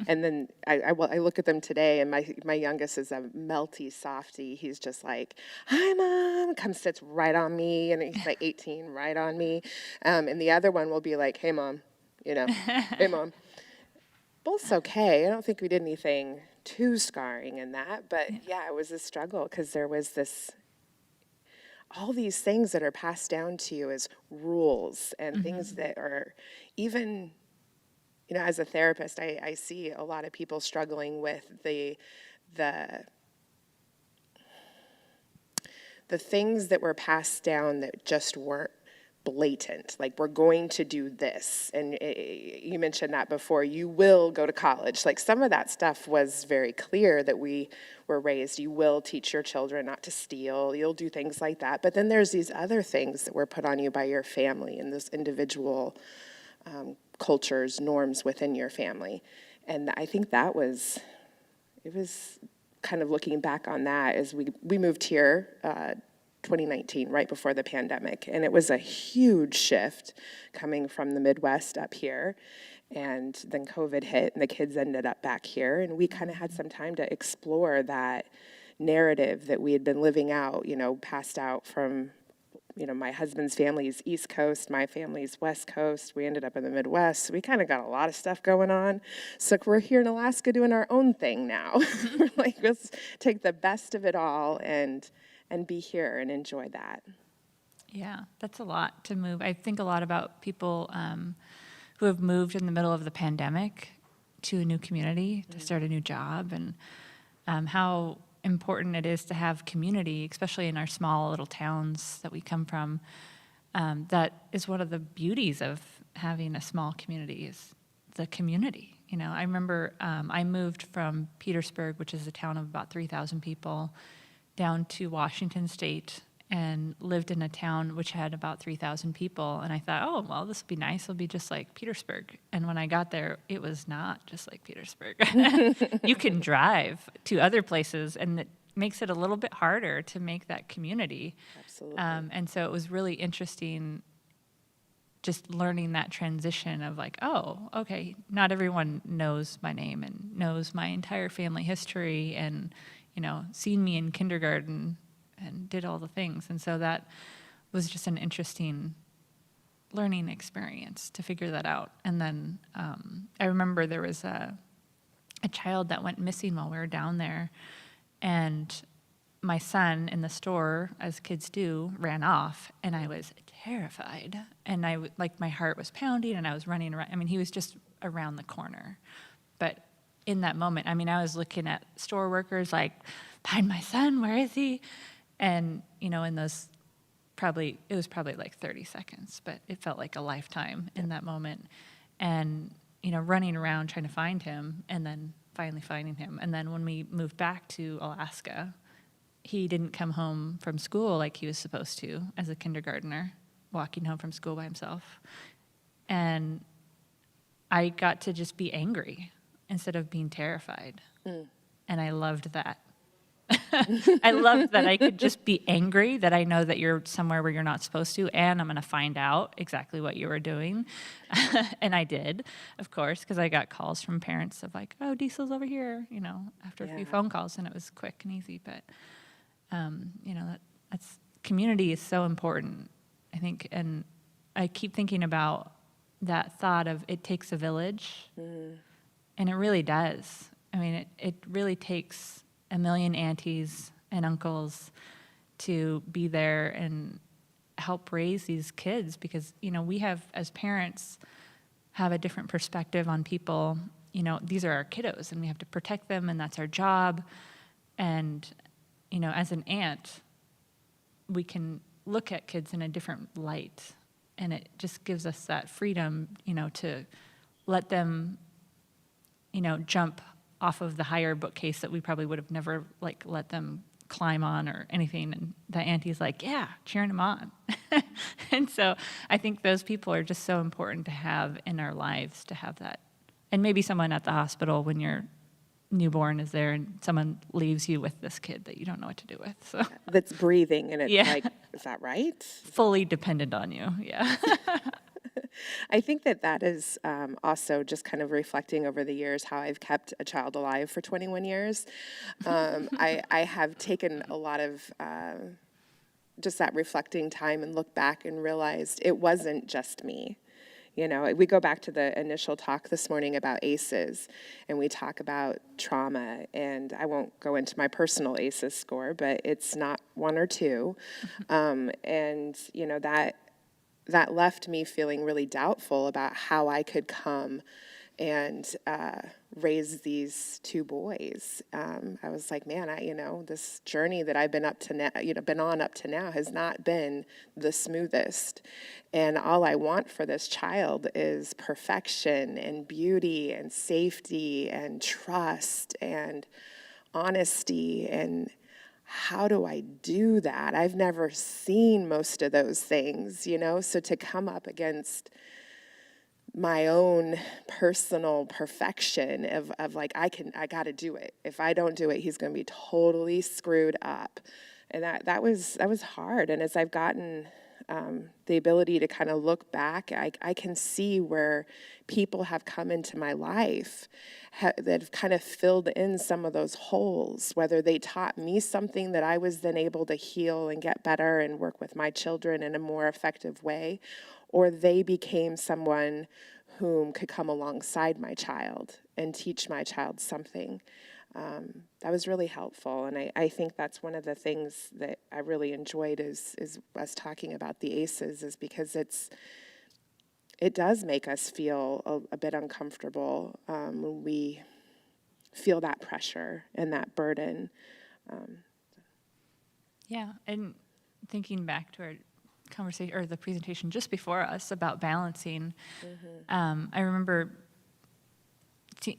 And then I look at them today, and my youngest is a melty softy. He's just like, "Hi, Mom," sits right on me, and he's like 18, right on me. And the other one will be like, "Hey, Mom," "Hey, Mom." Both's okay. I don't think we did anything too scarring in that, but yeah, it was a struggle because there was all these things that are passed down to you as rules and things that are even, as a therapist, I see a lot of people struggling with the things that were passed down that just weren't blatant, like, we're going to do this. And you mentioned that before, you will go to college. Like, some of that stuff was very clear that we were raised. You will teach your children not to steal. You'll do things like that. But then there's these other things that were put on you by your family and those individual cultures, norms within your family. And I think it was kind of looking back on that as we moved here 2019, right before the pandemic. And it was a huge shift coming from the Midwest up here. And then COVID hit and the kids ended up back here. And we kind of had some time to explore that narrative that we had been living out, passed out from, my husband's family's East Coast, my family's West Coast. We ended up in the Midwest. So we kind of got a lot of stuff going on. So we're here in Alaska doing our own thing now. We're like, let's take the best of it all and be here and enjoy that. yeah, that's a lot to move. I think a lot about people who have moved in the middle of the pandemic to a new community to start a new job, and how important it is to have community, especially in our small little towns that we come from. That is one of the beauties of having a small community, is the community. I remember I moved from Petersburg, which is a town of about 3,000 people, down to Washington State, and lived in a town which had about 3,000 people. And I thought, oh, well, this will be nice. It'll be just like Petersburg. And when I got there, it was not just like Petersburg. You can drive to other places, and it makes it a little bit harder to make that community. Absolutely. And so it was really interesting just learning that transition of like, oh, okay, not everyone knows my name and knows my entire family history and, seen me in kindergarten and did all the things. And so that was just an interesting learning experience to figure that out. And then I remember there was a child that went missing while we were down there, and my son in the store, as kids do, ran off, and I was terrified. And my heart was pounding, and I was running around. I mean, he was just around the corner. But in that moment, I was looking at store workers like, find my son, where is he? And, in those it was probably like 30 seconds, but it felt like a lifetime in that moment. And, running around trying to find him, and then finally finding him. And then when we moved back to Alaska, he didn't come home from school like he was supposed to as a kindergartner, walking home from school by himself. And I got to just be angry instead of being terrified. And I loved that. I loved that I could just be angry, that I know that you're somewhere where you're not supposed to, and I'm going to find out exactly what you were doing. And I did, of course, because I got calls from parents of like, oh, Diesel's over here, after a few phone calls, and it was quick and easy. But, community is so important, I think, and I keep thinking about that thought of it takes a village, and it really does. I mean, it really takes a million aunties and uncles to be there and help raise these kids, because, you know, we have, as parents, have a different perspective on people. You know, these are our kiddos, and we have to protect them, and that's our job. And, you know, as an aunt, we can look at kids in a different light, and it just gives us that freedom, you know, to let them, you know, jump off of the higher bookcase that we probably would have never, like, let them climb on or anything. And the auntie's like, yeah, cheering them on. And so I think those people are just so important to have in our lives, to have that. And maybe someone at the hospital when your newborn is there and someone leaves you with this kid that you don't know what to do with. So That's breathing, and it's Yeah. like, is that right? fully dependent on you, yeah. I think that is also just kind of reflecting over the years how I've kept a child alive for 21 years. I have taken a lot of just that reflecting time and look back and realized it wasn't just me. You know, we go back to the initial talk this morning about ACEs, and we talk about trauma, and I won't go into my personal ACEs score, but it's not 1 or 2. And, you know, that left me feeling really doubtful about how I could come and raise these 2 boys. I was like, man, this journey that I've been on up to now has not been the smoothest. And all I want for this child is perfection and beauty and safety and trust and honesty. And how do I do that? I've never seen most of those things, you know? So to come up against my own personal perfection of like, I got to do it. If I don't do it, he's going to be totally screwed up. And that was hard. And as I've gotten the ability to kind of look back, I can see where people have come into my life that have kind of filled in some of those holes, whether they taught me something that I was then able to heal and get better and work with my children in a more effective way, or they became someone whom could come alongside my child and teach my child something. That was really helpful, and I think that's one of the things that I really enjoyed is us talking about the ACEs, is because it does make us feel a bit uncomfortable when we feel that pressure and that burden. Yeah, and thinking back to our conversation or the presentation just before us about balancing, I remember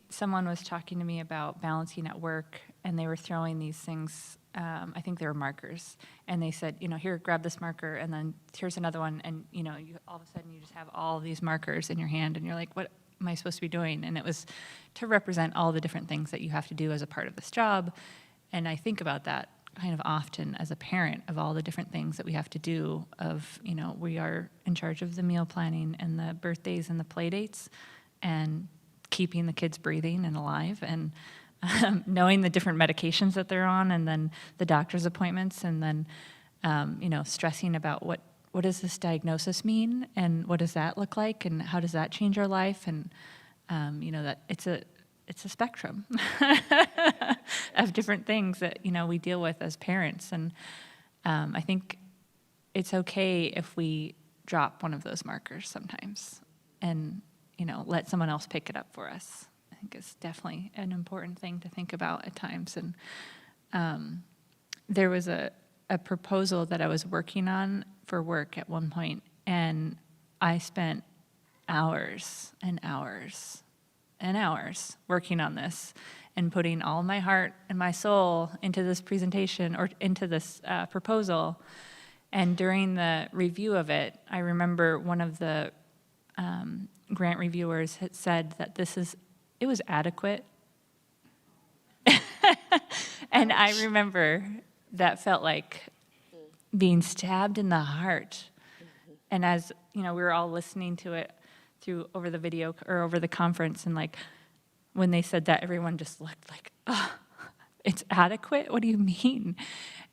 someone was talking to me about balancing at work, and they were throwing these things, I think they were markers, and they said, you know, here, grab this marker, and then here's another one, and, you know, all of a sudden you just have all these markers in your hand, and you're like, what am I supposed to be doing? And it was to represent all the different things that you have to do as a part of this job, and I think about that kind of often as a parent, of all the different things that we have to do, of, you know, we are in charge of the meal planning and the birthdays and the play dates, and keeping the kids breathing and alive, and knowing the different medications that they're on, and then the doctor's appointments, and then, you know, stressing about what does this diagnosis mean, and what does that look like, and how does that change our life, and, you know, that it's a spectrum of different things that, you know, we deal with as parents. And I think it's okay if we drop one of those markers sometimes and, you know, let someone else pick it up for us. I think it's definitely an important thing to think about at times. And there was a proposal that I was working on for work at one point, and I spent hours and hours and hours working on this and putting all my heart and my soul into this presentation, or into this proposal. And during the review of it, I remember one of the grant reviewers had said that it was adequate. And I remember that felt like being stabbed in the heart. And as, you know, we were all listening to it over the video or over the conference, and like when they said that, everyone just looked like, oh, it's adequate? What do you mean?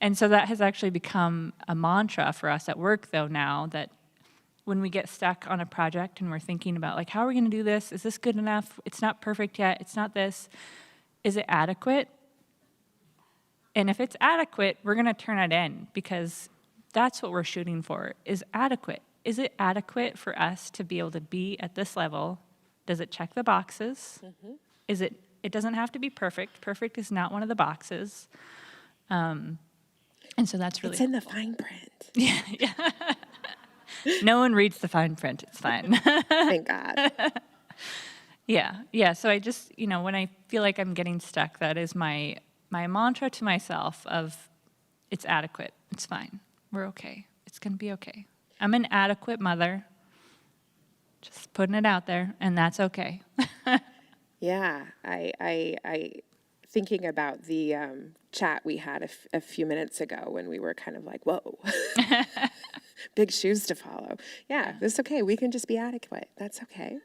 And so that has actually become a mantra for us at work, though, now, that when we get stuck on a project and we're thinking about, like, how are we going to do this? Is this good enough? It's not perfect yet. It's not this. Is it adequate? And if it's adequate, we're going to turn it in, because that's what we're shooting for, is adequate. Is it adequate for us to be able to be at this level? Does it check the boxes? Is it doesn't have to be perfect. Perfect is not one of the boxes. And so that's really It's in the fine print. yeah. No one reads the fine print. It's fine. Thank God. Yeah. So I just, when I feel like I'm getting stuck, that is my mantra to myself of, it's adequate. It's fine. We're okay. It's going to be okay. I'm an adequate mother. Just putting it out there, and that's okay. Yeah, I thinking about the chat we had a few minutes ago when we were kind of like, whoa, big shoes to follow. Yeah, it's okay. We can just be adequate. That's okay.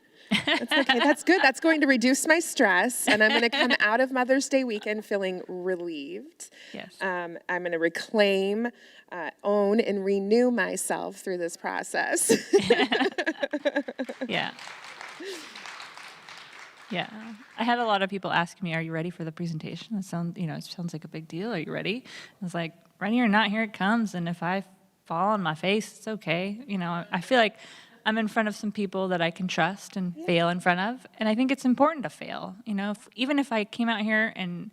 That's okay. That's good. That's going to reduce my stress, and I'm going to come out of Mother's Day weekend feeling relieved. Yes. I'm going to reclaim, own, and renew myself through this process. Yeah. Yeah. I had a lot of people asking me, are you ready for the presentation? It sounds like a big deal. Are you ready? I was like, ready or not, here it comes. And if I fall on my face, it's okay. I feel like I'm in front of some people that I can trust and fail in front of. And I think it's important to fail. Even if I came out here and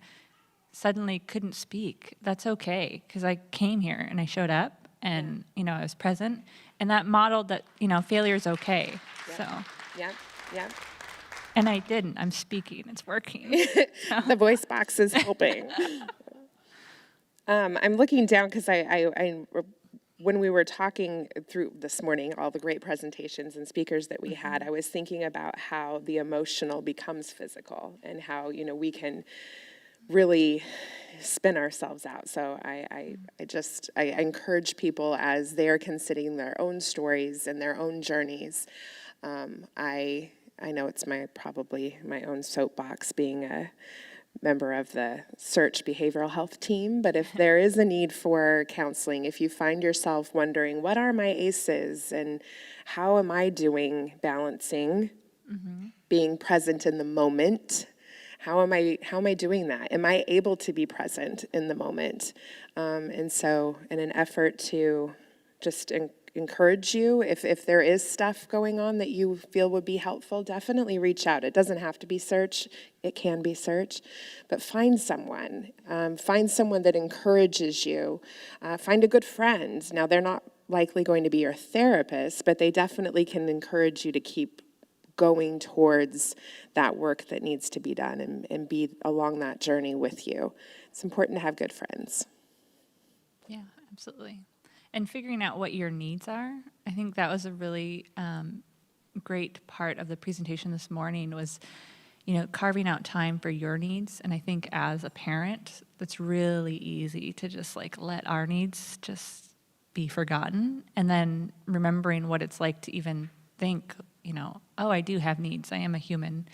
suddenly couldn't speak, that's okay. Because I came here and I showed up and, I was present. And that modeled that, failure is okay. So. Yeah. And I didn't. I'm speaking. It's working. The voice box is helping. I'm looking down because I when we were talking through this morning, all the great presentations and speakers that we had, I was thinking about how the emotional becomes physical and how, we can really spin ourselves out. So I encourage people as they're considering their own stories and their own journeys. I know it's probably my own soapbox being a member of the SEARHC behavioral health team, but if there is a need for counseling, if you find yourself wondering, what are my ACEs and how am I doing balancing being present in the moment? How am I doing that? Am I able to be present in the moment? And so in an effort to just encourage you, if there is stuff going on that you feel would be helpful, definitely reach out. It doesn't have to be SEARHC. It can be SEARHC. But find someone. Find someone that encourages you. Find a good friend. Now, they're not likely going to be your therapist, but they definitely can encourage you to keep going towards that work that needs to be done and be along that journey with you. It's important to have good friends. Yeah, absolutely. And figuring out what your needs are. I think that was a really great part of the presentation this morning was, carving out time for your needs. And I think as a parent, that's really easy to just let our needs just be forgotten. And then remembering what it's like to even think, oh, I do have needs. I am a human.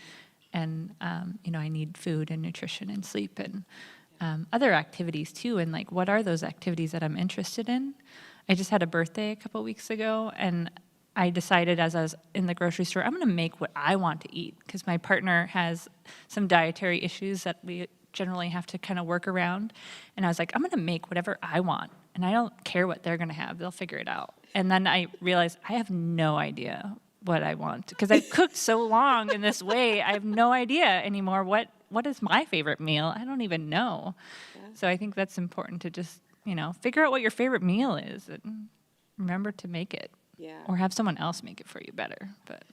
And, I need food and nutrition and sleep and other activities too. And what are those activities that I'm interested in? I just had a birthday a couple weeks ago, and I decided as I was in the grocery store, I'm going to make what I want to eat, because my partner has some dietary issues that we generally have to kind of work around. And I was like, I'm going to make whatever I want, and I don't care what they're going to have. They'll figure it out. And then I realized I have no idea what I want, because I've cooked so long in this way. I have no idea anymore what is my favorite meal. I don't even know. Yeah. So I think that's important to just figure out what your favorite meal is and remember to make it. Yeah. Or have someone else make it for you better. But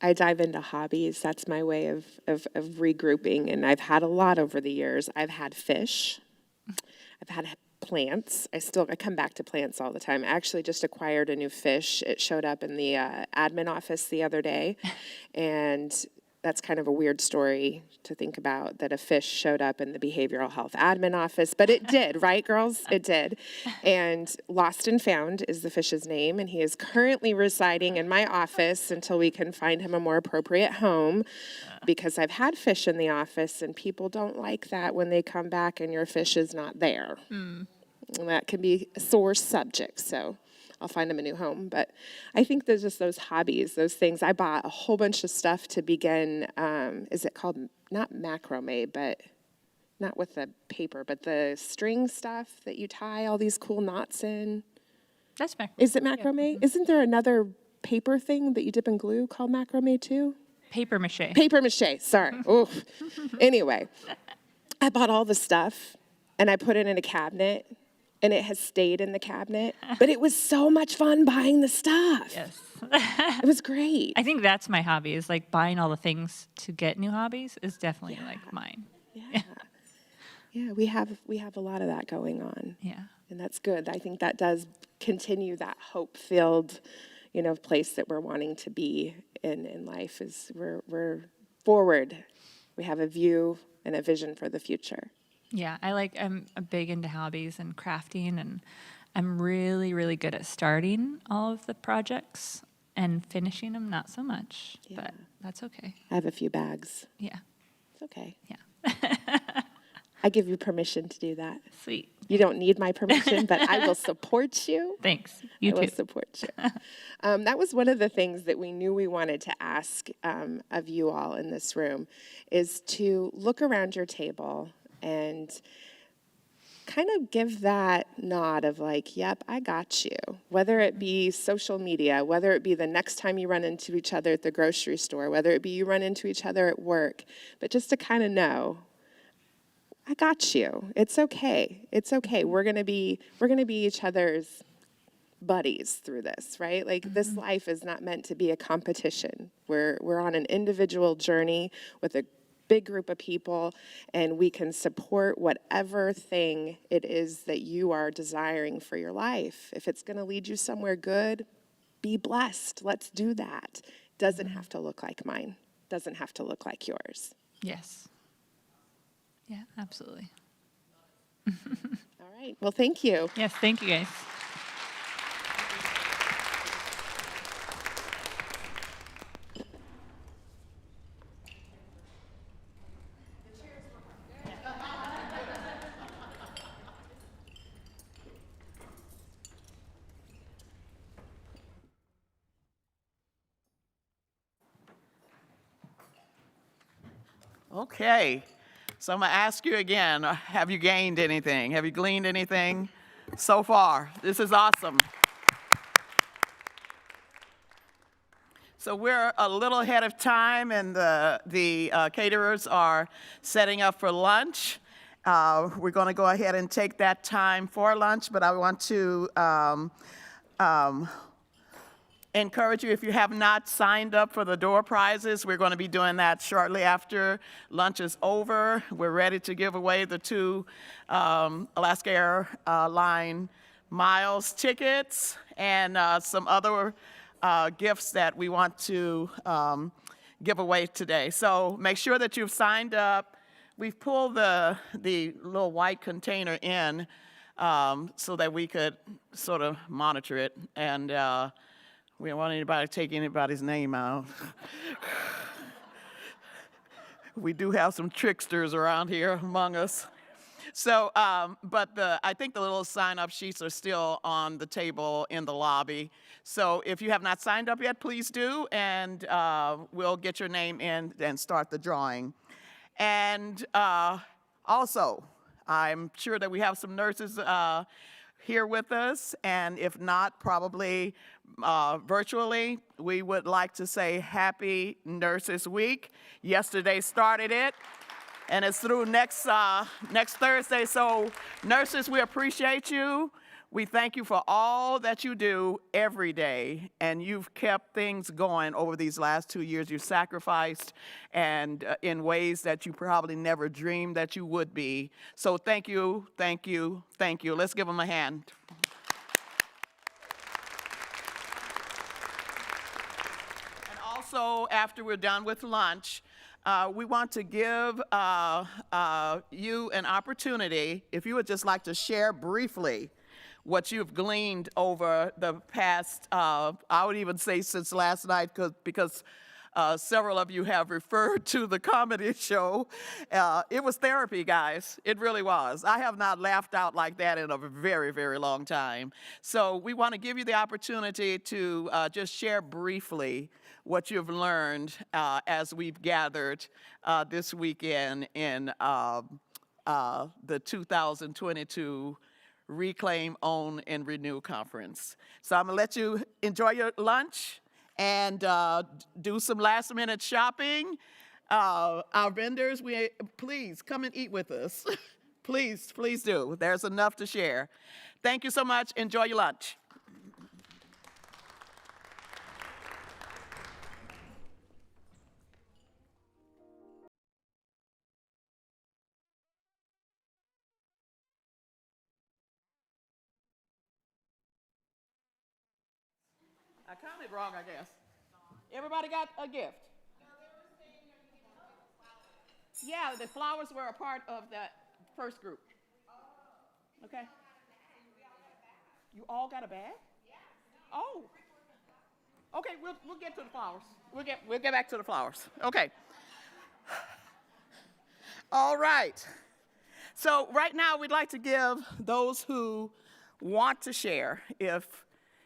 I dive into hobbies. That's my way of regrouping. And I've had a lot over the years. I've had fish. I've had plants. I come back to plants all the time. I actually just acquired a new fish. It showed up in the admin office the other day. And that's kind of a weird story to think about, that a fish showed up in the behavioral health admin office, but it did, right, girls? It did. And Lost and Found is the fish's name, and he is currently residing in my office until we can find him a more appropriate home, because I've had fish in the office, and people don't like that when they come back and your fish is not there. And that can be a sore subject, so I'll find him a new home. But I think there's just those hobbies, those things. I bought a whole bunch of stuff to begin, is it called, not macrame, but not with the paper, but the string stuff that you tie all these cool knots in. That's macrame. Is it macrame? Isn't there another paper thing that you dip in glue called macrame too? Paper mache. Paper mache, sorry. Oof. Anyway, I bought all the stuff and I put it in a cabinet, and it has stayed in the cabinet. But it was so much fun buying the stuff. Yes. It was great. I think that's my hobby, is like buying all the things to get new hobbies is definitely like mine. Yeah, we have a lot of that going on. Yeah. And that's good. I think that does continue that hope-filled, place that we're wanting to be in life. Is we're forward. We have a view and a vision for the future. Yeah, I'm big into hobbies and crafting, and I'm really, really good at starting all of the projects and finishing them, not so much, but that's okay. I have a few bags. Yeah. It's okay. Yeah. I give you permission to do that. Sweet. You don't need my permission, but I will support you. Thanks. You I will too. support you. That was one of the things that we knew we wanted to ask of you all in this room, is to look around your table and kind of give that nod of like, yep, I got you. Whether it be social media, whether it be the next time you run into each other at the grocery store, whether it be you run into each other at work, but just to kind of know, I got you. It's okay. It's okay. We're gonna be each other's buddies through this, right? Like this life is not meant to be a competition. We're on an individual journey with a big group of people, and we can support whatever thing it is that you are desiring for your life. If it's going to lead you somewhere good, be blessed. Let's do that. Doesn't have to look like mine. Doesn't have to look like yours. Yes. Yeah, absolutely. All right. Well, thank you. Yes, thank you guys. Okay, so I'm gonna ask you again, have you gained anything? Have you gleaned anything so far? This is awesome. So we're a little ahead of time, and the caterers are setting up for lunch. We're gonna go ahead and take that time for lunch, but I want to encourage you, if you have not signed up for the door prizes, we're going to be doing that shortly after lunch is over. We're ready to give away the 2 Alaska Airline Miles tickets and some other gifts that we want to give away today. So make sure that you've signed up. We've pulled the little white container in so that we could sort of monitor it, and we don't want anybody to take anybody's name out. We do have some tricksters around here among us. So, but I think the little sign-up sheets are still on the table in the lobby. So if you have not signed up yet, please do, and we'll get your name in and start the drawing. And also, I'm sure that we have some nurses here with us, and if not, probably virtually. We would like to say Happy Nurses Week. Yesterday started it, and it's through next Thursday. So nurses, we appreciate you. We thank you for all that you do every day, and you've kept things going over these last 2 years. You've sacrificed, and in ways that you probably never dreamed that you would be. So thank you, thank you, thank you. Let's give them a hand. And also, after we're done with lunch, we want to give you an opportunity, if you would just like to share briefly what you've gleaned over the past, I would even say since last night, because several of you have referred to the comedy show. It was therapy, guys. It really was. I have not laughed out like that in a very, very long time. So we want to give you the opportunity to just share briefly what you've learned as we've gathered this weekend in the 2022 Reclaim, Own, and Renew Conference. So I'm going to let you enjoy your lunch and do some last-minute shopping. Our vendors, please come and eat with us. Please do. There's enough to share. Thank you so much. Enjoy your lunch. I counted wrong, I guess. Everybody got a gift? Yeah, the flowers were a part of that first group. Okay. You all got a bag? Oh. Okay, we'll get to the flowers. We'll get back to the flowers. Okay. All right. So right now we'd like to give those who want to share, if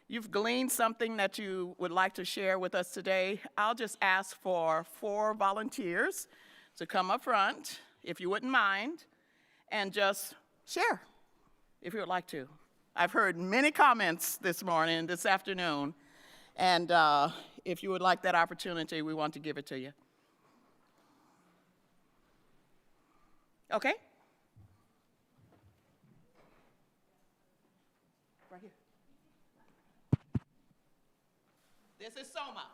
you've gleaned something that you would like to share with us today, I'll just ask for 4 volunteers to come up front, if you wouldn't mind, and just share, if you would like to. I've heard many comments this afternoon, and if you would like that opportunity, we want to give it to you. Okay? Right here. This is Soma.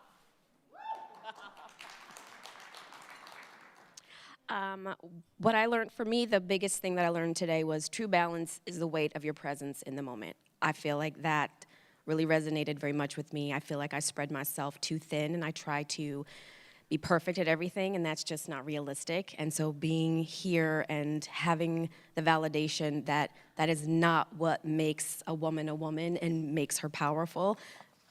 What I learned, for me, the biggest thing that I learned today was true balance is the weight of your presence in the moment. I feel like that really resonated very much with me. I feel like I spread myself too thin and I try to be perfect at everything, and that's just not realistic. And so being here and having the validation that that is not what makes a woman and makes her powerful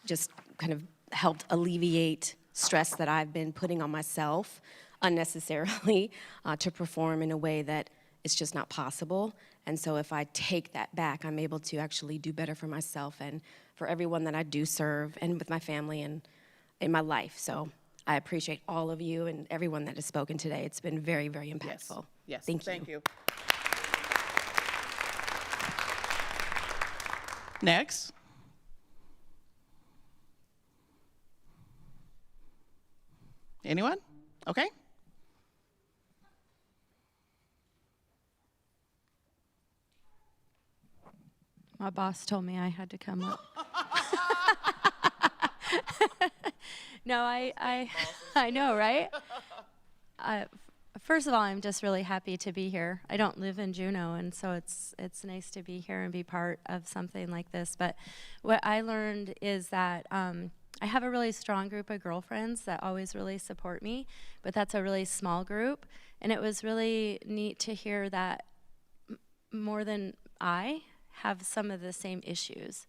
just kind of helped alleviate stress that I've been putting on myself unnecessarily to perform in a way that it's just not possible. And so if I take that back, I'm able to actually do better for myself and for everyone that I do serve and with my family and in my life. So I appreciate all of you and everyone that has spoken today. It's been very, very impactful. Yes. Thank you. Next. Anyone? Okay. My boss told me I had to come up. No, I know, right? First of all, I'm just really happy to be here. I don't live in Juneau, and so it's nice to be here and be part of something like this. But what I learned is that I have a really strong group of girlfriends that always really support me, but that's a really small group. And it was really neat to hear that more than I have some of the same issues.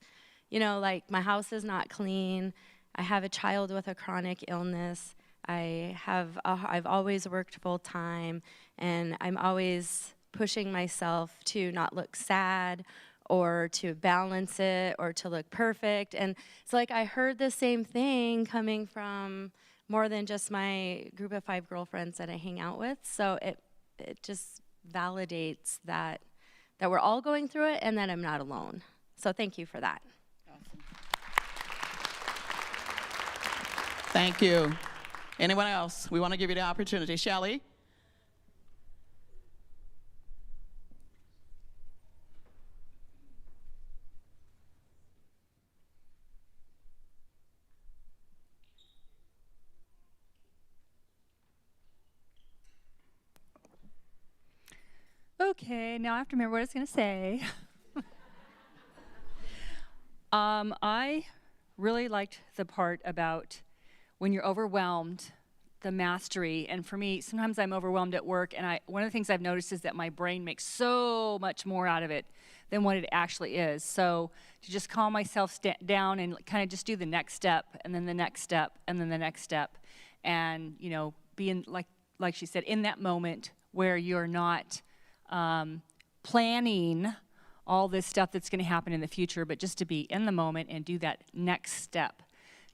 You know, like my house is not clean. I have a child with a chronic illness. I've always worked full time, and I'm always pushing myself to not look sad or to balance it or to look perfect. And it's like I heard the same thing coming from more than just my group of 5 girlfriends that I hang out with. So it just validates that we're all going through it and that I'm not alone. So thank you for that. Awesome. Thank you. Anyone else? We want to give you the opportunity. Shelley? Okay, now I have to remember what I was going to say. I really liked the part about when you're overwhelmed, the mastery. And for me, sometimes I'm overwhelmed at work, and one of the things I've noticed is that my brain makes so much more out of it than what it actually is. So to just calm myself down and kind of just do the next step, and then the next step, and then the next step, and being like she said, in that moment where you're not planning all this stuff that's going to happen in the future, but just to be in the moment and do that next step.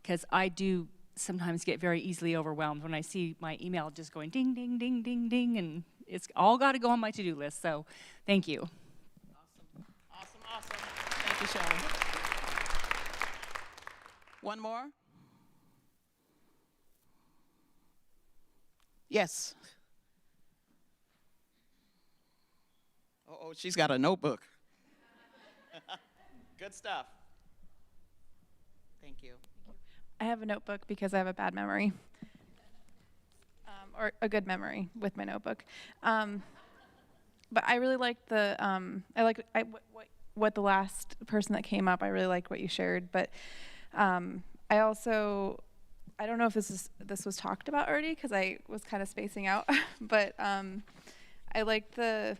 Because I do sometimes get very easily overwhelmed when I see my email just going ding, ding, ding, ding, ding, and it's all got to go on my to-do list. So thank you. Awesome. Thank you, Shelley. One more? Yes. Oh, she's got a notebook. Good stuff. Thank you. I have a notebook because I have a bad memory, or a good memory with my notebook. But I really liked what the last person that came up. I really liked what you shared. But I don't know if this was talked about already because I was kind of spacing out. But I liked the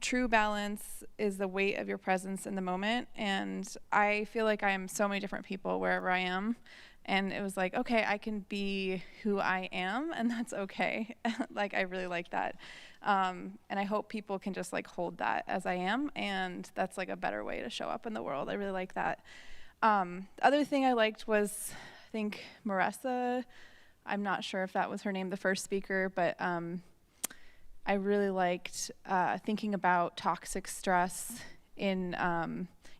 true balance is the weight of your presence in the moment. And I feel like I am so many different people wherever I am. And it was like, okay, I can be who I am, and that's okay. Like, I really like that. And I hope people can just like hold that as I am. And that's like a better way to show up in the world. I really like that. The other thing I liked was, I think, Marissa. I'm not sure if that was her name, the first speaker, but I really liked thinking about toxic stress in,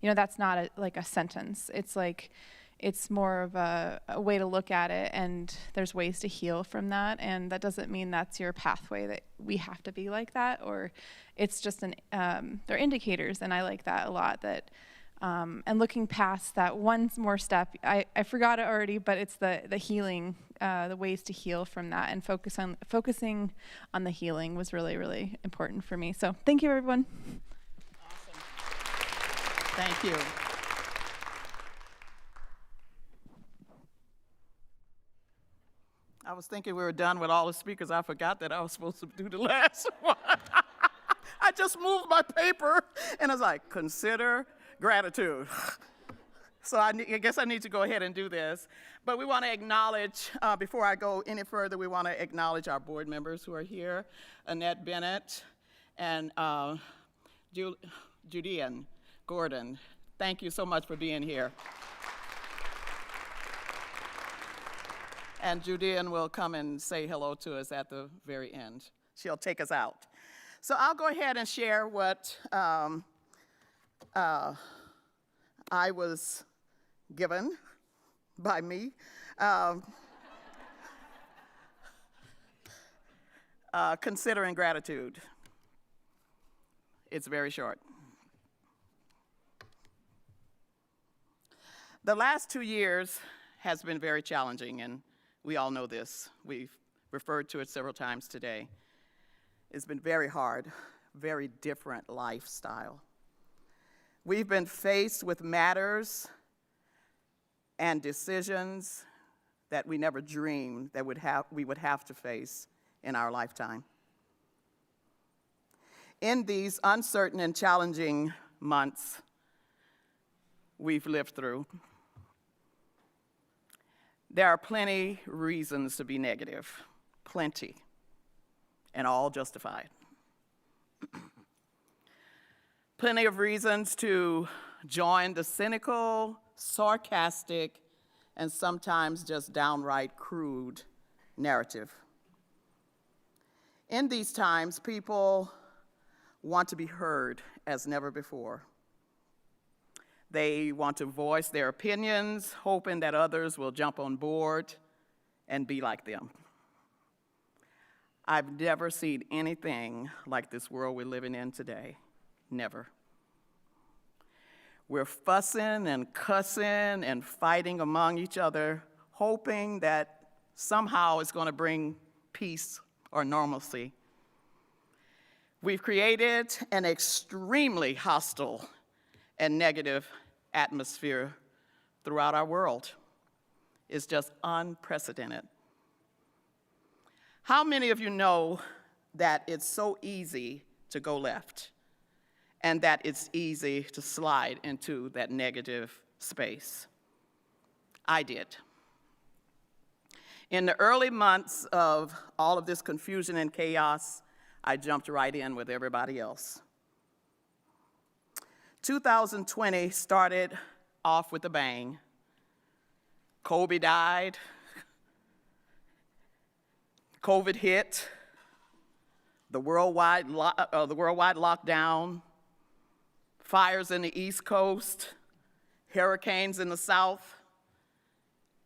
that's not like a sentence. It's like, it's more of a way to look at it, and there's ways to heal from that. And that doesn't mean that's your pathway, that we have to be like that, or it's just they're indicators, and I like that a lot. That and looking past that one more step, I forgot it already, but it's the healing, the ways to heal from that, and focusing on the healing was really, really important for me. So thank you, everyone. Awesome. Thank you. I was thinking we were done with all the speakers. I forgot that I was supposed to do the last one. I just moved my paper, and I was like, consider gratitude. So I guess I need to go ahead and do this. But we want to acknowledge, before I go any further, we want to acknowledge our board members who are here, Annette Bennett and Judean Gordon. Thank you so much for being here. And Judean will come and say hello to us at the very end. She'll take us out. So I'll go ahead and share what I was given by me. Considering gratitude. It's very short. The last 2 years has been very challenging, and we all know this. We've referred to it several times today. It's been very hard, very different lifestyle. We've been faced with matters and decisions that we never dreamed that we would have to face in our lifetime. In these uncertain and challenging months we've lived through, there are plenty reasons to be negative, plenty, and all justified. Plenty of reasons to join the cynical, sarcastic, and sometimes just downright crude narrative. In these times, people want to be heard as never before. They want to voice their opinions, hoping that others will jump on board and be like them. I've never seen anything like this world we're living in today. Never. We're fussing and cussing and fighting among each other, hoping that somehow it's going to bring peace or normalcy. We've created an extremely hostile and negative atmosphere throughout our world. It's just unprecedented How many of you know that it's so easy to go left and that it's easy to slide into that negative space? I did. In the early months of all of this confusion and chaos, I jumped right in with everybody else. 2020 started off with a bang. Kobe died. COVID hit. The worldwide lockdown. Fires in the East Coast. Hurricanes in the South.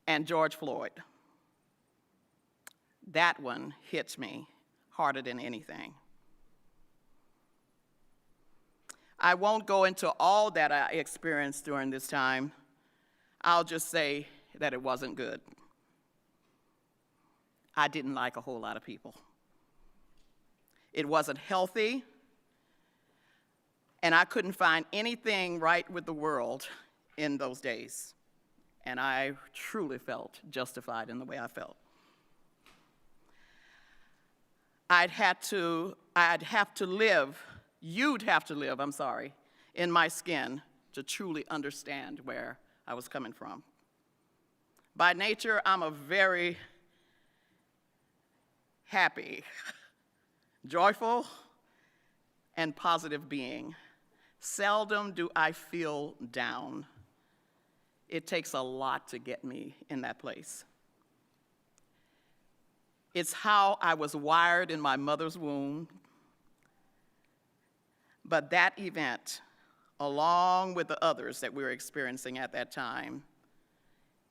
And George Floyd. That one hits me harder than anything. I won't go into all that I experienced during this time. I'll just say that it wasn't good. I didn't like a whole lot of people. It wasn't healthy, and I couldn't find anything right with the world in those days. And I truly felt justified in the way I felt. I'd have to live, you'd have to live, in my skin to truly understand where I was coming from. By nature, I'm a very happy, joyful, and positive being. Seldom do I feel down. It takes a lot to get me in that place. It's how I was wired in my mother's womb. But that event, along with the others that we were experiencing at that time,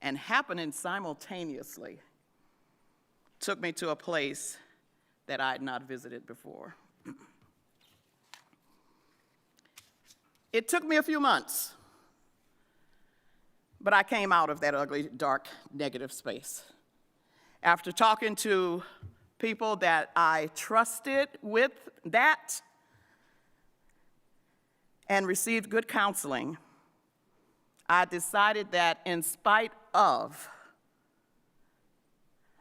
and happening simultaneously, took me to a place that I had not visited before. It took me a few months, but I came out of that ugly, dark, negative space. After talking to people that I trusted with that and received good counseling, I decided that in spite of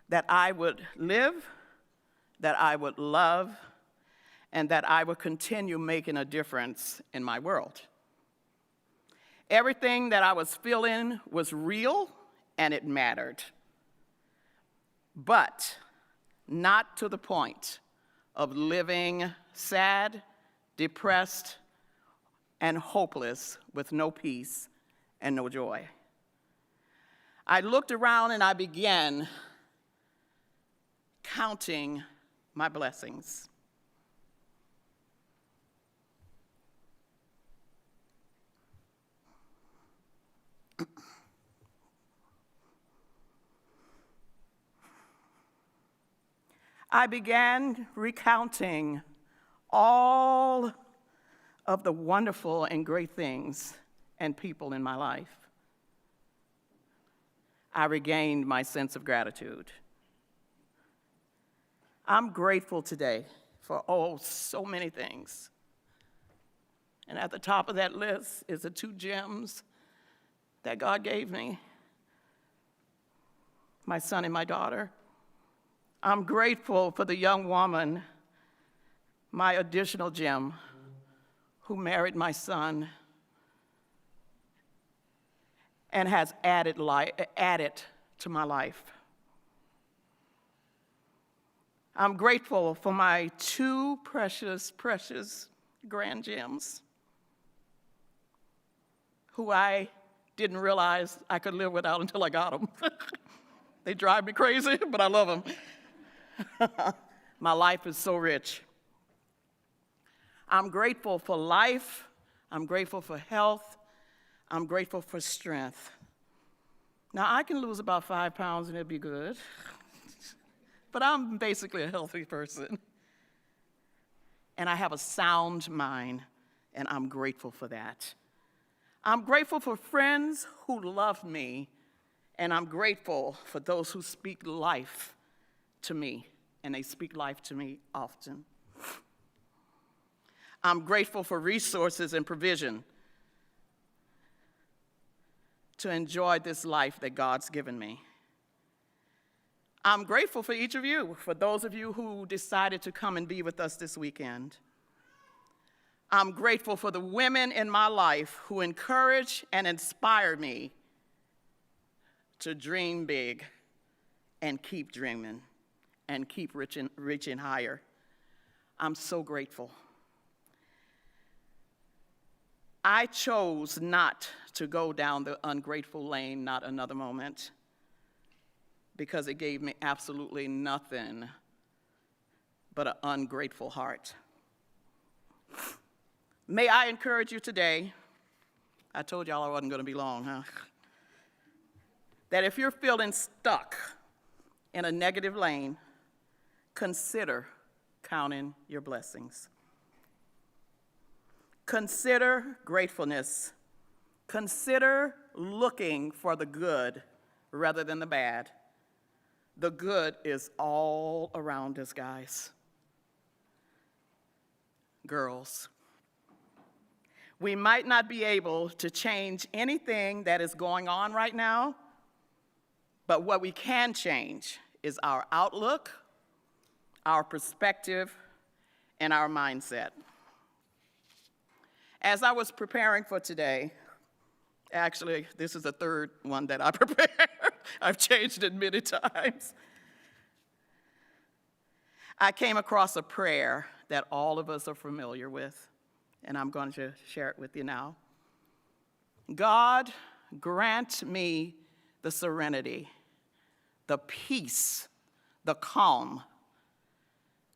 that I would live, that I would love, and that I would continue making a difference in my world. Everything that I was feeling was real and it mattered, but not to the point of living sad, depressed, and hopeless with no peace and no joy. I looked around and I began counting my blessings. I began recounting all of the wonderful and great things and people in my life. I regained my sense of gratitude. I'm grateful today for, so many things. And at the top of that list is the 2 gems that God gave me, my son and my daughter. I'm grateful for the young woman, my additional gem, who married my son and has added to my life. I'm grateful for my 2 precious, precious grand gems, who I didn't realize I could live without until I got them. They drive me crazy, but I love them. My life is so rich. I'm grateful for life. I'm grateful for health. I'm grateful for strength. Now, I can lose about 5 pounds and it'll be good, but I'm basically a healthy person. And I have a sound mind, and I'm grateful for that. I'm grateful for friends who love me, and I'm grateful for those who speak life to me, and they speak life to me often. I'm grateful for resources and provision to enjoy this life that God's given me. I'm grateful for each of you, for those of you who decided to come and be with us this weekend. I'm grateful for the women in my life who encourage and inspire me to dream big and keep dreaming and keep reaching higher. I'm so grateful. I chose not to go down the ungrateful lane, not another moment, because it gave me absolutely nothing but an ungrateful heart. May I encourage you today, I told y'all I wasn't going to be long, huh? That if you're feeling stuck in a negative lane, consider counting your blessings. Consider gratefulness. Consider looking for the good rather than the bad. The good is all around us, guys. Girls, we might not be able to change anything that is going on right now, but what we can change is our outlook, our perspective, and our mindset. As I was preparing for today, actually, this is the third one that I prepared. I've changed it many times. I came across a prayer that all of us are familiar with, and I'm going to share it with you now. God, grant me the serenity, the peace, the calm,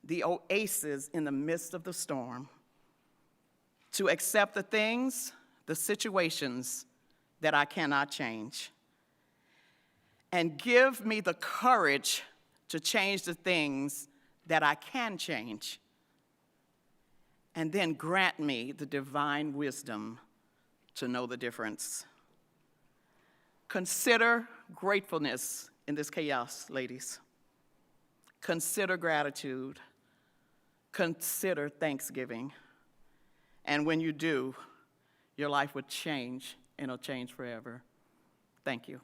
the oasis in the midst of the storm, to accept the things, the situations that I cannot change, and give me the courage to change the things that I can change, and then grant me the divine wisdom to know the difference. Consider gratefulness in this chaos, ladies. Consider gratitude. Consider thanksgiving. And when you do, your life would change, and it'll change forever. Thank you.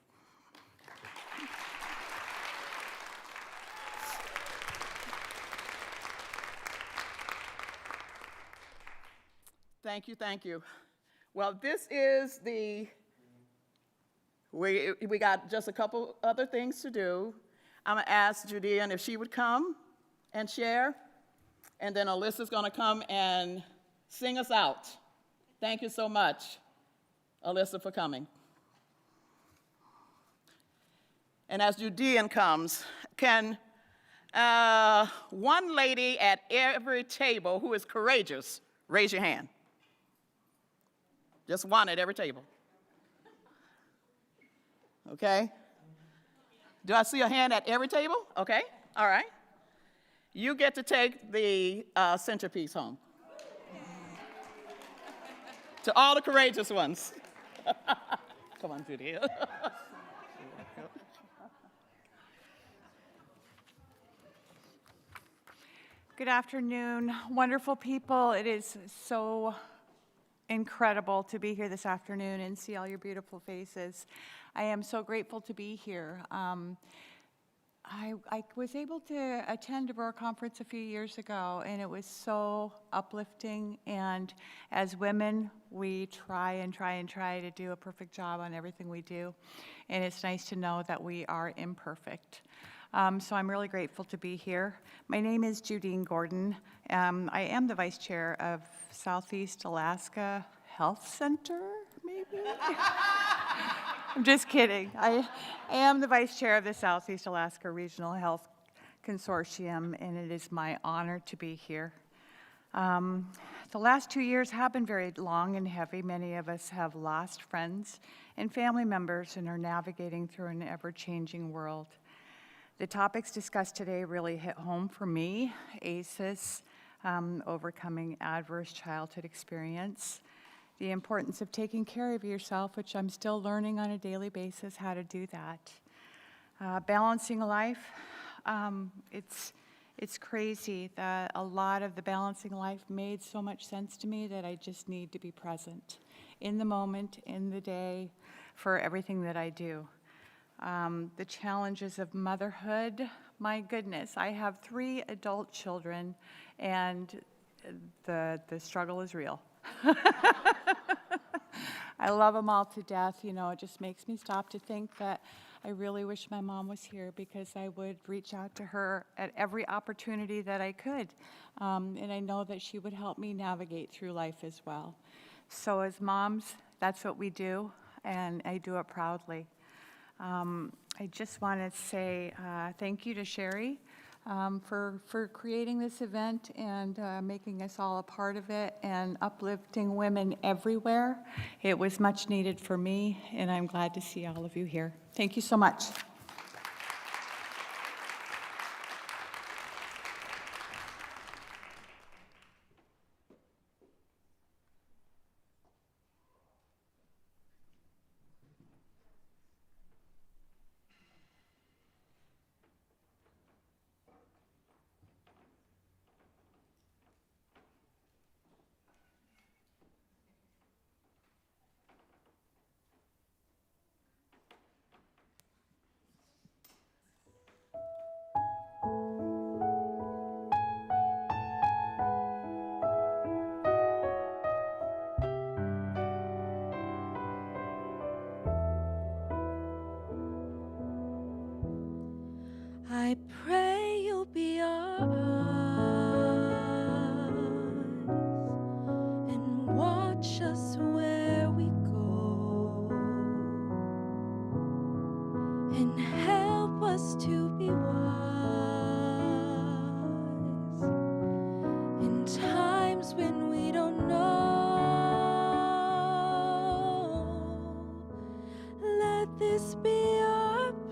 Thank you, thank you. Well, this is we got just a couple other things to do. I'm gonna ask Judean if she would come and share, and then Alyssa's gonna come and sing us out. Thank you so much, Alyssa, for coming. And as Judean comes, can one lady at every table who is courageous raise your hand? Just one at every table. Okay? Do I see a hand at every table? Okay, all right. You get to take the centerpiece home. To all the courageous ones. Come on, Judy. Good afternoon, wonderful people. It is so incredible to be here this afternoon and see all your beautiful faces. I am so grateful to be here. I was able to attend a Roar conference a few years ago, and it was so uplifting. And as women, we try to do a perfect job on everything we do. And it's nice to know that we are imperfect. So I'm really grateful to be here. My name is Judine Gordon. I am the vice chair of Southeast Alaska Health Center, maybe? I'm just kidding. I am the vice chair of the Southeast Alaska Regional Health Consortium, and it is my honor to be here. The last 2 years have been very long and heavy. Many of us have lost friends and family members and are navigating through an ever-changing world. The topics discussed today really hit home for me. ACEs, overcoming adverse childhood experience, the importance of taking care of yourself, which I'm still learning on a daily basis how to do that. Balancing life, it's crazy that a lot of the balancing life made so much sense to me that I just need to be present in the moment, in the day, for everything that I do. the challenges of motherhood. My goodness, I have 3 adult children, and the struggle is real. I love them all to death. You know, it just makes me stop to think that I really wish my mom was here, because I would reach out to her at every opportunity that I could. And I know that she would help me navigate through life as well. So as moms, that's what we do, and I do it proudly. I just want to say thank you to Gerry for creating this event and making us all a part of it and uplifting women everywhere. It was much needed for me, and I'm glad to see all of you here. Thank you so much. I pray you'll be our eyes and watch us where we go, and help us to be wise in times when we don't know. Let this be our prayer.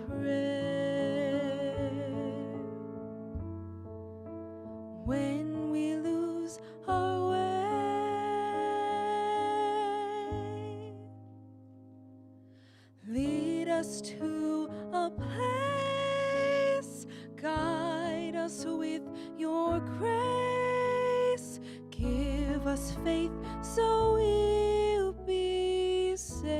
When we lose our way, lead us to a place, guide us with your grace, give us faith so we'll be safe.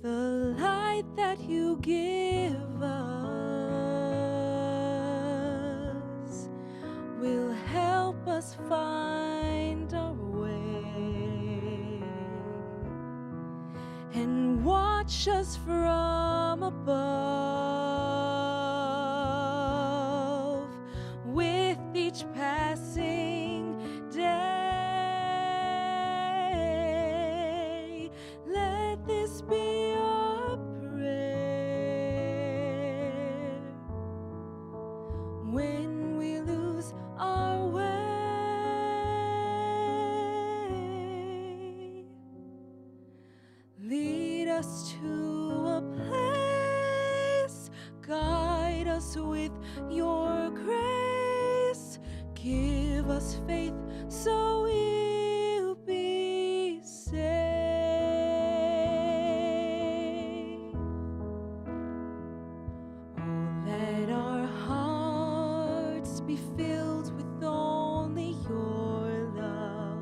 The light that you give us will help us find our way and watch us from above with each passing day. Let this be our prayer. When we lose our way, lead us to a place, guide us with your grace, give us faith so we'll be safe. Oh, let our hearts be filled with only your love,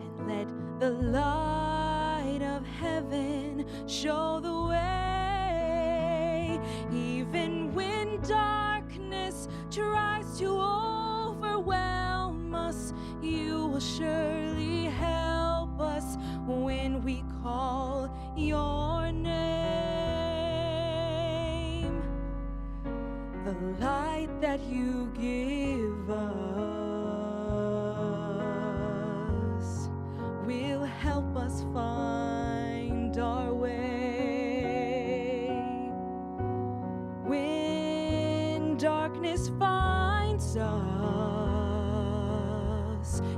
and let the light of heaven show the way. Even when darkness tries to overwhelm us, you will surely help us when we call your name. The light that you give us will help us find our way. When darkness finds us,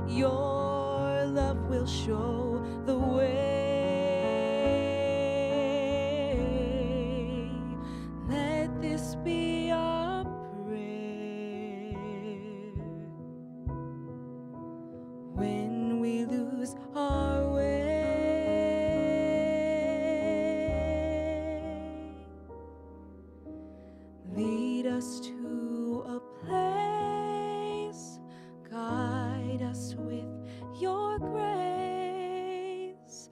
your love will show the way. Let this be our prayer. When we lose our way, lead us to a place, guide us with your grace,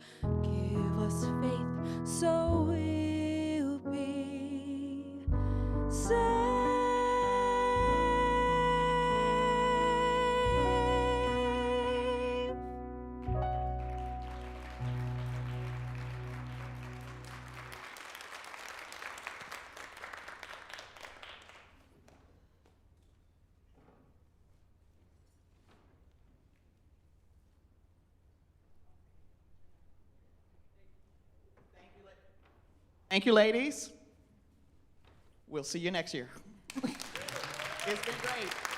Thank you, ladies. We'll see you next year. It's been great.